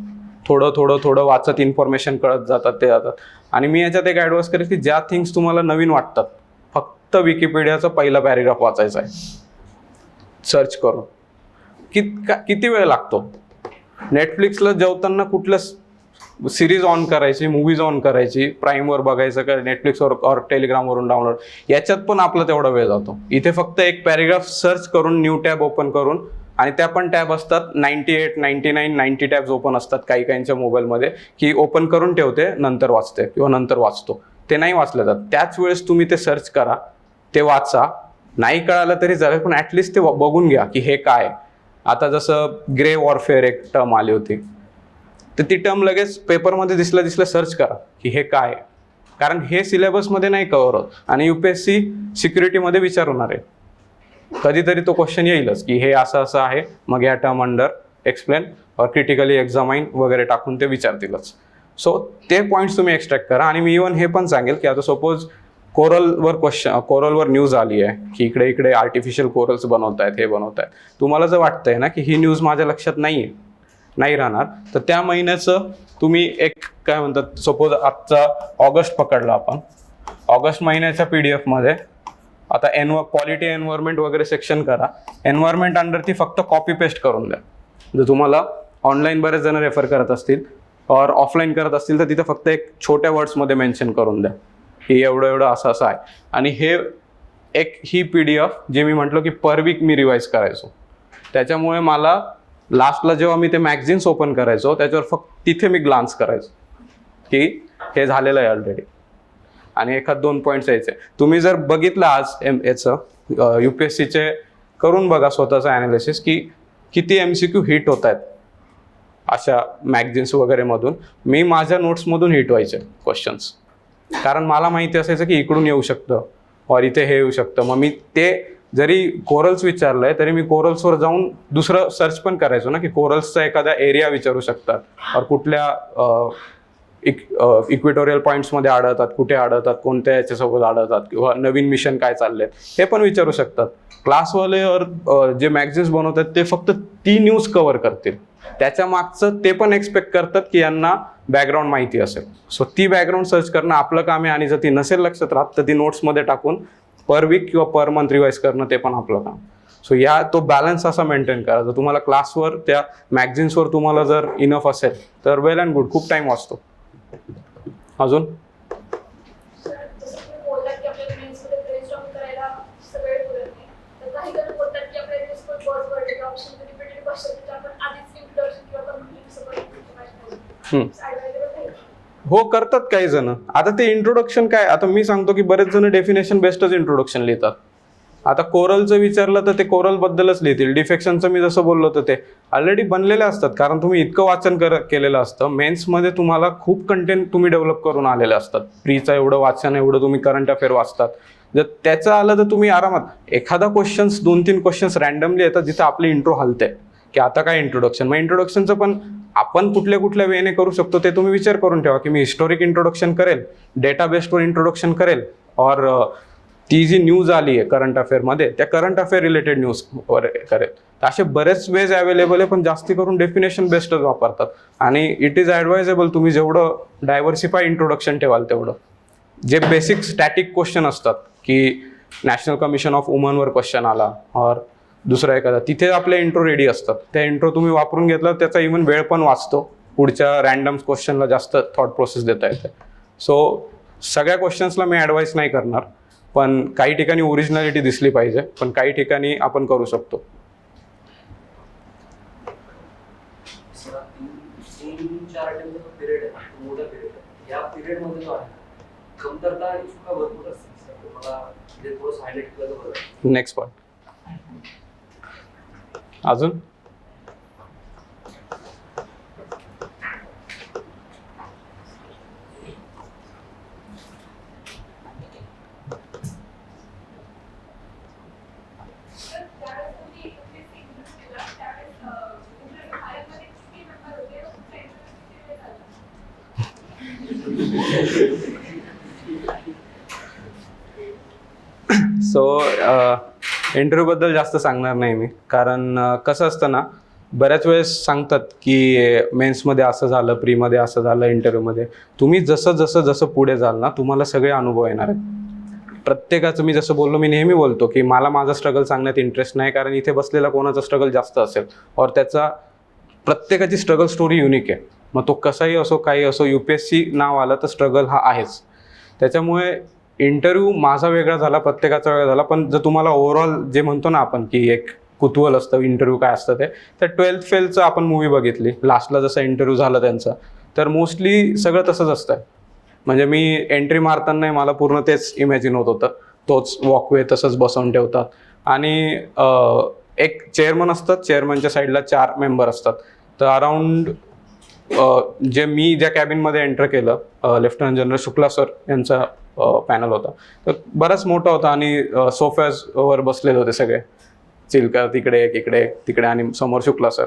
S2: थोडं वाचत इन्फॉर्मेशन कळत जातात ते जातात. आणि मी याच्यात एक ॲडवाइस करेन की ज्या थिंग्स तुम्हाला नवीन वाटतात, फक्त विकिपीडियाचा पहिला पॅरेग्राफ वाचायचा आहे सर्च करून. किती वेळ लागतो? नेटफ्लिक्सला जेवताना कुठलं सिरीज ऑन करायची, मूवीज ऑन करायची, प्राईमवर बघायचं का नेटफ्लिक्सवर और टेलिग्रामवरून डाउनलोड, याच्यात पण आपला तेवढा वेळ जातो. इथे फक्त एक पॅरेग्राफ सर्च करून न्यू टॅब ओपन करून, आणि त्या पण टॅब असतात 98, 99, 90 टॅब्स ओपन असतात काही काहींच्या मोबाईलमध्ये, की ओपन करून ठेवते नंतर वाचते किंवा नंतर वाचतो, ते नाही वाचलं जात. त्याच वेळेस तुम्ही ते सर्च करा, ते वाचा, नाही कळालं तरी चालेल पण ॲटलिस्ट ते बघून घ्या की हे काय. आता जसं ग्रे वॉरफेअर एक टर्म आली होती, तर ती टर्म लगेच पेपरमध्ये दिसलं सर्च करा की हे काय, कारण हे सिलेबसमध्ये नाही कव्हर होत आणि UPSC सिक्युरिटीमध्ये विचारणार आहे. कधीतरी तो क्वेश्चन येईलच की हे असं आहे, मग या टर्म अंडर एक्सप्लेन और क्रिटिकली एक्झामाइन वगैरे टाकून ते विचारतीलच. सो ते पॉईंट्स तुम्ही एक्स्ट्रॅक्ट करा. आणि मी इव्हन हे पण सांगेल की आता सपोज कोरलवर न्यूज आली आहे की इकडे आर्टिफिशियल कोरल्स बनवत आहेत, हे बनवत आहेत, तुम्हाला जर वाटतंय ना की ही न्यूज माझ्या लक्षात नाही राहणार, तर त्या महिन्याचं तुम्ही एक काय म्हणतात, सपोज आजचा ऑगस्ट पकडला आपण, ऑगस्ट महिन्याच्या PDF मध्ये आता पॉलिटी एन्व्हायरमेंट वगैरे सेक्शन करा, एन्व्हायरमेंट अंडर ती फक्त कॉपी पेस्ट करून द्या. जर तुम्हाला ऑनलाईन बरेच जण रेफर करत असतील और ऑफलाईन करत असतील तर तिथं फक्त एक छोट्या वर्ड्समध्ये मेन्शन करून द्या की एवढं असं आहे. आणि ही PDF जे मी म्हटलं की पर वीक मी रिवाईज करायचो, त्याच्यामुळे मला लास्टला जेव्हा मी ते मॅगझिन्स ओपन करायचो त्याच्यावर फक्त तिथे मी ग्लान्स करायचो की हे झालेलं आहे ऑलरेडी, आणि 1-2 पॉईंट्स यायचे. तुम्ही जर बघितलं आज याचं UPSCचे करून बघा स्वतःचं ॲनालिसिस की किती MCQ हिट होत आहेत अशा मॅगझिन्स वगैरे मधून. मी माझ्या नोट्समधून हिट व्हायचे क्वेश्चन्स, कारण मला माहिती असायचं की इकडून येऊ शकतं और इथे हे येऊ शकतं. मग मी ते जरी कोरल्स विचारलंय तरी मी कोरल्सवर जाऊन दुसरं सर्च पण करायचो ना, की कोरल्सचा एखादा एरिया विचारू शकतात और कुठल्या इक्वेटोरियल पॉईंट्समध्ये आढळतात, कुठे आढळतात, कोणत्या याच्यासोबत आढळतात, किंवा नवीन मिशन काय चाललंय हे पण विचारू शकतात. क्लासवाले और जे मॅगझिन्स बनवतात ते फक्त ती न्यूज कव्हर करतील, त्याच्या मागचं ते पण एक्सपेक्ट करतात की यांना बॅकग्राऊंड माहिती असेल. सो ती बॅकग्राऊंड सर्च करणं आपलं काम आहे, आणि जर ती नसेल लक्षात राहत तर ती नोट्समध्ये टाकून पर वीक किंवा पर मंथ रिवाईज करणं ते पण आपलं काम. सो तो बॅलन्स असा मेंटेन करा. जर तुम्हाला क्लासवर त्या मॅगझिन्सवर तुम्हाला जर इनफ असेल तर वेल अँड गुड, खूप टाइम वाचतो. अजून
S7: जसं तुम्ही बोललात की आपल्याला मेन्समध्ये ब्रेनस्टॉर्मिंग करायला वेळ पुरत नाही, तर काही जण बोलतात की आपल्या युजफुल बॉजवर्ड किंवा ऑप्शन रिपीटेड क्वेश्चन त्याच्या आपण आधीच इंट्रोडक्शन किंवा कम्प्लीट सपोर्ट ॲडवायझेबल नाही.
S2: हो, करतात काही जण. आता ते इंट्रोडक्शन काय, आता मी सांगतो की बरेच जण डेफिनेशन बेस्टच इंट्रोडक्शन लिहितात. आता कोरलचं विचारलं तर ते कोरल बद्दलच लिहितील. डिफेक्शनचं मी जसं बोललो तर ते ऑलरेडी बनलेले असतात, कारण तुम्ही इतकं वाचन केलेलं असतं. मेन्समध्ये तुम्हाला खूप कंटेंट तुम्ही डेव्हलप करून आलेले असतात. प्रीचं एवढं वाचन, एवढं तुम्ही करंट अफेअर वाचतात. जर त्याचं आलं तर तुम्ही आरामात एखादा क्वेश्चन्स 2-3 क्वेश्चन्स रॅन्डमली येतात जिथं आपली इंट्रो हलते की आता काय इंट्रोडक्शन. मग इंट्रोडक्शनचं पण आपण कुठल्या कुठल्या वेने करू शकतो ते तुम्ही विचार करून ठेवा, की मी हिस्टोरिक इंट्रोडक्शन करेल, डेटा बेस्डवर इंट्रोडक्शन करेल, और ती जी न्यूज आली आहे करंट अफेअरमध्ये त्या करंट अफेअर रिलेटेड न्यूजवर करेल. तर असे बरेच वेज अवेलेबल आहे, पण जास्ती करून डेफिनेशन बेस्डच वापरतात. आणि इट इज ॲडवायझेबल तुम्ही जेवढं डायव्हर्सिफाय इंट्रोडक्शन ठेवाल तेवढं. जे बेसिक स्टॅटिक क्वेश्चन असतात की नॅशनल कमिशन ऑफ वुमनवर क्वेश्चन आला और दुसरा एखादा, तिथे आपले इंट्रो रेडी असतात. त्या इंट्रो तुम्ही वापरून घेतला त्याचा इव्हन वेळ पण वाचतो, पुढच्या रॅन्डम क्वेश्चनला जास्त थॉट प्रोसेस देता येते. सो सगळ्या क्वेश्चन्सला मी ॲडवाईस नाही करणार, पण काही ठिकाणी ओरिजिनॅलिटी दिसली पाहिजे, पण काही ठिकाणी आपण करू शकतो.
S4: सर, 3-4 आठवड्याचा पिरियड आहे, तो मोठा पिरियड आहे. या पिरियडमध्ये जो आहे कमतरता चुका भरपूर असतात. सर तुम्हाला म्हणजे थोडंसं हायलाईट केलं तर बरं.
S2: नेक्स्ट पॉईंट अजून
S6: त्यावेळेस तुम्ही UPSC इंटरव्ह्यू दिला, त्यावेळेस इंटरव्ह्यू हायरमध्ये किती मेंबर होते व तुमचा इंटरव्ह्यू किती वेळ झाला?
S2: सो इंटरव्ह्यूबद्दल जास्त सांगणार नाही मी, कारण कसं असतं ना, बऱ्याच वेळेस सांगतात की मेन्समध्ये असं झालं, प्रीमध्ये असं झालं, इंटरव्ह्यूमध्ये. तुम्ही जसं पुढे जाल ना, तुम्हाला सगळे अनुभव येणार आहेत. प्रत्येकाचं मी जसं बोललो, मी नेहमी बोलतो की मला माझा स्ट्रगल सांगण्यात इंटरेस्ट नाही, कारण इथे बसलेला कोणाचा स्ट्रगल जास्त असेल और त्याचा प्रत्येकाची स्ट्रगल स्टोरी युनिक आहे. मग तो कसाही असो, काही असो, UPSC नाव आलं तर स्ट्रगल हा आहेच. त्याच्यामुळे इंटरव्ह्यू माझा वेगळा झाला, प्रत्येकाचा वेगळा झाला, पण जर तुम्हाला ओव्हरऑल जे म्हणतो ना आपण की एक कुतूहल असतं इंटरव्ह्यू काय असतं ते, तर 12th फेलचं आपण मूवी बघितली, लास्टला जसं इंटरव्ह्यू झाला त्यांचा, तर मोस्टली सगळं तसंच असतं. म्हणजे मी एंट्री मारताना मला पूर्ण तेच इमॅजिन होत होतं, तोच वॉकवे तसंच बसवून ठेवतात, आणि एक चेअरमन असतात, चेअरमनच्या साईडला 4 मेंबर असतात. तर अराउंड जे मी ज्या कॅबिनमध्ये एंटर केलं, लेफ्टनंट जनरल शुक्ला सर यांचा पॅनल होता. तर बराच मोठा होता, आणि सोफ्यावर बसलेले होते सगळे, चिलका तिकडे एक, इकडे एक, तिकडे, आणि समोर शुक्ला सर.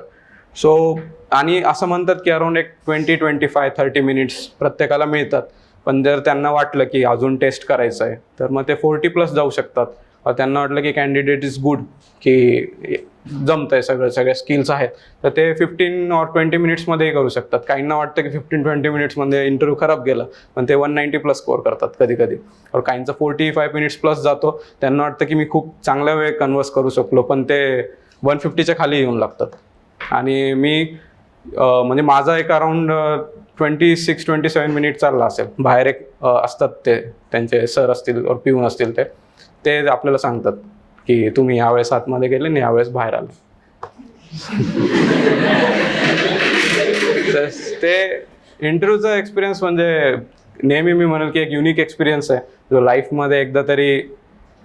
S2: सो आणि असं म्हणतात की अराउंड एक 20-25-30 मिनिट्स प्रत्येकाला मिळतात, पण जर त्यांना वाटलं की अजून टेस्ट करायचं आहे तर मग ते 40+ जाऊ शकतात. त्यांना वाटलं की कॅन्डिडेट इज गुड, की जमतंय सगळ्या स्किल्स आहेत, तर ते 15 or 20 मिनिट्समध्येही करू शकतात. काहींना वाटतं की 15-20 मिनिट्समध्ये इंटरव्ह्यू खराब गेला, पण ते 190+ स्कोअर करतात कधी कधी. और काहींचा 45 मिनिट्स+ जातो, त्यांना वाटतं की मी खूप चांगल्या वेळ कन्व्हर्स करू शकलो, पण ते 150च्या खाली येऊन लागतात. आणि मी म्हणजे माझा एक अराउंड 26-27 मिनिट चालला असेल. बाहेर एक असतात ते त्यांचे सर असतील और पिऊन असतील, ते आपल्याला सांगतात की तुम्ही यावेळेस आतमध्ये गेले आणि यावेळेस बाहेर आले. तर ते इंटरव्ह्यूचा एक्सपिरियन्स म्हणजे नेहमी मी म्हणेल की एक युनिक एक्सपिरियन्स आहे, जो लाईफमध्ये एकदा तरी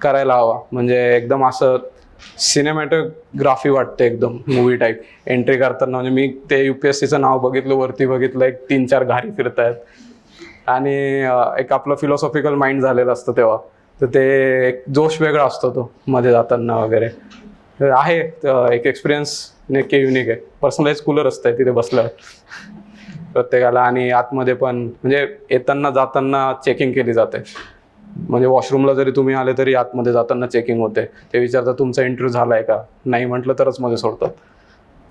S2: करायला हवा. म्हणजे एकदम असं सिनेमॅटोग्राफी वाटते, एकदम मूवी टाईप एंट्री करताना. म्हणजे मी ते UPSCचं नाव बघितलं, वरती बघितलं, एक 3-4 घारी फिरतायत, आणि एक आपलं फिलॉसॉफिकल माइंड झालेलं असतं तेव्हा, तर ते एक जोश वेगळा असतो तो मध्ये जाताना वगैरे. तर आहे एक एक्सपिरियन्स नक्की युनिक आहे. पर्सनलाइज कूलर असतं तिथे बसल्यावर प्रत्येकाला, आणि आतमध्ये पण म्हणजे येताना जाताना चेकिंग केली जाते. म्हणजे वॉशरूमला जरी तुम्ही आले तरी आतमध्ये जाताना चेकिंग होते. ते विचारतात तुमचा इंटरव्ह्यू झाला आहे का, नाही म्हटलं तरच मध्ये सोडतात.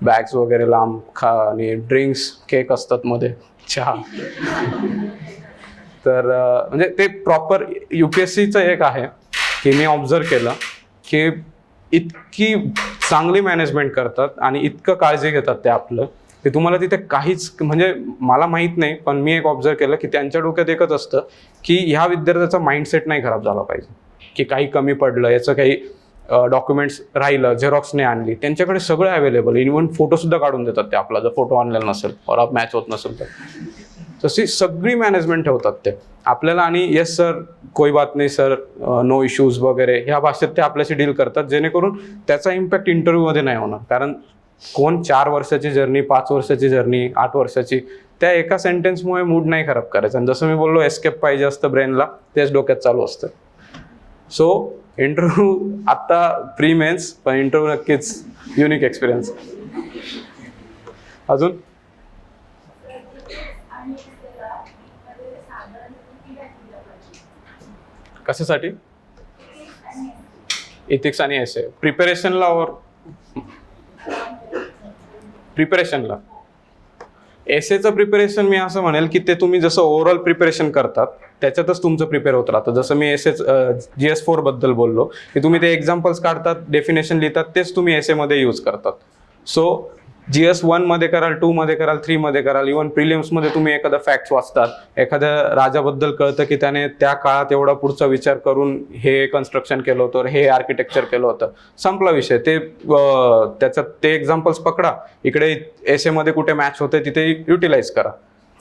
S2: बॅग्स वगैरे लांब आणि ड्रिंक्स, केक असतात मध्ये, चहा. तर म्हणजे ते प्रॉपर UPSCचं एक आहे की मी ऑब्झर्व केलं की इतकी चांगली मॅनेजमेंट करतात आणि इतकं काळजी घेतात ते आपलं, की तुम्हाला तिथे काहीच म्हणजे मला माहीत नाही, पण मी एक ऑब्झर्व केलं की त्यांच्या डोक्यात एकच असतं की ह्या विद्यार्थ्याचा माइंडसेट नाही खराब झाला पाहिजे, की काही कमी पडलं, याचं काही डॉक्युमेंट्स राहिलं, झेरॉक्स नाही आणली, त्यांच्याकडे सगळं अवेलेबल, इव्हन फोटोसुद्धा काढून देतात ते आपला, जर फोटो ऑनलाईन नसेल और आप मॅच होत नसेल तर. तशी सगळी मॅनेजमेंट ठेवतात ते आपल्याला. आणि येस सर, कोई बात नाही सर, नो इश्यूज वगैरे ह्या भाषेत ते आपल्याशी डील करतात, जेणेकरून त्याचा इम्पॅक्ट इंटरव्ह्यूमध्ये नाही होणार. कारण कोण 4 वर्षाची जर्नी, 5 वर्षाची जर्नी, 8 वर्षाची, त्या एका सेंटेन्समुळे मूड नाही खराब करायचा. आणि जसं मी बोललो एस्केप पाहिजे असतं ब्रेनला, तेच डोक्यात चालू असतं. सो इंटरव्ह्यू आत्ता प्री मेन्स, पण इंटरव्ह्यू नक्कीच युनिक एक्सपिरियन्स. अजून कशासाठी? इथिक्स आणि एसे प्रिपरेशनला और प्रिपरेशनला एसेचं प्रिपरेशन मी असं म्हणेल की ते तुम्ही जसं ओव्हरऑल प्रिपरेशन करतात त्याच्यातच तुमचं प्रिपेअर होत राहतं. जसं मी एसेच GS4 बद्दल बोललो की तुम्ही ते एक्झाम्पल्स काढतात, डेफिनेशन लिहितात, तेच तुम्ही एसेमध्ये यूज करतात. सो GS1 मध्ये कराल, 2 मध्ये कराल, 3 मध्ये कराल, इव्हन प्रिलिम्समध्ये तुम्ही एखादा फॅक्ट्स वाचतात, एखाद्या राजाबद्दल कळतं की त्याने त्या काळात एवढा पुढचा विचार करून हे कन्स्ट्रक्शन केलं होतं, हे आर्किटेक्चर केलं होतं, संपला विषय. ते त्याच्यात ते एक्झाम्पल्स पकडा, इकडे एसेमध्ये कुठे मॅच होते तिथे युटिलाइज करा.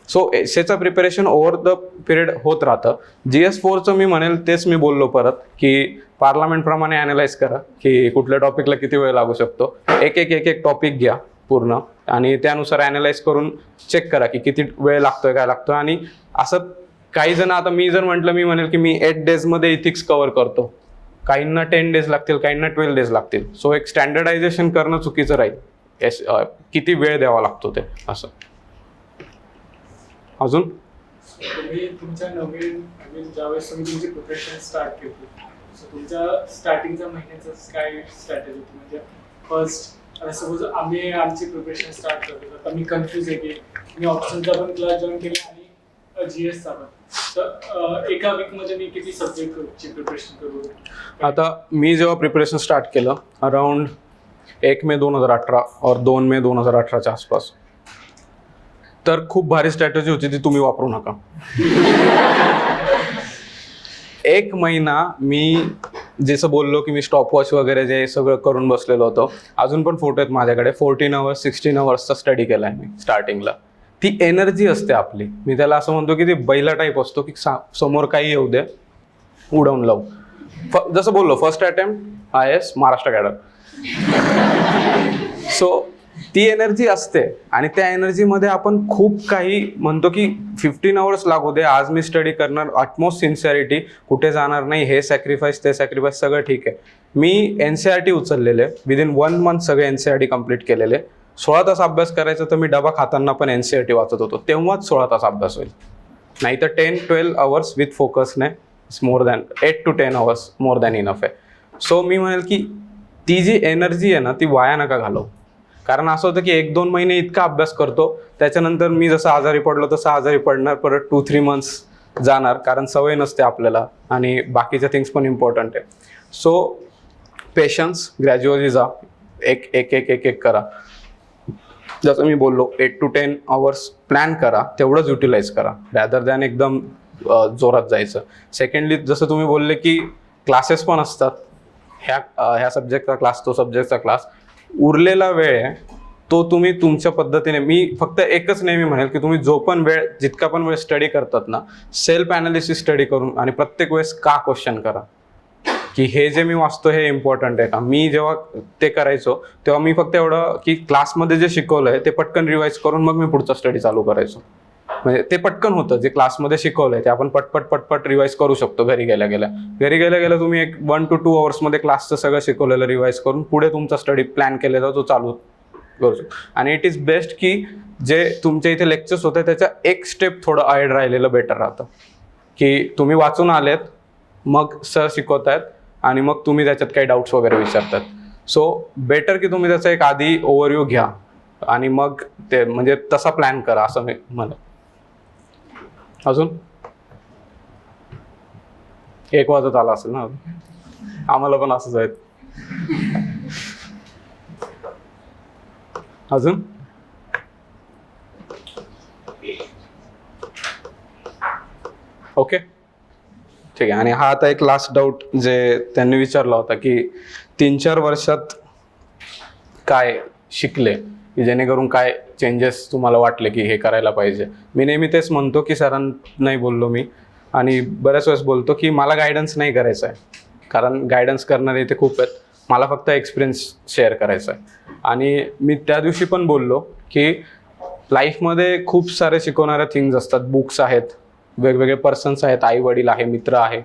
S2: सो एसेचं प्रिपरेशन ओव्हर द पिरियड होत राहतं. GS4चं मी म्हणेल तेच मी बोललो परत की पार्लमेंटप्रमाणे ॲनालाइज करा की कुठल्या टॉपिकला किती वेळ लागू शकतो. एक टॉपिक घ्या पूर्ण आणि त्यानुसार ॲनालाइज करून चेक करा की किती वेळ लागतोय, काय लागतोय. आणि असं काही जण, आता मी जर म्हटलं, मी म्हणेल की मी 8 डेजमध्ये इथिक्स कव्हर करतो, काहींना 10 डेज लागतील, काहींना 12 डेज लागतील. सो एक स्टँडर्डायझेशन करणं चुकीचं राहील, किती वेळ द्यावा लागतो ते असं. अजून
S8: तुम्ही तुमच्या नवीन ज्यावेळेस तुम्ही तुमची प्रिपरेशन स्टार्ट केली, सो तुमच्या स्टार्टिंगच्या महिन्याचं काय स्ट्रॅटेजी होती? म्हणजे फर्स्ट सपोज आम्ही आमची प्रिपरेशन स्टार्ट करतो, आता मी कन्फ्यूज आहे की मी ऑप्शनचा पण क्लास जॉईन केला आणि GSचा पण, तर एका वीकमध्ये मी किती सब्जेक्टची प्रिपरेशन करू?
S2: आता मी जेव्हा प्रिपरेशन स्टार्ट केलं अराउंड 1 मे 2018 और 2 मे 2018च्या आसपास, तर खूप भारी स्ट्रॅटेजी होती ती तुम्ही वापरू नका. 1 महिना मी जसं बोललो की मी स्टॉपवॉच वगैरे जे सगळं करून बसलेलो होतो, अजून पण फोटो आहेत माझ्याकडे. 14 आवर्स 16 आवर्सचा स्टडी केला आहे मी स्टार्टिंगला. ती एनर्जी असते आपली, मी त्याला असं म्हणतो की ती बैला टाईप असतो की समोर काही येऊ दे, उडवून लावू. जसं बोललो first attempt IAS Maharashtra cadre. So ती एनर्जी असते आणि त्या एनर्जीमध्ये आपण खूप काही म्हणतो की 15 आवर्स लागू दे, आज मी स्टडी करणार, अटमोस्ट सिन्सिअरिटी, कुठे जाणार नाही, हे सॅक्रिफाईस ते सॅक्रिफाईस सगळं ठीक आहे. मी NCERT उचललेले, विदिन 1 मंथ सगळे NCERT कम्प्लीट केलेले. 16 तास अभ्यास करायचा तर मी डबा खाताना पण NCERT वाचत होतो, तेव्हाच 16 तास अभ्यास होईल. नाही तर 10-12 आवर्स विथ फोकसने it's more than 8 to 10 hours more than enough आहे. सो मी म्हणेल की ती जी एनर्जी आहे ना ती वाया नका घालवू. कारण असं होतं की 1-2 महिने इतका अभ्यास करतो, त्याच्यानंतर मी जसं आजारी पडलो तसं आजारी पडणार, परत 2-3 मंथ्स जाणार, कारण सवय नसते आपल्याला आणि बाकीच्या थिंग्स पण इम्पॉर्टंट आहे. सो पेशन्स, ग्रॅज्युअली जा, एक करा. जसं मी बोललो 8 to 10 आवर्स प्लॅन करा, तेवढंच युटिलाइज करा रॅदर दॅन एकदम जोरात जायचं. सेकंडली जसं तुम्ही बोलले की क्लासेस पण असतात, ह्या सब्जेक्टचा क्लास, तो सब्जेक्टचा क्लास, उरलेला वेळ आहे तो तुम्ही तुमच्या पद्धतीने, मी फक्त एकच नेहमी म्हणेल की तुम्ही जो पण वेळ, जितका पण वेळ स्टडी करतात ना, सेल्फ ॲनालिसिस स्टडी करून आणि प्रत्येक वेळेस का क्वेश्चन करा की हे जे मी वाचतो हे इम्पॉर्टंट आहे का. मी जेव्हा ते करायचो तेव्हा मी फक्त एवढं की क्लासमध्ये जे शिकवलं आहे ते पटकन रिवाईज करून मग मी पुढचा स्टडी चालू करायचो. म्हणजे ते पटकन होतं, जे क्लासमध्ये शिकवलंय ते आपण पटपट रिवाईज करू शकतो घरी गेल्या गेल्या तुम्ही एक 1 to 2 आवर्समध्ये क्लासचं सगळं शिकवलेलं रिवाईज करून पुढे तुमचा स्टडी प्लॅन केलेला तो चालू करू शकतो. आणि इट इज बेस्ट की जे तुमच्या इथे लेक्चर्स होते त्याच्या एक स्टेप थोडं अहेड राहिलेलं बेटर राहतं, की तुम्ही वाचून आलेत, मग सर शिकवतायत आणि मग तुम्ही त्याच्यात काही डाऊट्स वगैरे विचारतात. सो बेटर की तुम्ही त्याचा एक आधी ओव्हरव्ह्यू घ्या आणि मग ते म्हणजे तसा प्लॅन करा असं मी म्हणेन. अजून 1 वाजत आला असेल ना, आम्हाला पण असंच आहे. अजून ओके ठीक आहे. आणि हा आता एक लास्ट डाऊट जे त्यांनी विचारला होता की 3-4 वर्षात काय शिकले की जेणेकरून काय चेंजेस तुम्हाला वाटले की हे करायला पाहिजे. मी नेहमी तेच म्हणतो की सरांनाही बोललो मी आणि बऱ्याच वेळेस बोलतो की मला गायडन्स नाही करायचं आहे, कारण गायडन्स करणारे इथे खूप आहेत, मला फक्त एक्सपिरियन्स शेअर करायचा आहे. आणि मी त्या दिवशी पण बोललो की लाईफमध्ये खूप सारे शिकवणाऱ्या थिंग्स असतात, बुक्स आहेत, वेगवेगळे पर्सन्स आहेत, आई वडील आहे, मित्र आहे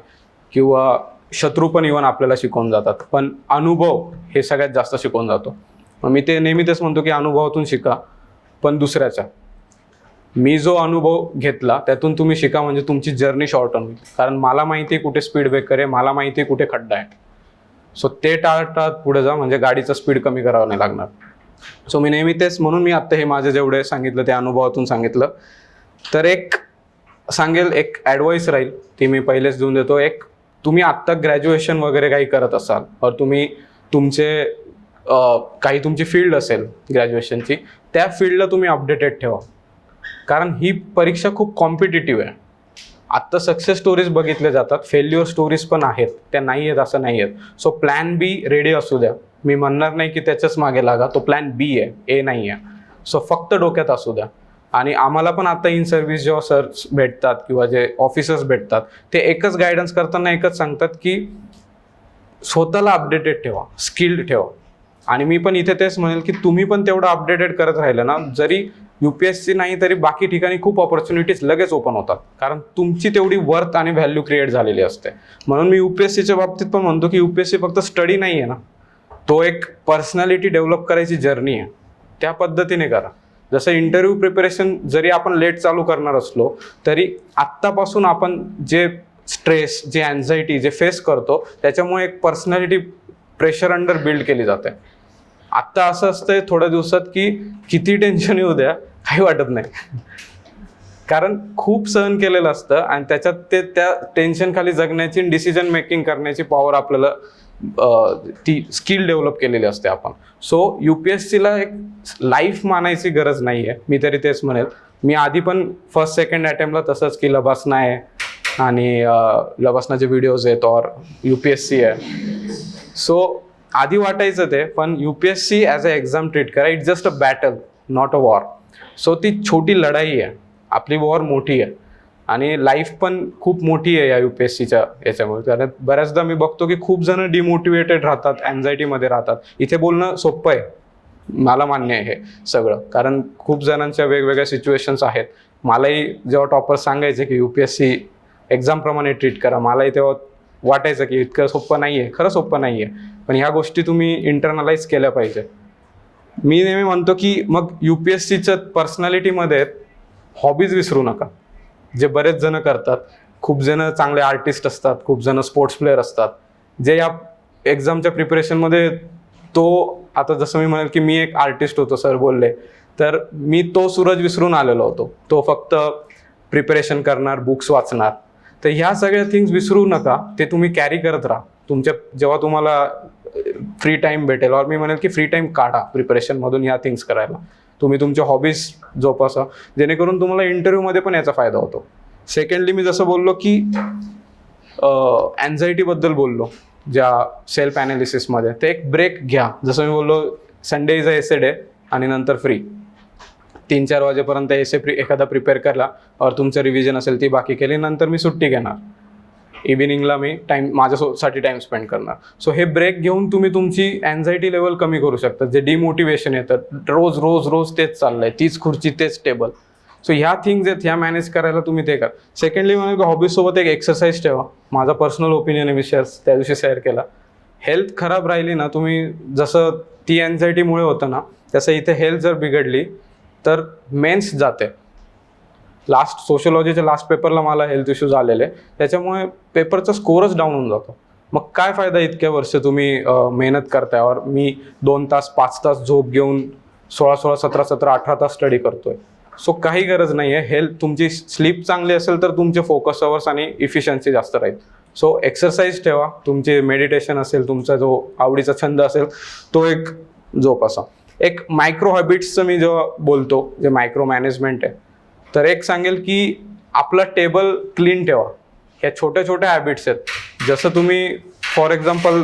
S2: किंवा शत्रू पण इव्हन आपल्याला शिकवून जातात, पण अनुभव हे सगळ्यात जास्त शिकवून जातो. मग मी ते नेहमी तेच म्हणतो की अनुभवातून शिका, पण दुसऱ्याचा. मी जो अनुभव घेतला त्यातून तुम्ही शिका, म्हणजे तुमची जर्नी शॉर्टन होईल. कारण मला माहिती आहे कुठे स्पीड ब्रेकर आहे, मला माहिती आहे कुठे खड्डा आहे. सो ते टाळत पुढे जा, म्हणजे गाडीचं स्पीड कमी करावं नाही लागणार. सो मी नेहमी तेच, म्हणून मी आत्ता हे माझे जेवढे सांगितलं ते अनुभवातून सांगितलं. तर एक सांगेल, एक ॲडवाईस राहील ती मी पहिलेच देऊन देतो. एक, तुम्ही आत्ता ग्रॅज्युएशन वगैरे काही करत असाल और तुम्ही तुमचे काही तुमची फील्ड असेल ग्रॅज्युएशनची, त्या फील्डला तुम्ही अपडेटेड ठेवा, कारण ही परीक्षा खूप कॉम्पिटिटिव्ह आहे. आत्ता सक्सेस स्टोरीज बघितले जातात, फेल्युअर स्टोरीज पण आहेत, त्या नाही आहेत असं नाही आहेत. सो प्लॅन बी रेडी असू द्या. मी म्हणणार नाही की त्याच्याच मागे लागा, तो प्लॅन बी आहे, ए नाही आहे. सो फक्त डोक्यात असू द्या. आणि आम्हाला पण आता इन सर्व्हिस जेव्हा सर्स भेटतात किंवा जे ऑफिसर्स भेटतात ते एकच गायडन्स करताना एकच सांगतात की स्वतःला अपडेटेड ठेवा, स्किल्ड ठेवा. आणि मी पण इथे तेच म्हणेल की तुम्ही पण तेवढं अपडेटेड करत राहिलं ना, जरी UPSC नाही तरी बाकी ठिकाणी खूप ऑपॉर्च्युनिटीज लगेच ओपन होतात, कारण तुमची तेवढी वर्थ आणि व्हॅल्यू क्रिएट झालेली असते. म्हणून मी UPSCच्या बाबतीत पण म्हणतो की UPSC फक्त स्टडी नाही आहे ना, तो एक पर्सनॅलिटी डेव्हलप करायची जर्नी आहे. त्या पद्धतीने करा. जसं इंटरव्ह्यू प्रिपरेशन जरी आपण लेट चालू करणार असलो तरी आत्तापासून आपण जे स्ट्रेस, जे अँझायटी जे फेस करतो त्याच्यामुळे एक पर्सनॅलिटी प्रेशर अंडर बिल्ड केली जाते. आत्ता असं असतंय थोड्या दिवसात की किती टेन्शन येऊ द्या काही वाटत नाही, कारण खूप सहन केलेलं असतं आणि त्याच्यात ते त्या टेन्शनखाली जगण्याची, डिसिजन मेकिंग करण्याची पॉवर आपल्याला ती स्किल डेव्हलप केलेली असते आपण. सो UPSCला एक लाईफ मानायची गरज नाही आहे, मी तरी तेच म्हणेल. मी आधी पण फर्स्ट सेकंड अटेम्प्टला तसंच की लबासना आहे आणि लबासनाचे व्हिडिओज आहेत और UPSC आहे. सो आधी वाटायचं ते, पण UPSC ॲज अ एक्झाम ट्रीट करा. It's just a battle, not a war. So ती छोटी लढाई आहे, आपली वॉर मोठी आहे आणि लाईफ पण खूप मोठी आहे या UPSCच्या याच्यामुळे. कारण बऱ्याचदा मी बघतो की खूप जण डिमोटिवेटेड राहतात, अँझायटीमध्ये राहतात. इथे बोलणं सोपं आहे, मला मान्य आहे हे सगळं, कारण खूप जणांच्या वेगवेगळ्या सिच्युएशन्स आहेत. मलाही जेव्हा टॉपर्स सांगायचे की UPSC एक्झामप्रमाणे ट्रीट करा, मलाही तेव्हा वाटायचं की इतकं सोपं नाही आहे, खरं सोपं नाही आहे, पण ह्या गोष्टी तुम्ही इंटरनलाइज केल्या पाहिजे. मी नेहमी म्हणतो की मग UPSCच्या पर्सनॅलिटीमध्ये हॉबीज विसरू नका, जे बरेच जण करतात. खूप जण चांगले आर्टिस्ट असतात, खूप जण स्पोर्ट्स प्लेअर असतात, जे या एक्झामच्या प्रिपरेशनमध्ये, तो आता जसं मी म्हणेल की मी एक आर्टिस्ट होतो, सर बोलले, तर मी तो सूरज विसरून आलेलो होतो. तो फक्त प्रिपरेशन करणार, बुक्स वाचणार. तर ह्या सगळ्या थिंग्स विसरू नका, ते तुम्ही कॅरी करत राहा तुमच्या, जेव्हा तुम्हाला फ्री टाईम भेटेल. और मी म्हणेल की फ्री टाईम काढा प्रिपरेशनमधून ह्या थिंग्स करायला. तुम्ही तुमच्या हॉबीज जोपासा, जेणेकरून तुम्हाला इंटरव्ह्यूमध्ये पण याचा फायदा होतो. सेकंडली मी जसं बोललो की अँझायटीबद्दल बोललो, ज्या सेल्फ ॲनालिसिसमध्ये, ते एक ब्रेक घ्या. जसं मी बोललो, Sunday is a essay day आणि नंतर फ्री. 3-4 वाजेपर्यंत एसे एखादा प्रिपेअर करा और तुमचं रिव्हिजन असेल ती बाकी केली, नंतर मी सुट्टी घेणार. इव्हिनिंगला मी टाईम माझ्यासाठी टाईम स्पेंड करणार. सो हे ब्रेक घेऊन तुम्ही तुमची अँझायटी लेवल कमी करू शकता. जे डिमोटिवेशन येतं, रोज रोज रोज तेच चाललंय, तीच खुर्ची तेच टेबल, सो ह्या थिंग्स आहेत, ह्या मॅनेज करायला तुम्ही ते करा. सेकंडली म्हणून हॉबीजसोबत एक एक्सरसाइज ठेवा. माझा पर्सनल ओपिनियन आहे, मी त्या दिवशी शेअर केला. हेल्थ खराब राहिली ना, तुम्ही जसं ती एन्झायटीमुळे होतं ना, तसं इथे हेल्थ जर बिघडली तर मेन्स जाते. सोशिओलॉजीच्या लास्ट पेपरला मला हेल्थ इश्यूज आलेले, त्याच्यामुळे पेपरचा स्कोरच डाऊन होऊन जातो. मग काय फायदा इतक्या वर्ष तुम्ही मेहनत करताय, और मी 2 तास 5 तास झोप घेऊन 16, 17, 18 तास स्टडी करतोय. सो काही गरज नाही आहे. हेल्थ तुमची स्लीप चांगली असेल तर तुमचे फोकस अवर्स आणि इफिशियन्सी जास्त राहील. सो एक्सरसाइज ठेवा, तुमचे मेडिटेशन असेल, तुमचा जो आवडीचा छंद असेल तो एक जोपासा. एक मायक्रो हॅबिट्सचं मी जेव्हा बोलतो, जे मायक्रो मॅनेजमेंट आहे, तर एक सांगेल की आपला टेबल क्लीन ठेवा. ह्या छोट्या छोट्या हॅबिट्स आहेत. जसं तुम्ही फॉर एक्झाम्पल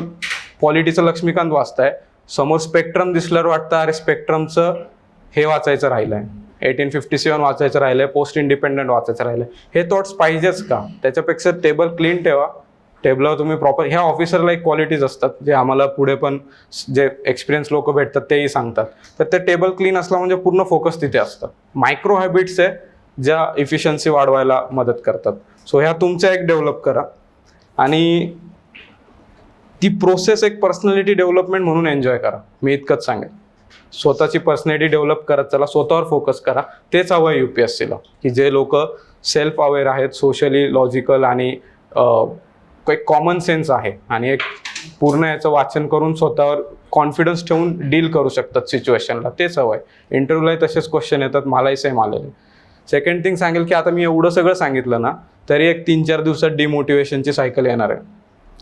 S2: पॉलिटीचं लक्ष्मीकांत वाचताय, समोर स्पेक्ट्रम दिसल्यावर वाटतं अरे स्पेक्ट्रमचं हे वाचायचं राहिलं आहे, 1857 वाचायचं राहिलं आहे, पोस्ट इंडिपेंडंट वाचायचं राहिलं आहे. हे थॉट्स पाहिजेच का? त्याच्यापेक्षा टेबल क्लीन ठेवा. टेबलवर तुम्ही प्रॉपर, ह्या ऑफिसरला एक क्वालिटीज असतात जे आम्हाला पुढे पण जे एक्सपिरियन्स लोक भेटतात तेही सांगतात. तर ते टेबल क्लीन असलं म्हणजे पूर्ण फोकस तिथे असतं. मायक्रो हॅबिट्स आहे ज्या इफिशियन्सी वाढवायला मदत करतात. सो ह्या तुमच्या एक डेव्हलप करा आणि ती प्रोसेस एक पर्सनॅलिटी डेव्हलपमेंट म्हणून एन्जॉय करा. मी इतकंच सांगेन. स्वतःची पर्सनॅलिटी डेव्हलप करत चला, स्वतःवर फोकस करा. तेच हवं आहे UPSCला, की जे लोक सेल्फ अवेअर आहेत, सोशली लॉजिकल आणि एक कॉमन सेन्स आहे आणि एक पूर्ण याचं वाचन करून स्वतःवर कॉन्फिडन्स ठेवून डील करू शकतात सिच्युएशनला. तेच हवं आहे. इंटरव्ह्यूलाही तसेच क्वेश्चन येतात, मलाही सेम आलेले. सेकंड थिंग सांगेल की आता मी एवढं सगळं सांगितलं ना, तरी एक 3-4 दिवसात डिमोटिवेशनची सायकल येणार आहे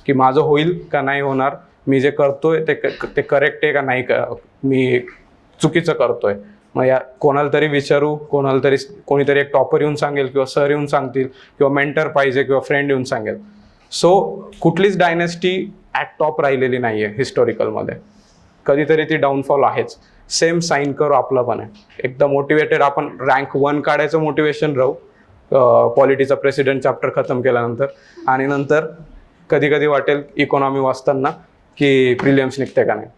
S2: की माझं होईल का नाही होणार, मी जे करतोय ते करेक्ट आहे का नाही, मी चुकीचं करतोय. मग या कोणाला तरी विचारू, कोणीतरी एक टॉपर येऊन सांगेल किंवा सर येऊन सांगतील किंवा मेंटर पाहिजे किंवा फ्रेंड येऊन सांगेल. सो कुठलीच डायनेस्टी ॲट टॉप राहिलेली नाही आहे हिस्टॉरिकलमध्ये. कधीतरी ती डाऊनफॉल आहेच. सेम साईन करू आपला पण आहे. एकदा मोटिवेटेड आपण रँक 1 काढायचं मोटिवेशन राहू पॉलिटीचा प्रेसिडेंट चॅप्टर खतम केल्यानंतर, आणि नंतर कधी कधी वाटेल इकॉनॉमी वाचताना की प्रिलियम्स निघते का नाही.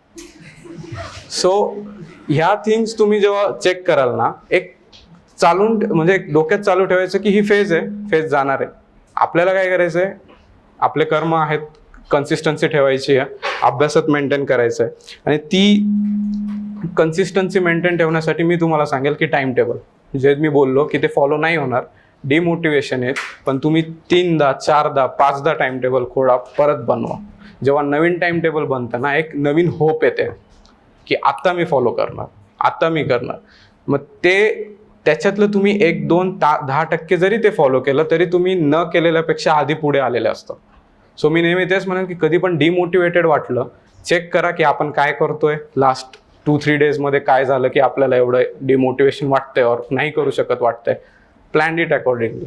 S2: सो ह्या थिंग्स तुम्ही जेव्हा चेक कराल ना, एक म्हणजे एक डोक्यात चालू ठेवायचं की ही फेज आहे, फेज जाणार आहे. आपल्याला काय करायचं आहे, आपले कर्म आहेत, कन्सिस्टन्सी ठेवायची आहे, अभ्यासात मेंटेन करायचं आहे. आणि ती कन्सिस्टन्सी मेंटेन ठेवण्यासाठी मी तुम्हाला सांगेल की टाइम टेबल, जे मी बोललो की ते फॉलो नाही होणार, डिमोटिवेशन आहे, पण तुम्ही 3दा 4दा 5दा टाइम टेबल खोडा, परत बनवा. जेव्हा नवीन टाइम टेबल बनतं ना, एक नवीन होप येते की आता मी फॉलो करणार, आता मी करणार. मग त्याच्यातलं तुम्ही 1-2-10% जरी ते फॉलो केलं तरी तुम्ही न केलेल्यापेक्षा आधी पुढे आलेले असतात. सो मी नेहमी तेच म्हणेन की कधी पण डिमोटिवेटेड वाटलं, चेक करा की आपण काय करतोय, लास्ट 2-3 डेजमध्ये काय झालं की आपल्याला एवढं डिमोटिवेशन वाटतंय और नाही करू शकत वाटतंय. Plan it accordingly.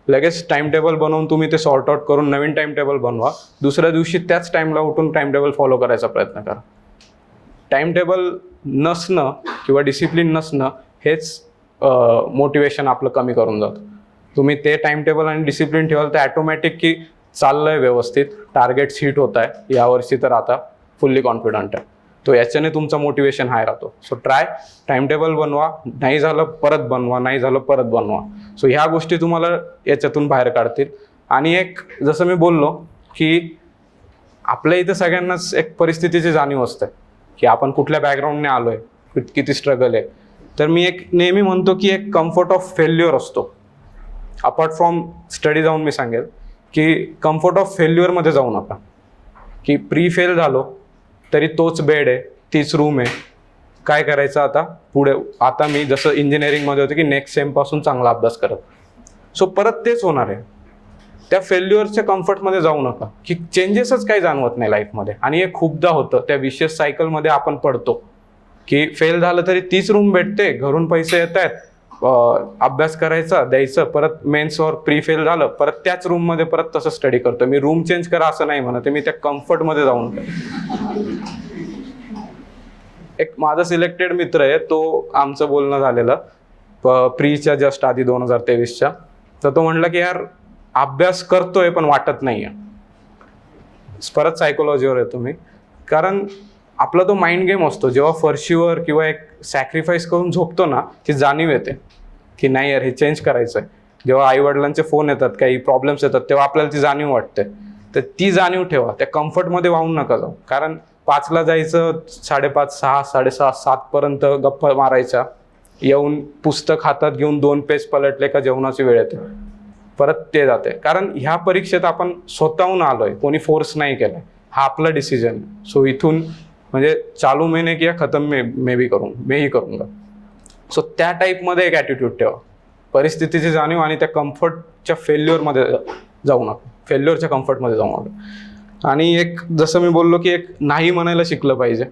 S2: लगेच टाइम टेबल बनवून तुम्ही ते सॉर्ट आउट करून नवीन टाइम टेबल बनवा. दुसऱ्या दिवशी त्याच टाइमला उठून टाइम टेबल फॉलो करायचा प्रयत्न करा. टाइम टेबल नसणं किंवा डिसिप्लिन नसणं हेच मोटिवेशन आपलं कमी करून जातं. तुम्ही ते टाइम टेबल आणि डिसिप्लिन ठेवाल तर ॲटोमॅटिक की चाललंय व्यवस्थित, टार्गेट्स हिट होत आहे यावर्षी, तर आता फुल्ली कॉन्फिडंट आहे. तो याच्याने तुमचा मोटिवेशन हाय राहतो. सो ट्राय, टाइम टेबल बनवा, नाही झालं परत बनवा, नाही झालं परत बनवा. सो ह्या गोष्टी तुम्हाला याच्यातून बाहेर काढतील. आणि एक जसं मी बोललो की आपल्या इथं सगळ्यांनाच एक परिस्थितीची जाणीव असते की आपण कुठल्या बॅकग्राऊंडने आलोय, किती स्ट्रगल आहे. तर मी एक नेहमी म्हणतो की एक कम्फर्ट ऑफ फेल्युअर असतो. अपार्ट फ्रॉम स्टडी जाऊन मी सांगेल की कम्फर्ट ऑफ फेल्युअरमध्ये जाऊ नका. की प्री फेल झालो तरी तोच बेड आहे, तीच रूम आहे, काय करायचं आता पुढे. आता मी जसं इंजिनिअरिंगमध्ये होतं की नेक्स्ट सेमपासून चांगला अभ्यास करत, सो परत तेच होणार आहे. त्या फेल्युअरच्या कम्फर्टमध्ये जाऊ नका की चेंजेसच काही जाणवत नाही लाईफमध्ये. आणि हे खूपदा होतं, त्या विशेष सायकलमध्ये आपण पडतो की फेल झालं तरी तीच रूम भेटते, घरून पैसे येत आहेत, अभ्यास करायचा द्यायचं, परत मेन्सवर प्री फेल झालं परत त्याच रूममध्ये परत तसं स्टडी करतो. मी रूम चेंज करा असं नाही म्हणत, मी त्या कम्फर्टमध्ये जाऊन. एक माझा सिलेक्टेड मित्र आहे, तो आमचं बोलणं झालेलं प्रीच्या जस्ट आधी 2023च्या, तर तो म्हटलं की यार अभ्यास करतोय पण वाटत नाहीये. परत सायकोलॉजीवर येतो मी, कारण आपला तो माइंड गेम असतो. जेव्हा फरशीवर किंवा एक सॅक्रिफाईस करून झोपतो ना, ती जाणीव येते की नाही यार हे चेंज करायचं आहे. जेव्हा आईवडिलांचे फोन येतात, काही प्रॉब्लेम्स येतात, तेव्हा आपल्याला ती जाणीव वाटते. तर ती जाणीव ठेवा, त्या कम्फर्टमध्ये वाहून नका जाऊ. कारण 5ला जायचं, 5:30, 6, 6:30, 7पर्यंत गप्पा मारायच्या, येऊन पुस्तक हातात घेऊन 2 पेज पलटले का जेवणाची वेळ येते, परत ते जाते. कारण ह्या परीक्षेत आपण स्वतःहून आलोय, कोणी फोर्स नाही केलाय, हा आपला डिसिजन. सो इथून म्हणजे चालू महिने किंवा खतम मेही करूंगा. सो त्या टाईपमध्ये एक ॲटिट्यूड ठेवा, परिस्थितीची जाणीव, आणि त्या कम्फर्टच्या फेल्युअरमध्ये जाऊ नका, फेल्युअरच्या कम्फर्टमध्ये जाऊ नका. आणि एक जसं मी बोललो की एक नाही म्हणायला शिकलं पाहिजे.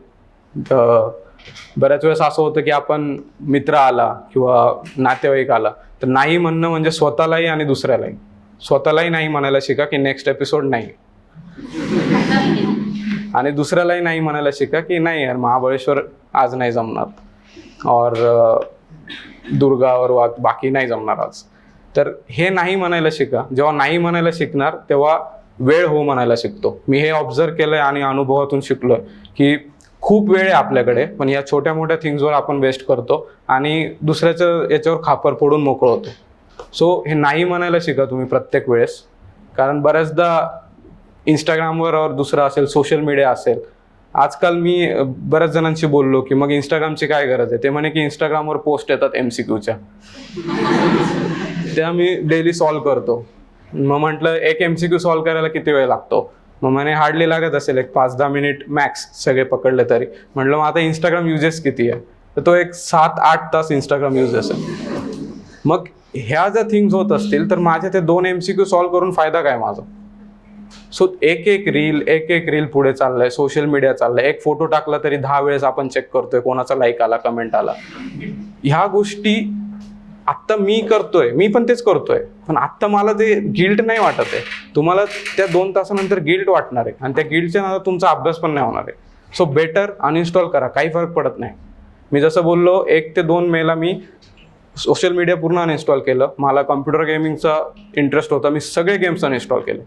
S2: बऱ्याच वेळेस असं होतं की आपण मित्र आला किंवा नातेवाईक आला तर नाही म्हणणं म्हणजे स्वतःलाही आणि दुसऱ्यालाही. स्वतःलाही नाही म्हणायला शिका की नेक्स्ट एपिसोड नाही, आणि दुसऱ्यालाही नाही म्हणायला शिका की नाही यार महाबळेश्वर आज नाही जमणार, और दुर्गा और बाकी नाही जमणार आज. तर हे नाही म्हणायला शिका. जेव्हा नाही म्हणायला शिकणार तेव्हा वेळ हो म्हणायला शिकतो. मी हे ऑब्झर्व केलंय आणि अनुभवातून शिकलोय की खूप वेळ आहे आपल्याकडे, पण या छोट्या मोठ्या थिंग्सवर आपण वेस्ट करतो आणि दुसऱ्याचं याच्यावर खापर फोडून मोकळं होतो. सो हे नाही म्हणायला शिका तुम्ही प्रत्येक वेळेस. कारण बऱ्याचदा इंस्टाग्रामवर और दुसरं असेल, सोशल मीडिया असेल, आजकाल मी बऱ्याच जणांशी बोललो की मग इंस्टाग्रामची काय गरज आहे. ते म्हणे की इंस्टाग्रामवर पोस्ट येतात MCQच्या, त्या मी डेली सॉल्व करतो. मग म्हटलं एक MCQ सॉल्व करायला किती वेळ लागतो. मग म्हणे हार्डली लागत असेल एक 5-10 मिनिट मॅक्स, सगळे पकडले तरी. म्हटलं मग आता इंस्टाग्राम युजेस किती आहे, तर तो एक 7-8 तास इंस्टाग्राम यूज असेल. मग ह्या जर थिंग्स होत असतील तर माझे ते 2 MCQ सॉल्व करून फायदा काय माझा. सो एक रील पुढे चाललंय, सोशल मीडिया चाललंय, एक फोटो टाकला तरी 10 वेळेस आपण चेक करतोय कोणाचा लाईक आला, कमेंट आला. ह्या गोष्टी आत्ता मी करतोय, मी पण तेच करतोय, पण आत्ता मला ते गिल्ट नाही वाटत आहे. तुम्हाला त्या 2 तासानंतर गिल्ट वाटणार आहे आणि त्या गिल्टच्या नंतर तुमचा अभ्यास पण नाही होणार आहे. सो बेटर अनइन्स्टॉल करा, काही फरक पडत नाही. मी जसं बोललो 1 ते 2 मेला मी सोशल मीडिया पूर्ण अनइन्स्टॉल केलं. मला कम्प्युटर गेमिंगचा इंटरेस्ट होता, मी सगळे गेम्स अनइन्स्टॉल केले.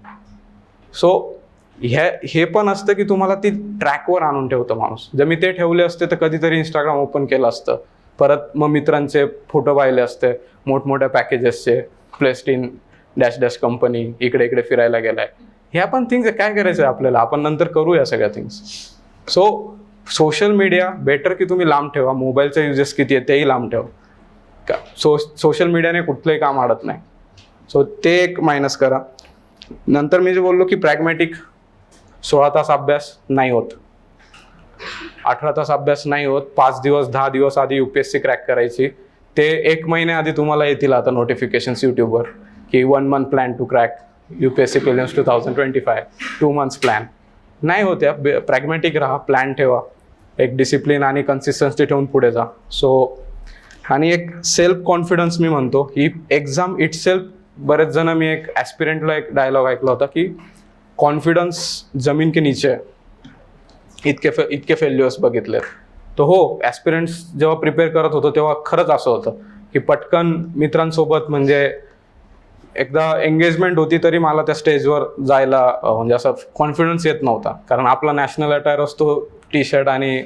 S2: सो हे पण असतं की तुम्हाला ती ट्रॅकवर आणून ठेवतं माणूस. जर मी ते ठेवले असते तर कधीतरी इंस्टाग्राम ओपन केलं असतं, परत मग मित्रांचे फोटो पाहिले असते, मोठमोठ्या पॅकेजेसचे, प्लेस्ड इन डॅश कंपनी, इकडे फिरायला गेलाय. ह्या पण थिंग्स काय करायचं आहे आपल्याला, आपण नंतर करू या सगळ्या things. So social media better की तुम्ही लांब ठेवा. मोबाईलचे युजेस किती आहे तेही लांब ठेवा. सोशल मीडियाने कुठलंही काम अडत नाही. सो ते एक मायनस करा. नंतर मी जे बोललो की प्रॅग्मॅटिक, 16 तास अभ्यास नाही होत, 18 तास अभ्यास नाही होत. 5 दिवस 10 दिवस आधी UPSC क्रॅक करायची. ते 1 महिन्याआधी तुम्हाला येतील आता नोटिफिकेशन्स यूट्यूबवर की 1 month plan to crack UPSC prelims 2025, 2 months plan. नाही होत्या. प्रॅग्मॅटिक राहा, प्लॅन ठेवा, एक डिसिप्लिन आणि कन्सिस्टन्सी ठेवून पुढे जा. सो आणि एक सेल्फ कॉन्फिडन्स मी म्हणतो, ही एक्झाम इटसेल्फ, बरेच जण, मी एक ॲस्पिरंटला एक डायलॉग ऐकला होता की कॉन्फिडन्स जमीन के नीचे आहे, इतके फेल्युअर्स बघितले. तर हो, ॲस्पिरंट्स जेव्हा प्रिपेअर करत होतो तेव्हा खरंच असं होतं की पटकन मित्रांसोबत, म्हणजे एकदा एंगेजमेंट होती तरी मला त्या स्टेजवर जायला म्हणजे असं कॉन्फिडन्स येत नव्हता. कारण आपला नॅशनल अटायर असतो टी-शर्ट आणि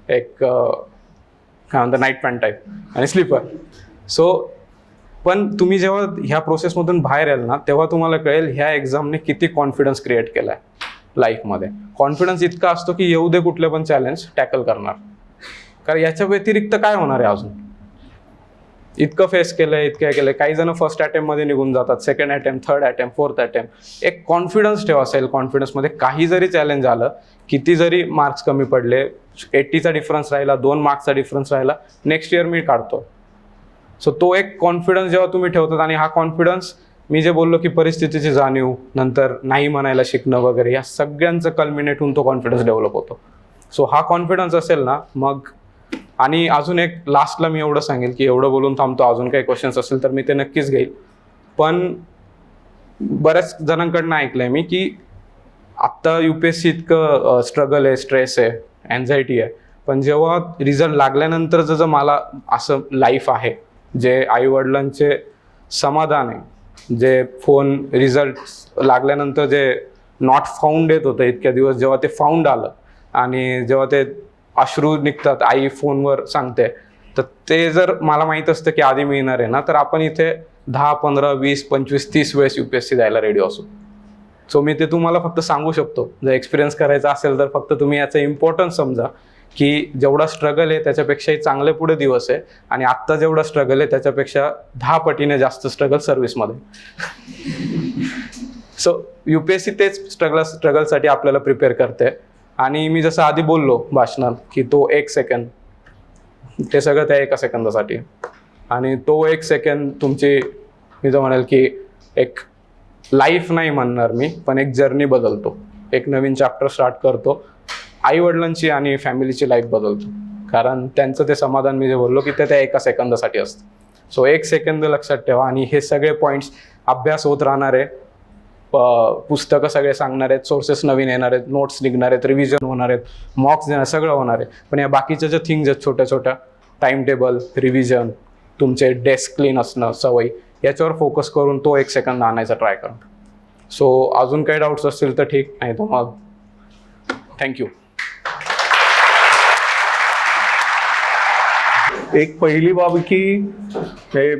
S2: एक काय म्हणतात नाईट पॅन्ट टाईप आणि स्लीपर. सो पण तुम्ही जेव्हा ह्या प्रोसेसमधून बाहेर याल ना, तेव्हा तुम्हाला कळेल ह्या एक्झामने किती कॉन्फिडन्स क्रिएट केला आहे लाईफमध्ये. कॉन्फिडन्स इतका असतो की येऊ दे कुठले पण चॅलेंज टॅकल करणार. कारण याच्या व्यतिरिक्त काय होणार आहे अजून. इतकं फेस केलंय, इतकं केलंय. काही जण फर्स्ट अटेम्प्टमध्ये निघून जातात, second attempt, third attempt, fourth attempt. एक कॉन्फिडन्स ठेवा, सेल्फ कॉन्फिडन्समध्ये. काही जरी चॅलेंज आलं, किती जरी मार्क्स कमी पडले, 80चा डिफरन्स राहिला, 2 मार्क्सचा डिफरन्स राहिला, नेक्स्ट इयर मी काढतो. सो तो एक कॉन्फिडन्स जेव्हा तुम्ही ठेवतात, आणि हा कॉन्फिडन्स मी जे बोललो की परिस्थितीची जाणीव, नंतर नाही म्हणायला शिकणं वगैरे, या सगळ्यांचं कल्मिनेट होऊन तो कॉन्फिडन्स डेव्हलप होतो. सो हा कॉन्फिडन्स असेल ना मग. आणि अजून एक लास्टला मी एवढं सांगेल की एवढं बोलून थांबतो, अजून काही क्वेश्चन्स असेल तर मी ते नक्कीच घेईल. पण बऱ्याच जणांकडनं ऐकलंय मी की आत्ता UPSC इतकं स्ट्रगल आहे, स्ट्रेस आहे, अँझायटी आहे, पण जेव्हा रिझल्ट लागल्यानंतर जसं मला असं लाईफ आहे, जे आईवडिलांचे समाधान आहे, जे फोन रिझल्ट लागल्यानंतर जे नॉट फाउंड येत होतं इतक्या दिवस, जेव्हा ते फाउंड आलं आणि जेव्हा ते अश्रू निघतात, आई फोनवर सांगते, तर ते जर मला माहीत असतं की आधी मिळणार आहे ना, तर आपण इथे 10, 15, 20, 25, 30 वेळेस UPSC द्यायला रेडी असू. सो मी ते तुम्हाला फक्त सांगू शकतो. जर एक्सपिरियन्स करायचा असेल तर फक्त तुम्ही याचं इम्पॉर्टन्स समजा की जेवढा स्ट्रगल आहे त्याच्यापेक्षाही चांगले पुढे दिवस आहे, आणि आत्ता जेवढा स्ट्रगल आहे त्याच्यापेक्षा 10 पटीने जास्त स्ट्रगल सर्व्हिसमध्ये. सो UPSC तेच स्ट्रगलसाठी आपल्याला प्रिपेअर करते. आणि मी जसं आधी बोललो भाषणात की तो 1 सेकंद, ते सगळं त्या 1 सेकंदासाठी, आणि तो 1 सेकंद तुमची, मी तर म्हणेल की एक लाईफ नाही म्हणणार मी, पण एक जर्नी बदलतो, एक नवीन चॅप्टर स्टार्ट करतो, आईवडिलांची आणि फॅमिलीची लाईफ बदलतो. कारण त्यांचं ते समाधान मी जे बोललो की ते त्या 1 सेकंदासाठी असतं. सो 1 सेकंद लक्षात ठेवा. आणि हे सगळे पॉईंट्स अभ्यास होत राहणार आहे, पुस्तकं सगळे सांगणार आहेत, सोर्सेस नवीन येणार आहेत, नोट्स निघणार आहेत, रिव्हिजन होणार आहेत, मॉक्स देणार, सगळं होणार आहे. पण या बाकीच्या ज्या थिंग्स आहेत छोट्या छोट्या, टाइम टेबल, रिव्हिजन, तुमचे डेस्क क्लीन असणं, सवय, याच्यावर फोकस करून तो 1 सेकंद आणायचा ट्राय करा. सो अजून काही डाऊट्स असतील तर ठीक, नाही तर मग थँक्यू.
S1: एक पहिली बाब की हे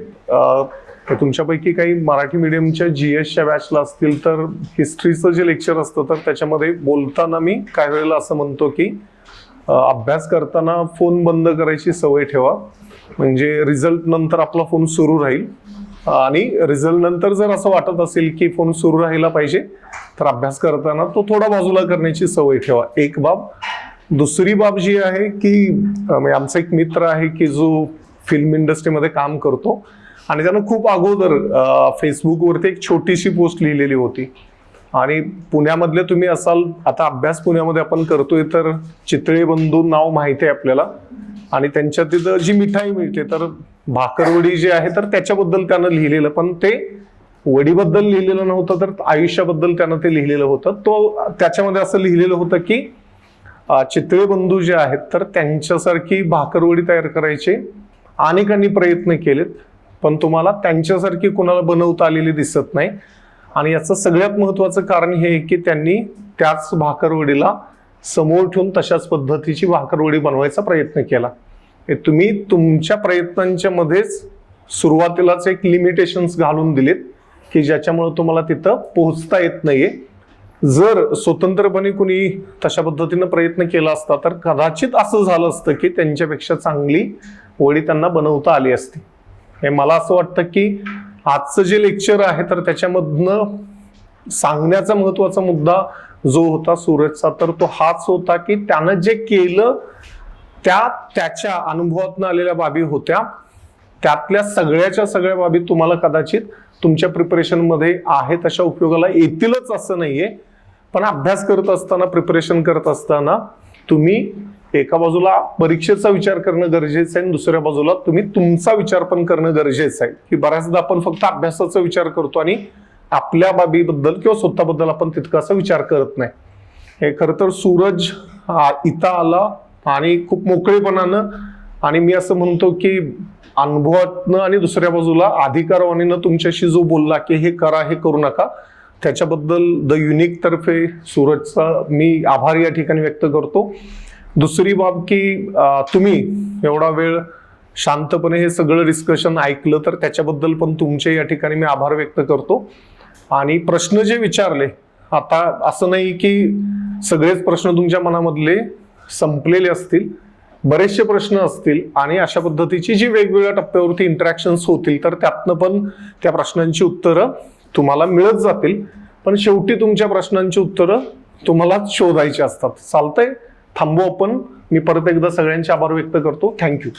S1: तुमच्यापैकी काही मराठी मीडियमच्या GSच्या बॅचला असतील तर हिस्ट्रीचं जे लेक्चर असतं तर त्याच्यामध्ये बोलताना मी काही वेळेला असं म्हणतो की अभ्यास करताना फोन बंद करायची सवय ठेवा, म्हणजे रिझल्ट नंतर आपला फोन सुरू राहील. आणि रिझल्ट नंतर जर असं वाटत असेल की फोन सुरू राहिला पाहिजे तर अभ्यास करताना तो थोडा बाजूला करण्याची सवय ठेवा. एक बाब. दुसरी बाब जी आहे की आमचा एक मित्र आहे की जो फिल्म इंडस्ट्रीमध्ये काम करतो, आणि त्यानं खूप अगोदर फेसबुकवरती एक छोटीशी पोस्ट लिहिलेली होती. आणि पुण्यामधले तुम्ही असाल, आता अभ्यास पुण्यामध्ये आपण करतोय तर चितळे बंधू नाव माहिती आहे आपल्याला, आणि त्यांच्या तिथं जी मिठाई मिळते तर भाकरवडी जी आहे तर त्याच्याबद्दल त्यानं लिहिलेलं, पण ते वडीबद्दल लिहिलेलं नव्हतं तर आयुष्याबद्दल त्यानं ते लिहिलेलं होतं. तो त्याच्यामध्ये असं लिहिलेलं होतं की चितळे बंधू जे आहेत तर त्यांच्यासारखी भाकरवडी तयार करायचे अनेकांनी प्रयत्न केलेत, पण तुम्हाला त्यांच्यासारखी कोणाला बनवता आलेली दिसत नाही. आणि याचं सगळ्यात महत्वाचं कारण हे की त्यांनी त्याच भाकरवडीला समोर ठेवून तशाच पद्धतीची भाकरवडी बनवायचा प्रयत्न केला. हे तुम्ही तुमच्या प्रयत्नांच्या मध्येच सुरुवातीलाच एक लिमिटेशन्स घालून दिलेत की ज्याच्यामुळे तुम्हाला तिथं पोहोचता येत नाहीये. जर स्वतंत्रपणे कुणी तशा पद्धतीनं प्रयत्न केला असता तर कदाचित असं झालं असतं की त्यांच्यापेक्षा चांगली वडी त्यांना बनवता आली असती. हे मला असं वाटतं की आजचं जे लेक्चर आहे तर त्याच्यामधनं सांगण्याचा महत्वाचा मुद्दा जो होता सूरजचा तर तो हाच होता की त्यानं जे केलं त्याच्या अनुभवातून आलेल्या बाबी होत्या. त्यातल्या सगळ्या बाबी तुम्हाला कदाचित तुमच्या प्रिपरेशन मध्ये आहे तशा उपयोगाला येतीलच असं नाहीये, पण अभ्यास करत असताना, प्रिपरेशन करत असताना तुम्ही एका बाजूला परीक्षेचा विचार करणं गरजेचं आहे आणि दुसऱ्या बाजूला तुम्ही तुमचा विचार पण करणं गरजेचं आहे. की बऱ्याचदा आपण फक्त अभ्यासाचा विचार करतो आणि आपल्या बाबीबद्दल किंवा स्वतःबद्दल आपण तितकासा विचार करत नाही. हे खरं तर सूरज इथं आला आणि खूप मोकळेपणानं, आणि मी असं म्हणतो की अनुभवातनं, आणि दुसऱ्या बाजूला अधिकारवाणीनं तुमच्याशी जो बोलला की हे करा, हे करू नका, त्याच्याबद्दल द युनिक तर्फे सूरजचा मी आभार या ठिकाणी व्यक्त करतो. दुसरी बाब की तुम्ही एवढा वेळ शांतपणे हे सगळं डिस्कशन ऐकलं तर त्याच्याबद्दल पण तुमचे या ठिकाणी मी आभार व्यक्त करतो. आणि प्रश्न जे विचारले, आता असं नाही की सगळेच प्रश्न तुमच्या मनामधले संपलेले असतील, बरेचसे प्रश्न असतील आणि अशा पद्धतीची जी वेगवेगळ्या टप्प्यावरती इंटरॅक्शन्स होतील तर त्यातनं पण त्या प्रश्नांची उत्तरं तुम्हाला मिळत जातील. पण शेवटी तुमच्या प्रश्नांची उत्तरं तुम्हालाच शोधायची असतात. चालतंय, थांबू आपण. मी परत एकदा सगळ्यांचे आभार व्यक्त करतो. थँक्यू.